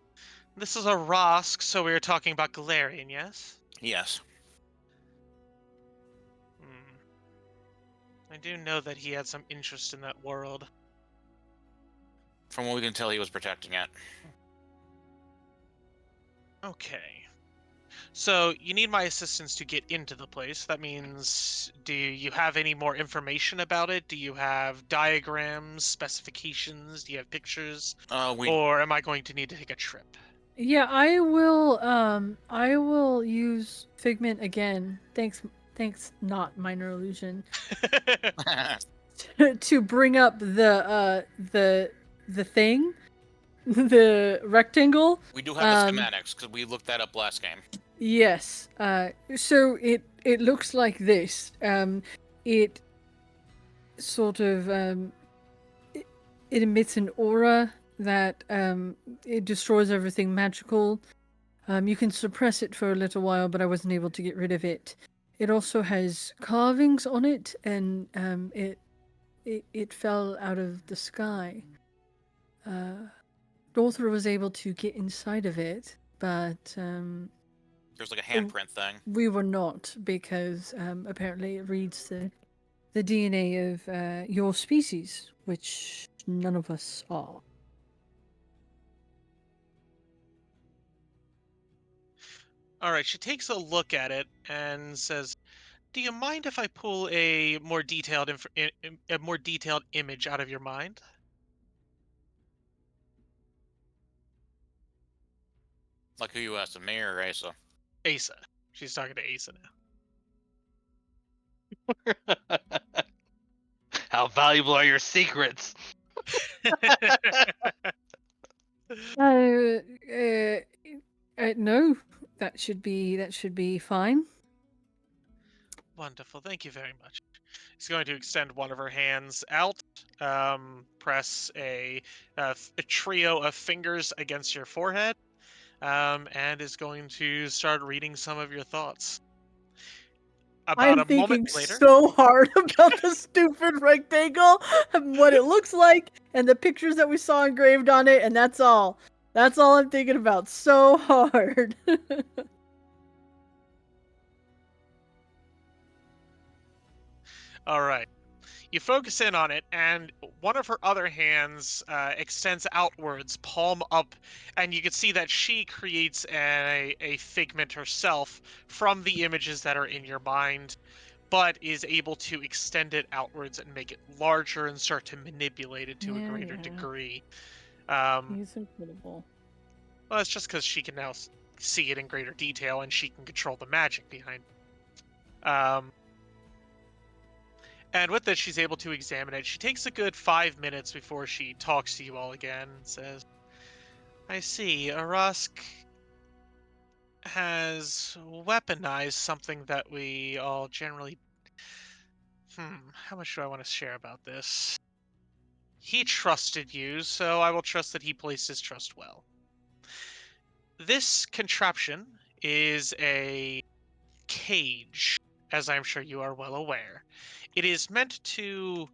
This is a Rosk, so we were talking about Golarion, yes? Yes. I do know that he had some interest in that world. From what we can tell, he was protecting it. Okay. So, you need my assistance to get into the place. That means, do you have any more information about it? Do you have diagrams, specifications? Do you have pictures? Or am I going to need to take a trip? Yeah, I will use Figment again. Thanks, not Minor Illusion. To bring up the thing, the rectangle. We do have the schematics because we looked that up last game. Yes. So it looks like this. sort of it emits an aura that it destroys everything magical. You can suppress it for a little while, but I wasn't able to get rid of it. It also has carvings on it, and it fell out of the sky. Dorther was able to get inside of it, but There's like a handprint thing. we were not, because apparently it reads the DNA of your species, which none of us are. All right, she takes a look at it and says, "Do you mind if I pull a more detailed a more detailed image out of your mind?" Like who you asked, me or Asa? Asa. She's talking to Asa How valuable are your secrets? Uh, uh, no, that should be fine. Wonderful. Thank you very much. She's going to extend one of her hands out, press a trio of fingers against your forehead, and is going to start reading some of your thoughts. About I'm a moment thinking later, so hard about the stupid rectangle and what it looks like and the pictures that we saw engraved on it, and that's all. That's all I'm thinking about so hard. all right. You focus in on it, and one of her other hands extends outwards, palm up, and you can see that she creates a figment herself from the images that are in your mind, but is able to extend it outwards and make it larger and start to manipulate it to a greater degree. He's incredible. Well, it's just because she can now see it in greater detail, and she can control the magic behind it. And with this, she's able to examine it. She takes a good 5 minutes before she talks to you all again and says, "I see, Arask has weaponized something that we all generally... how much do I want to share about this? He trusted you, so I will trust that he placed his trust well. This contraption is a cage, as I'm sure you are well aware. It is meant to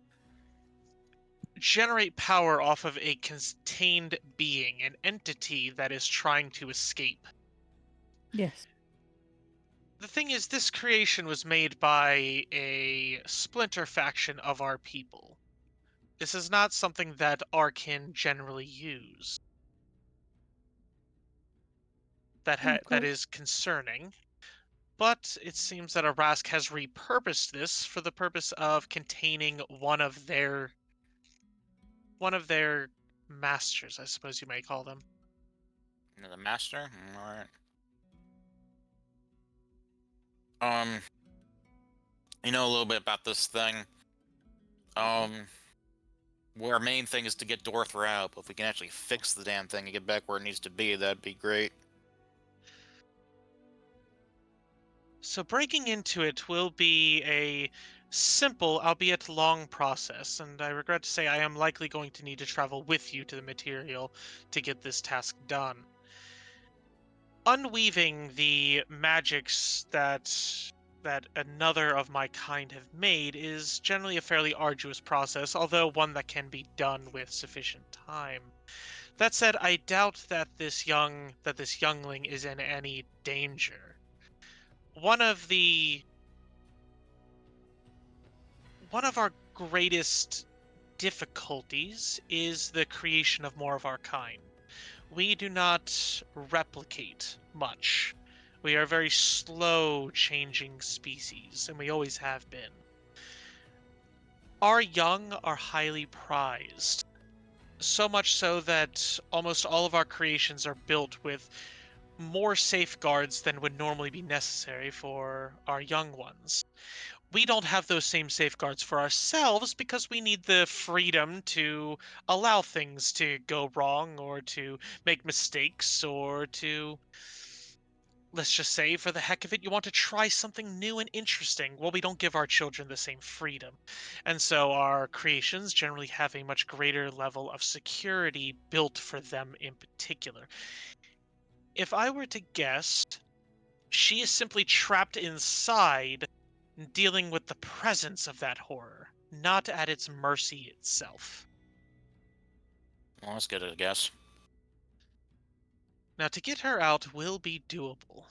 generate power off of a contained being, an entity that is trying to escape. Yes. The thing is, this creation was made by a splinter faction of our people. This is not something that Arkin generally use. That Okay. is concerning. But it seems that Arask has repurposed this for the purpose of containing one of their masters, I suppose you might call them. The master? Alright. You know a little bit about this thing. Our main thing is to get Dorther out, but if we can actually fix the damn thing and get back where it needs to be, that'd be great. So breaking into it will be a simple, albeit long process, and I regret to say I am likely going to need to travel with you to the material to get this task done. Unweaving the magics that another of my kind have made is generally a fairly arduous process, although one that can be done with sufficient time. That said, I doubt that this youngling is in any danger. One of our greatest difficulties is the creation of more of our kind. We do not replicate much. We are a very slow changing species, and we always have been. Our young are highly prized, so much so that almost all of our creations are built with more safeguards than would normally be necessary for our young ones. We don't have those same safeguards for ourselves because we need the freedom to allow things to go wrong or to make mistakes or to let's just say, for the heck of it, you want to try something new and interesting. Well, we don't give our children the same freedom. And so our creations generally have a much greater level of security built for them in particular. If I were to guess, she is simply trapped inside, dealing with the presence of that horror, not at its mercy itself. Well, that's good, I guess. Now, to get her out will be doable,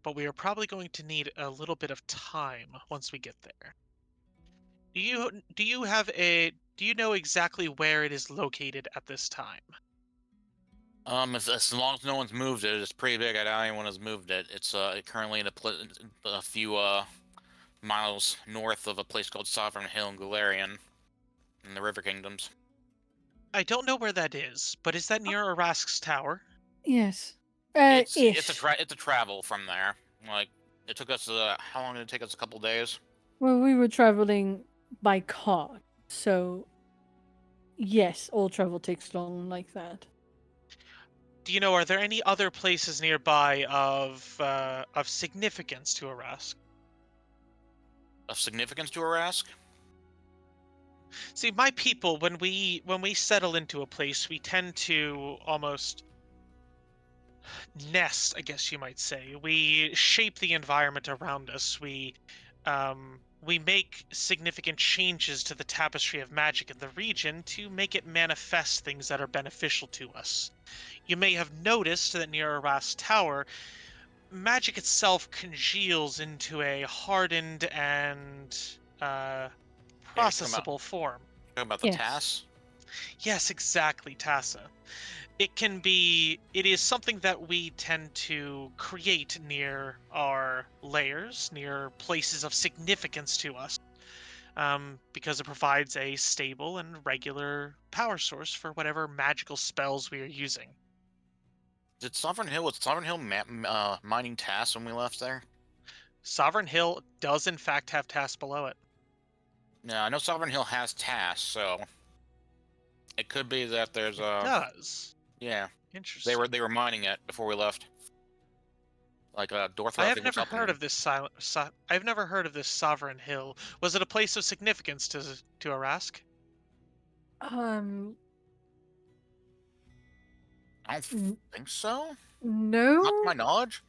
but we are probably going to need a little bit of time once we get there. Do you know exactly where it is located at this time? As long as no one's moved it, it's pretty big. I doubt anyone has moved it. It's currently in a few miles north of a place called Sovereign Hill in Golarion, in the River Kingdoms. I don't know where that is, but is that near Arask's tower? Yes. It's Ish. a travel from there. Like, it took us how long did it take us? A couple days. Well, we were traveling by car, so yes, all travel takes long like that. Do you know, are there any other places nearby of significance to Arask? Of significance to Arask? See, my people, when we settle into a place, we tend to almost nest, I guess you might say. We shape the environment around us. We make significant changes to the tapestry of magic in the region to make it manifest things that are beneficial to us. You may have noticed that near Arask's tower, magic itself congeals into a hardened and processable form. Talking about the Yes. TAS? Yes, exactly, Tassa. It is something that we tend to create near our layers, near places of significance to us, because it provides a stable and regular power source for whatever magical spells we are using. Was Sovereign Hill mining TAS when we left there? Sovereign Hill does in fact have tasks below it. No, I know Sovereign Hill has TAS, so it could be that there's It does. yeah. Interesting. They were mining it before we left. Like Dortha, I have think, was never helping heard them. of this I've never heard of this Sovereign Hill. Was it a place of significance to Arask? Um, I don't think so. no. Not to my knowledge.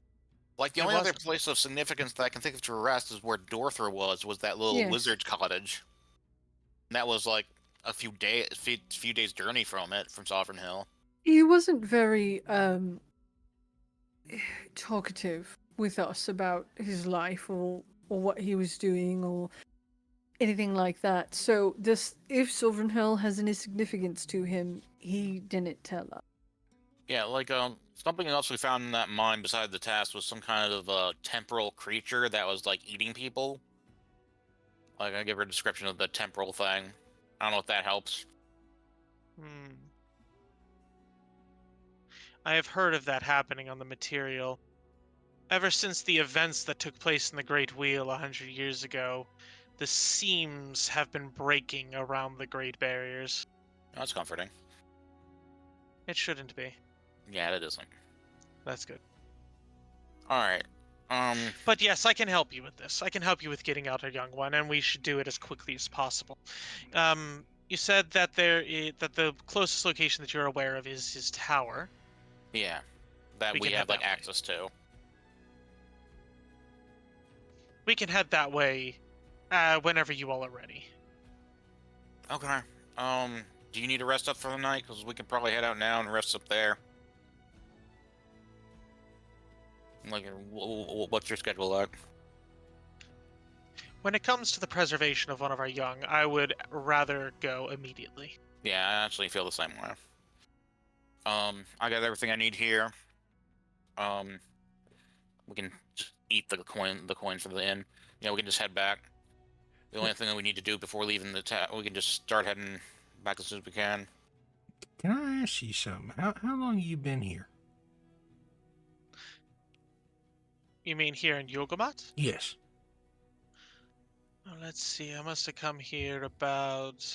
Like, the It only other wasn't. place of significance that I can think of to arrest is where Dorther was that little Yes. lizard cottage. And that was like a few days journey from Sovereign Hill. He wasn't very talkative with us about his life or what he was doing or anything like that. So if Sovereign Hill has any significance to him, he didn't tell us. Yeah, like something else we found in that mine beside the task was some kind of temporal creature that was like eating people. Like, I give her a description of the temporal thing. I don't know if that helps. I have heard of that happening on the material. Ever since the events that took place in the Great Wheel 100 years ago, the seams have been breaking around the Great Barriers. Oh, that's comforting. It shouldn't be. Yeah, it isn't. That's good. Alright. But yes, I can help you with this. I can help you with getting out a young one, and we should do it as quickly as possible. You said that that the closest location that you're aware of is his tower. Yeah. That We we can have head like that way. access to. We can head that way whenever you all are ready. Okay. Do you need to rest up for the night? Because we can probably head out now and rest up there. Like, what's your schedule like? When it comes to the preservation of one of our young, I would rather go immediately. Yeah, I actually feel the same way. I got everything I need here. We can just eat the coin for the inn. Yeah, we can just head back. The only thing that we need to do before leaving we can just start heading back as soon as we can. Can I ask you something? How long you been here? You mean here in Yogamat? Yes. Oh, let's see, I must have come here about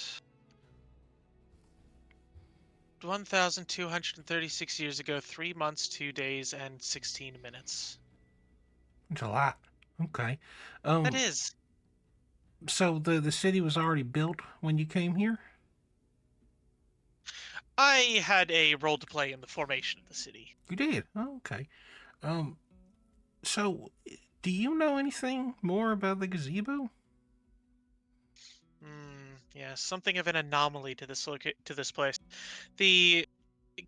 1,236 years ago, 3 months, 2 days, and 16 minutes. It's a lot. Okay. That is. So the city was already built when you came here? I had a role to play in the formation of the city. You did. Oh, okay. Um. So, do you know anything more about the gazebo? Yeah, something of an anomaly to this place. The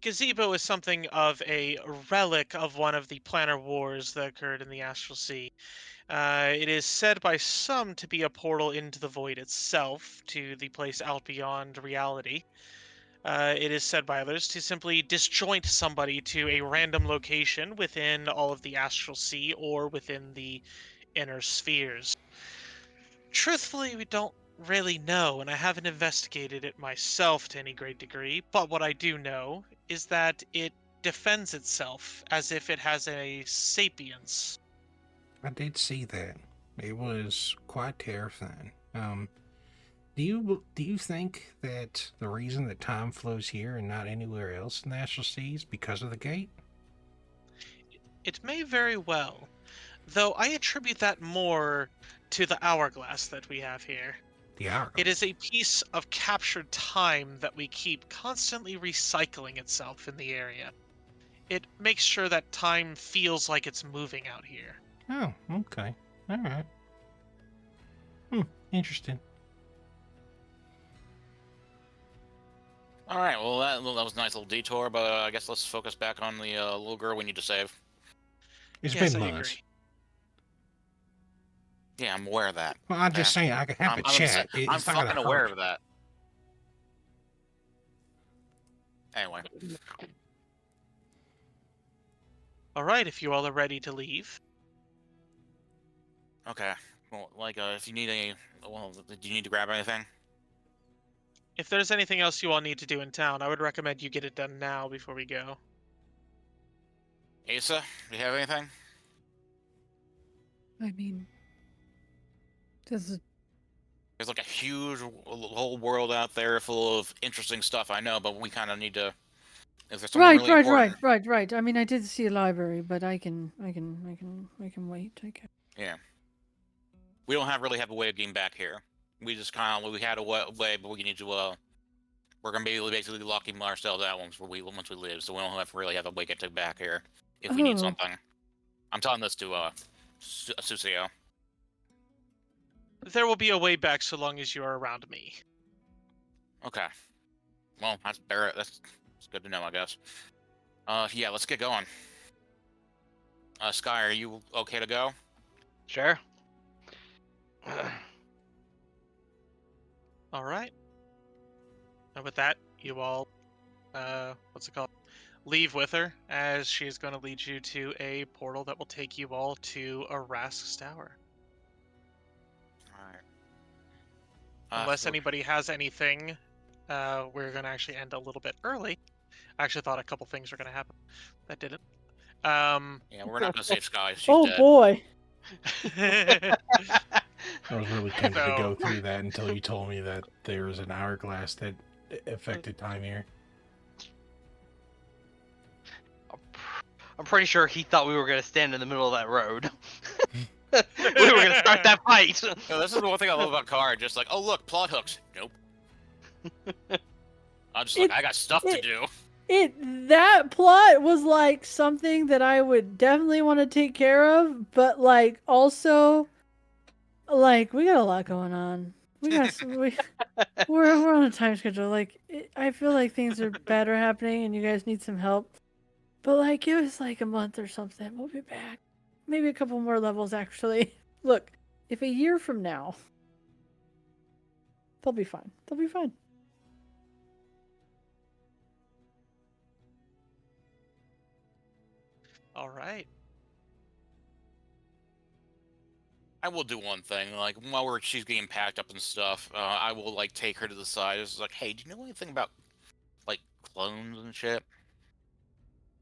gazebo is something of a relic of one of the planar wars that occurred in the Astral Sea. It is said by some to be a portal into the void itself, to the place out beyond reality. It is said by others to simply disjoint somebody to a random location within all of the Astral Sea or within the inner spheres. Truthfully, we don't really know, and I haven't investigated it myself to any great degree, but what I do know is that it defends itself as if it has a sapience. I did see that. It was quite terrifying. Do you think that the reason that time flows here and not anywhere else in the Astral Sea is because of the gate? It may very well, though I attribute that more to the hourglass that we have here. The hourglass. It is a piece of captured time that we keep constantly recycling itself in the area. It makes sure that time feels like it's moving out here. Oh, okay. All right. Interesting. All right. Well, that was a nice little detour, but I guess let's focus back on the little girl we need to save. It's Yes, been I months. agree. Yeah, I'm aware of that. Well, I'm just saying I could have a chat. I'm It's not gonna fucking aware hurt. of that. Anyway. All right, if you all are ready to leave. Okay. Well, like, if you need any, well, do you need to grab anything? If there's anything else you all need to do in town, I would recommend you get it done now before we go. Asa, do you have anything? I mean, this is There's like a huge whole world out there full of interesting stuff. I know, but we kind of need to. If there's something really important, right. I mean, I did see a library, but I can wait. I can. yeah. We don't really have a way of getting back here. We just kind of we had a way, but we need to. We're gonna be basically locking ourselves out once we leave, so we don't really have a way to get back here if we need Oh. something. I'm telling this to Susio. There will be a way back so long as you are around me. Okay. Well, that's better. That's good to know, I guess. Yeah, let's get going. Sky, are you okay to go? Sure. All right. And with that, you all, what's it called? Leave with her, as she is going to lead you to a portal that will take you all to Arask's Tower. Alright. Unless anybody has anything, we're going to actually end a little bit early. I actually thought a couple things were going to happen. That didn't. Yeah, we're not gonna save Sky. She's Oh dead. boy! I was really tempted to No. go through that until you told me that there was an hourglass that affected time here. I'm pretty sure he thought we were gonna stand in the middle of that road. We were gonna start that fight. No, this is the one thing I love about Car. Just like, oh look, plot hooks. Nope. I'm just like, I got stuff to do. That plot was like something that I would definitely want to take care of, but like also, like we got a lot going on. We got we're on a time schedule. Like I feel like things are better happening, and you guys need some help. But like, give us like a month or something. We'll be back. Maybe a couple more levels, actually. Look, if a year from now, they'll be fine. They'll be fine. All right. I will do one thing. Like while she's getting packed up and stuff, I will like take her to the side. It's like, hey, do you know anything about like clones and shit?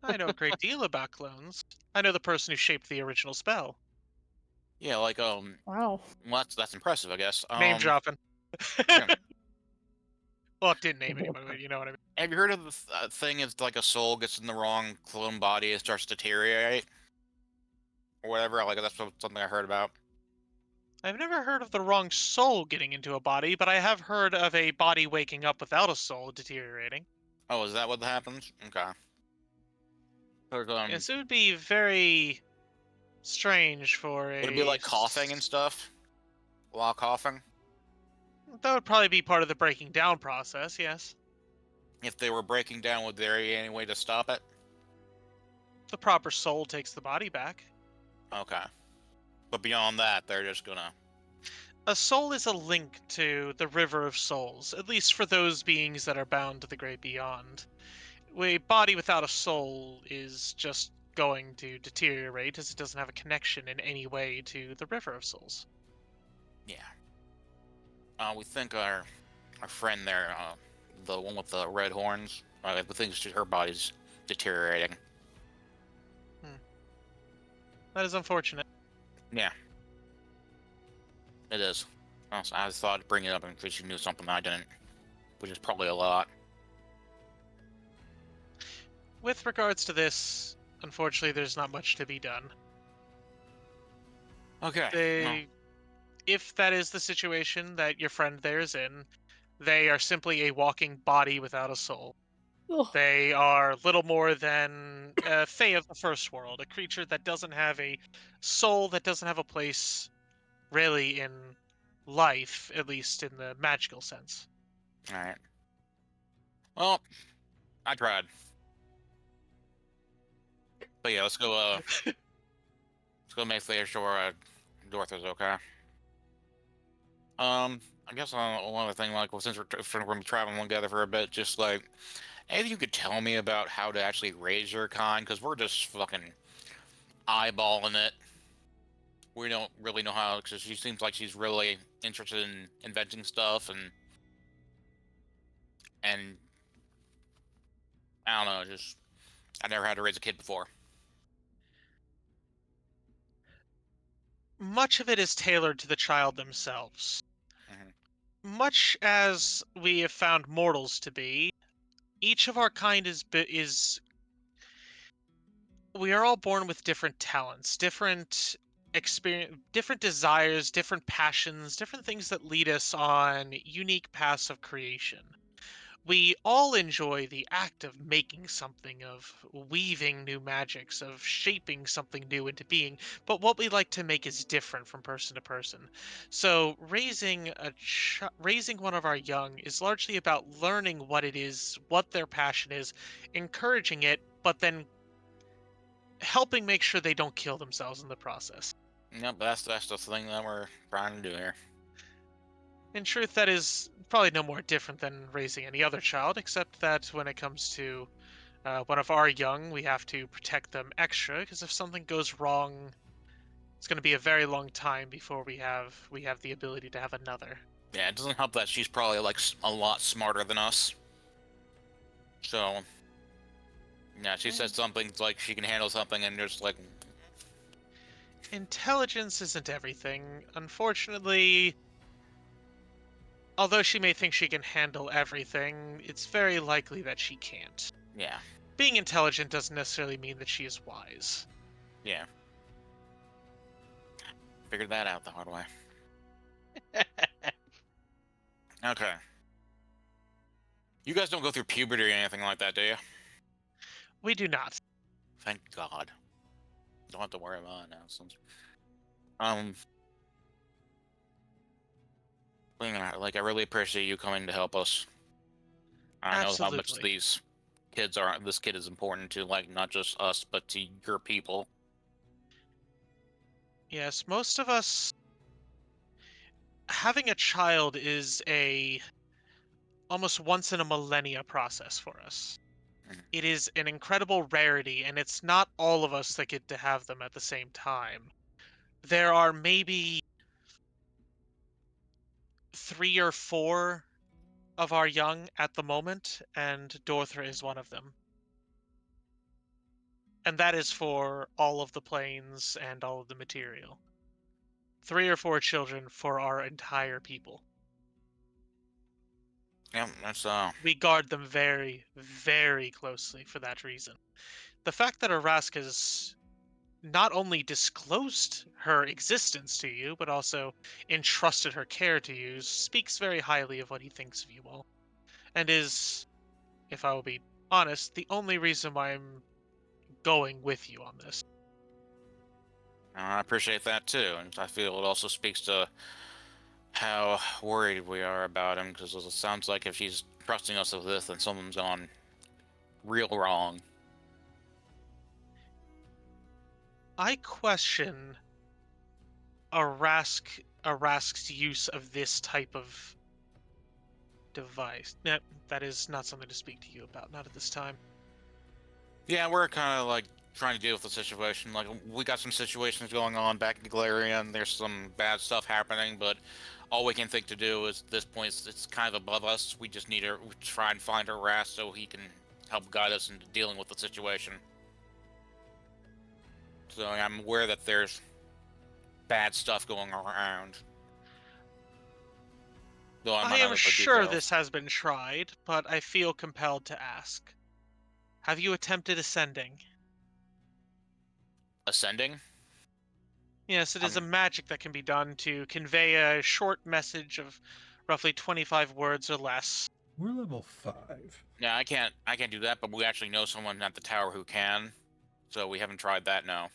I know a great deal about clones. I know the person who shaped the original spell. Yeah, like Wow. well, that's impressive, I guess. Name dropping. yeah. Well, it didn't name anybody, but you know what I mean. Have you heard of the thing? It's like a soul gets in the wrong clone body, it starts to deteriorate, or whatever. Like that's something I heard about. I've never heard of the wrong soul getting into a body, but I have heard of a body waking up without a soul deteriorating. Oh, is that what happens? Okay. There's, Yes, it would be very strange for would it a... be like coughing and stuff while coughing? That would probably be part of the breaking down process, yes. If they were breaking down, would there be any way to stop it? The proper soul takes the body back. Okay. But beyond that, they're just gonna... A soul is a link to the river of souls, at least for those beings that are bound to the great beyond. A body without a soul is just going to deteriorate as it doesn't have a connection in any way to the river of souls. Yeah. We think our friend there, the one with the red horns, we think her body's deteriorating. That is unfortunate. Yeah. It is. Also, I thought I'd bring it up in case you knew something I didn't, which is probably a lot. With regards to this, unfortunately, there's not much to be done. Okay. If that is the situation that your friend there is in, they are simply a walking body without a soul. Ugh. They are little more than a Fae of the First World, a creature that doesn't have a soul, that doesn't have a place really in life, at least in the magical sense. Alright. Well, I tried. But yeah, let's go, let's go make sure, Dorothy's okay. I guess one other thing, like, well, since we're traveling together for a bit, just like, anything you could tell me about how to actually raise your kind, because we're just fucking eyeballing it. We don't really know how, because she seems like she's really interested in inventing stuff, and I don't know, just, I never had to raise a kid before. Much of it is tailored to the child themselves. Much as we have found mortals to be, each of our kind is we are all born with different talents, different experience, different desires, different passions, different things that lead us on unique paths of creation. We all enjoy the act of making something, of weaving new magics, of shaping something new into being, but what we like to make is different from person to person. So raising one of our young is largely about learning what it is, what their passion is, encouraging it, but then helping make sure they don't kill themselves in the process. Yep, that's the thing that we're trying to do here. In truth, that is probably no more different than raising any other child, except that when it comes to one of our young, we have to protect them extra, because if something goes wrong, it's going to be a very long time before we have the ability to have another. Yeah, it doesn't help that she's probably like a lot smarter than us. So, yeah, she says something like she can handle something, and just like, Intelligence isn't everything. Unfortunately, although she may think she can handle everything, it's very likely that she can't. yeah, Being intelligent doesn't necessarily mean that she is wise. yeah. Figured that out the hard way. Okay. You guys don't go through puberty or anything like that, do you? We do not. Thank God. Don't have to worry about it now. Since, like, I really appreciate you coming to help us. I know how much Absolutely. this kid is important to, like, not just us, but to your people. Yes, most of us, having a child is a almost once in a millennia process for us. Mhm. It is an incredible rarity, and it's not all of us that get to have them at the same time. There are maybe 3 or 4 of our young at the moment, and Dorthra is one of them. And that is for all of the planes and all of the material. 3 or 4 children for our entire people. Yeah, that's We guard them very, very closely for that reason. The fact that Arask has not only disclosed her existence to you, but also entrusted her care to you, speaks very highly of what he thinks of you all, and is, if I will be honest, the only reason why I'm going with you on this. I appreciate that too, and I feel it also speaks to how worried we are about him, because it sounds like if he's trusting us with this, then something's gone real wrong. I question Arask's use of this type of device. No, that is not something to speak to you about, not at this time. Yeah, we're kind of like trying to deal with the situation. Like, we got some situations going on back in Golarion. There's some bad stuff happening, but all we can think to do is, at this point, it's kind of above us. We just need to try and find a Ras so he can help guide us into dealing with the situation. So I'm aware that there's bad stuff going around. Though I not am the sure details. this has been tried, but I feel compelled to ask. Have you attempted ascending? Ascending? Yes, it is a magic that can be done to convey a short message of roughly 25 words or less. We're level 5. Yeah, I can't do that, but we actually know someone at the tower who can. So we haven't tried that, no.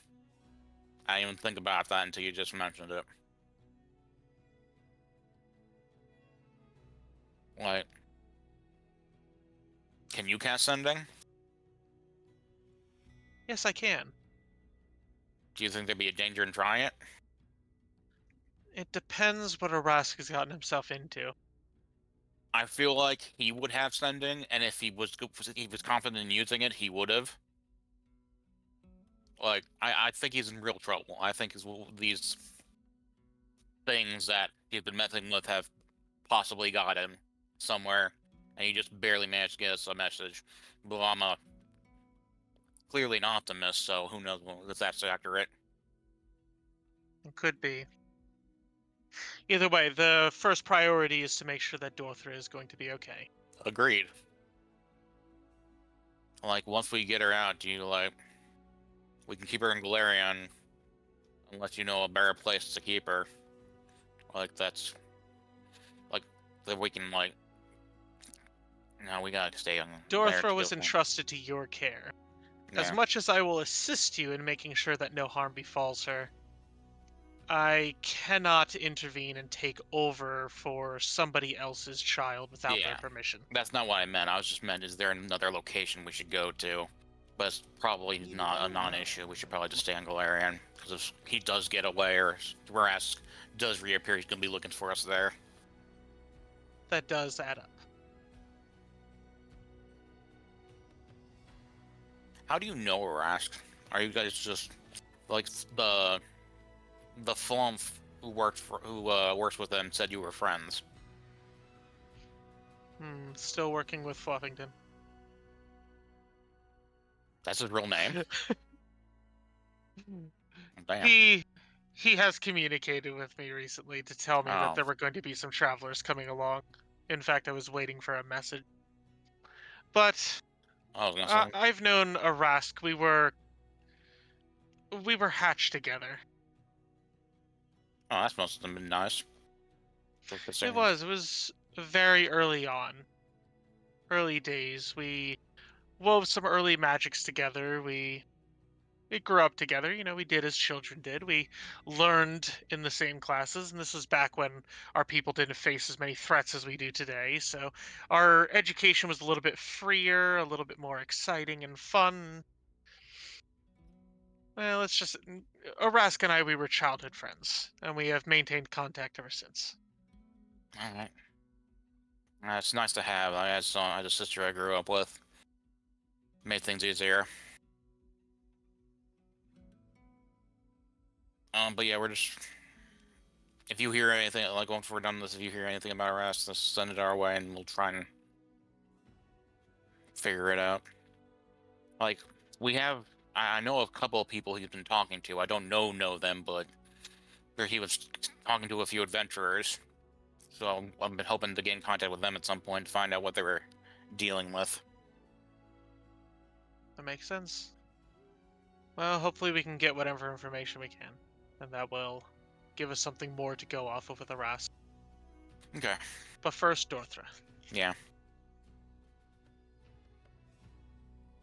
I didn't even think about that until you just mentioned it. Like, can you cast sending? Yes, I can. Do you think there'd be a danger in trying it? It depends what Arask has gotten himself into. I feel like he would have sending, and if he was confident in using it, he would have. Like, I think he's in real trouble. I think these things that he's been messing with have possibly got him somewhere, and he just barely managed to get us a message. But I'm clearly an optimist, so who knows if that's accurate. It could be. Either way, the first priority is to make sure that Dorthra is going to be okay. Agreed. Like, once we get her out, we can keep her in Golarion unless you know a better place to keep her. Like, that's... Like, that we can, like... No, we gotta stay on Dorthra was entrusted to your care. As much as I will assist you in making sure that no harm befalls her, I cannot intervene and take over for somebody else's child without their permission. That's not what I meant. I was just meant, is there another location we should go to? But it's probably not a non-issue. We should probably just stay on Golarion. Because if he does get away, or Rask does reappear, he's going to be looking for us there. That does add up. How do you know Rask? Are you guys just like the flump who works with them said you were friends? Still working with Fluffington. That's his real name? Damn. He has communicated with me recently to tell me that there were going to be some travelers coming along. In fact, I was waiting for a message. But I've known Arask. We were hatched together. Oh, that must have been nice. It was very early on. Early days. We wove some early magics together. We grew up together. You know, we did as children did. We learned in the same classes, and this was back when our people didn't face as many threats as we do today. So our education was a little bit freer, a little bit more exciting and fun. Well, Arask and I, we were childhood friends, and we have maintained contact ever since. All right. It's nice to have. I had a sister I grew up with. Made things easier. But yeah, we're just... If you hear anything, like once we're done with this, if you hear anything about our ass, just send it our way and we'll try and figure it out. Like, I know a couple of people he's been talking to. I don't know them, but he was talking to a few adventurers. So I've been hoping to get in contact with them at some point to find out what they were dealing with. That makes sense. Well, hopefully we can get whatever information we can, and that will give us something more to go off of with the rest. Okay. But first, Dorthra. Yeah.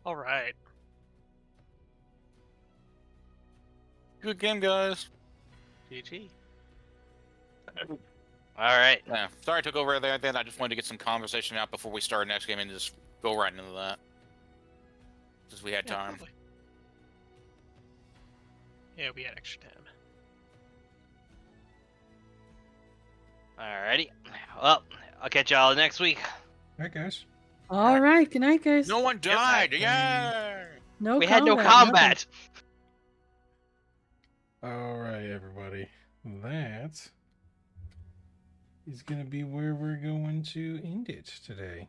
All right. Good game, guys. GG. All right. Yeah. Sorry I took over there. Then I just wanted to get some conversation out before we start next game and just go right into that. Because we had time. Probably. Yeah, we had extra time. Alrighty. Well, I'll catch y'all next week. All right, guys. All right. Good night, guys. No one died! Yeah! No We had no nothing. combat. All right, everybody. That is going to be where we're going to end it today.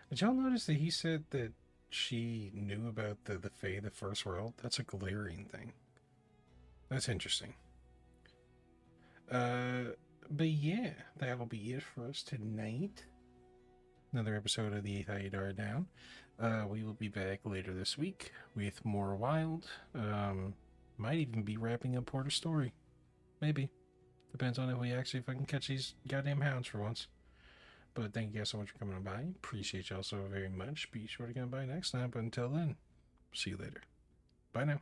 Did y'all notice that he said that she knew about the Fae, the First World? That's a Golarion thing. That's interesting. But yeah, that'll be it for us tonight. Another episode of the 8th Aiudara down. We will be back later this week with more Wild. Might even be wrapping up Porter's story. Maybe. Depends on if I can catch these goddamn hounds for once. But thank you guys so much for coming by. Appreciate y'all so very much. Be sure to come by next time. But until then, see you later. Bye now.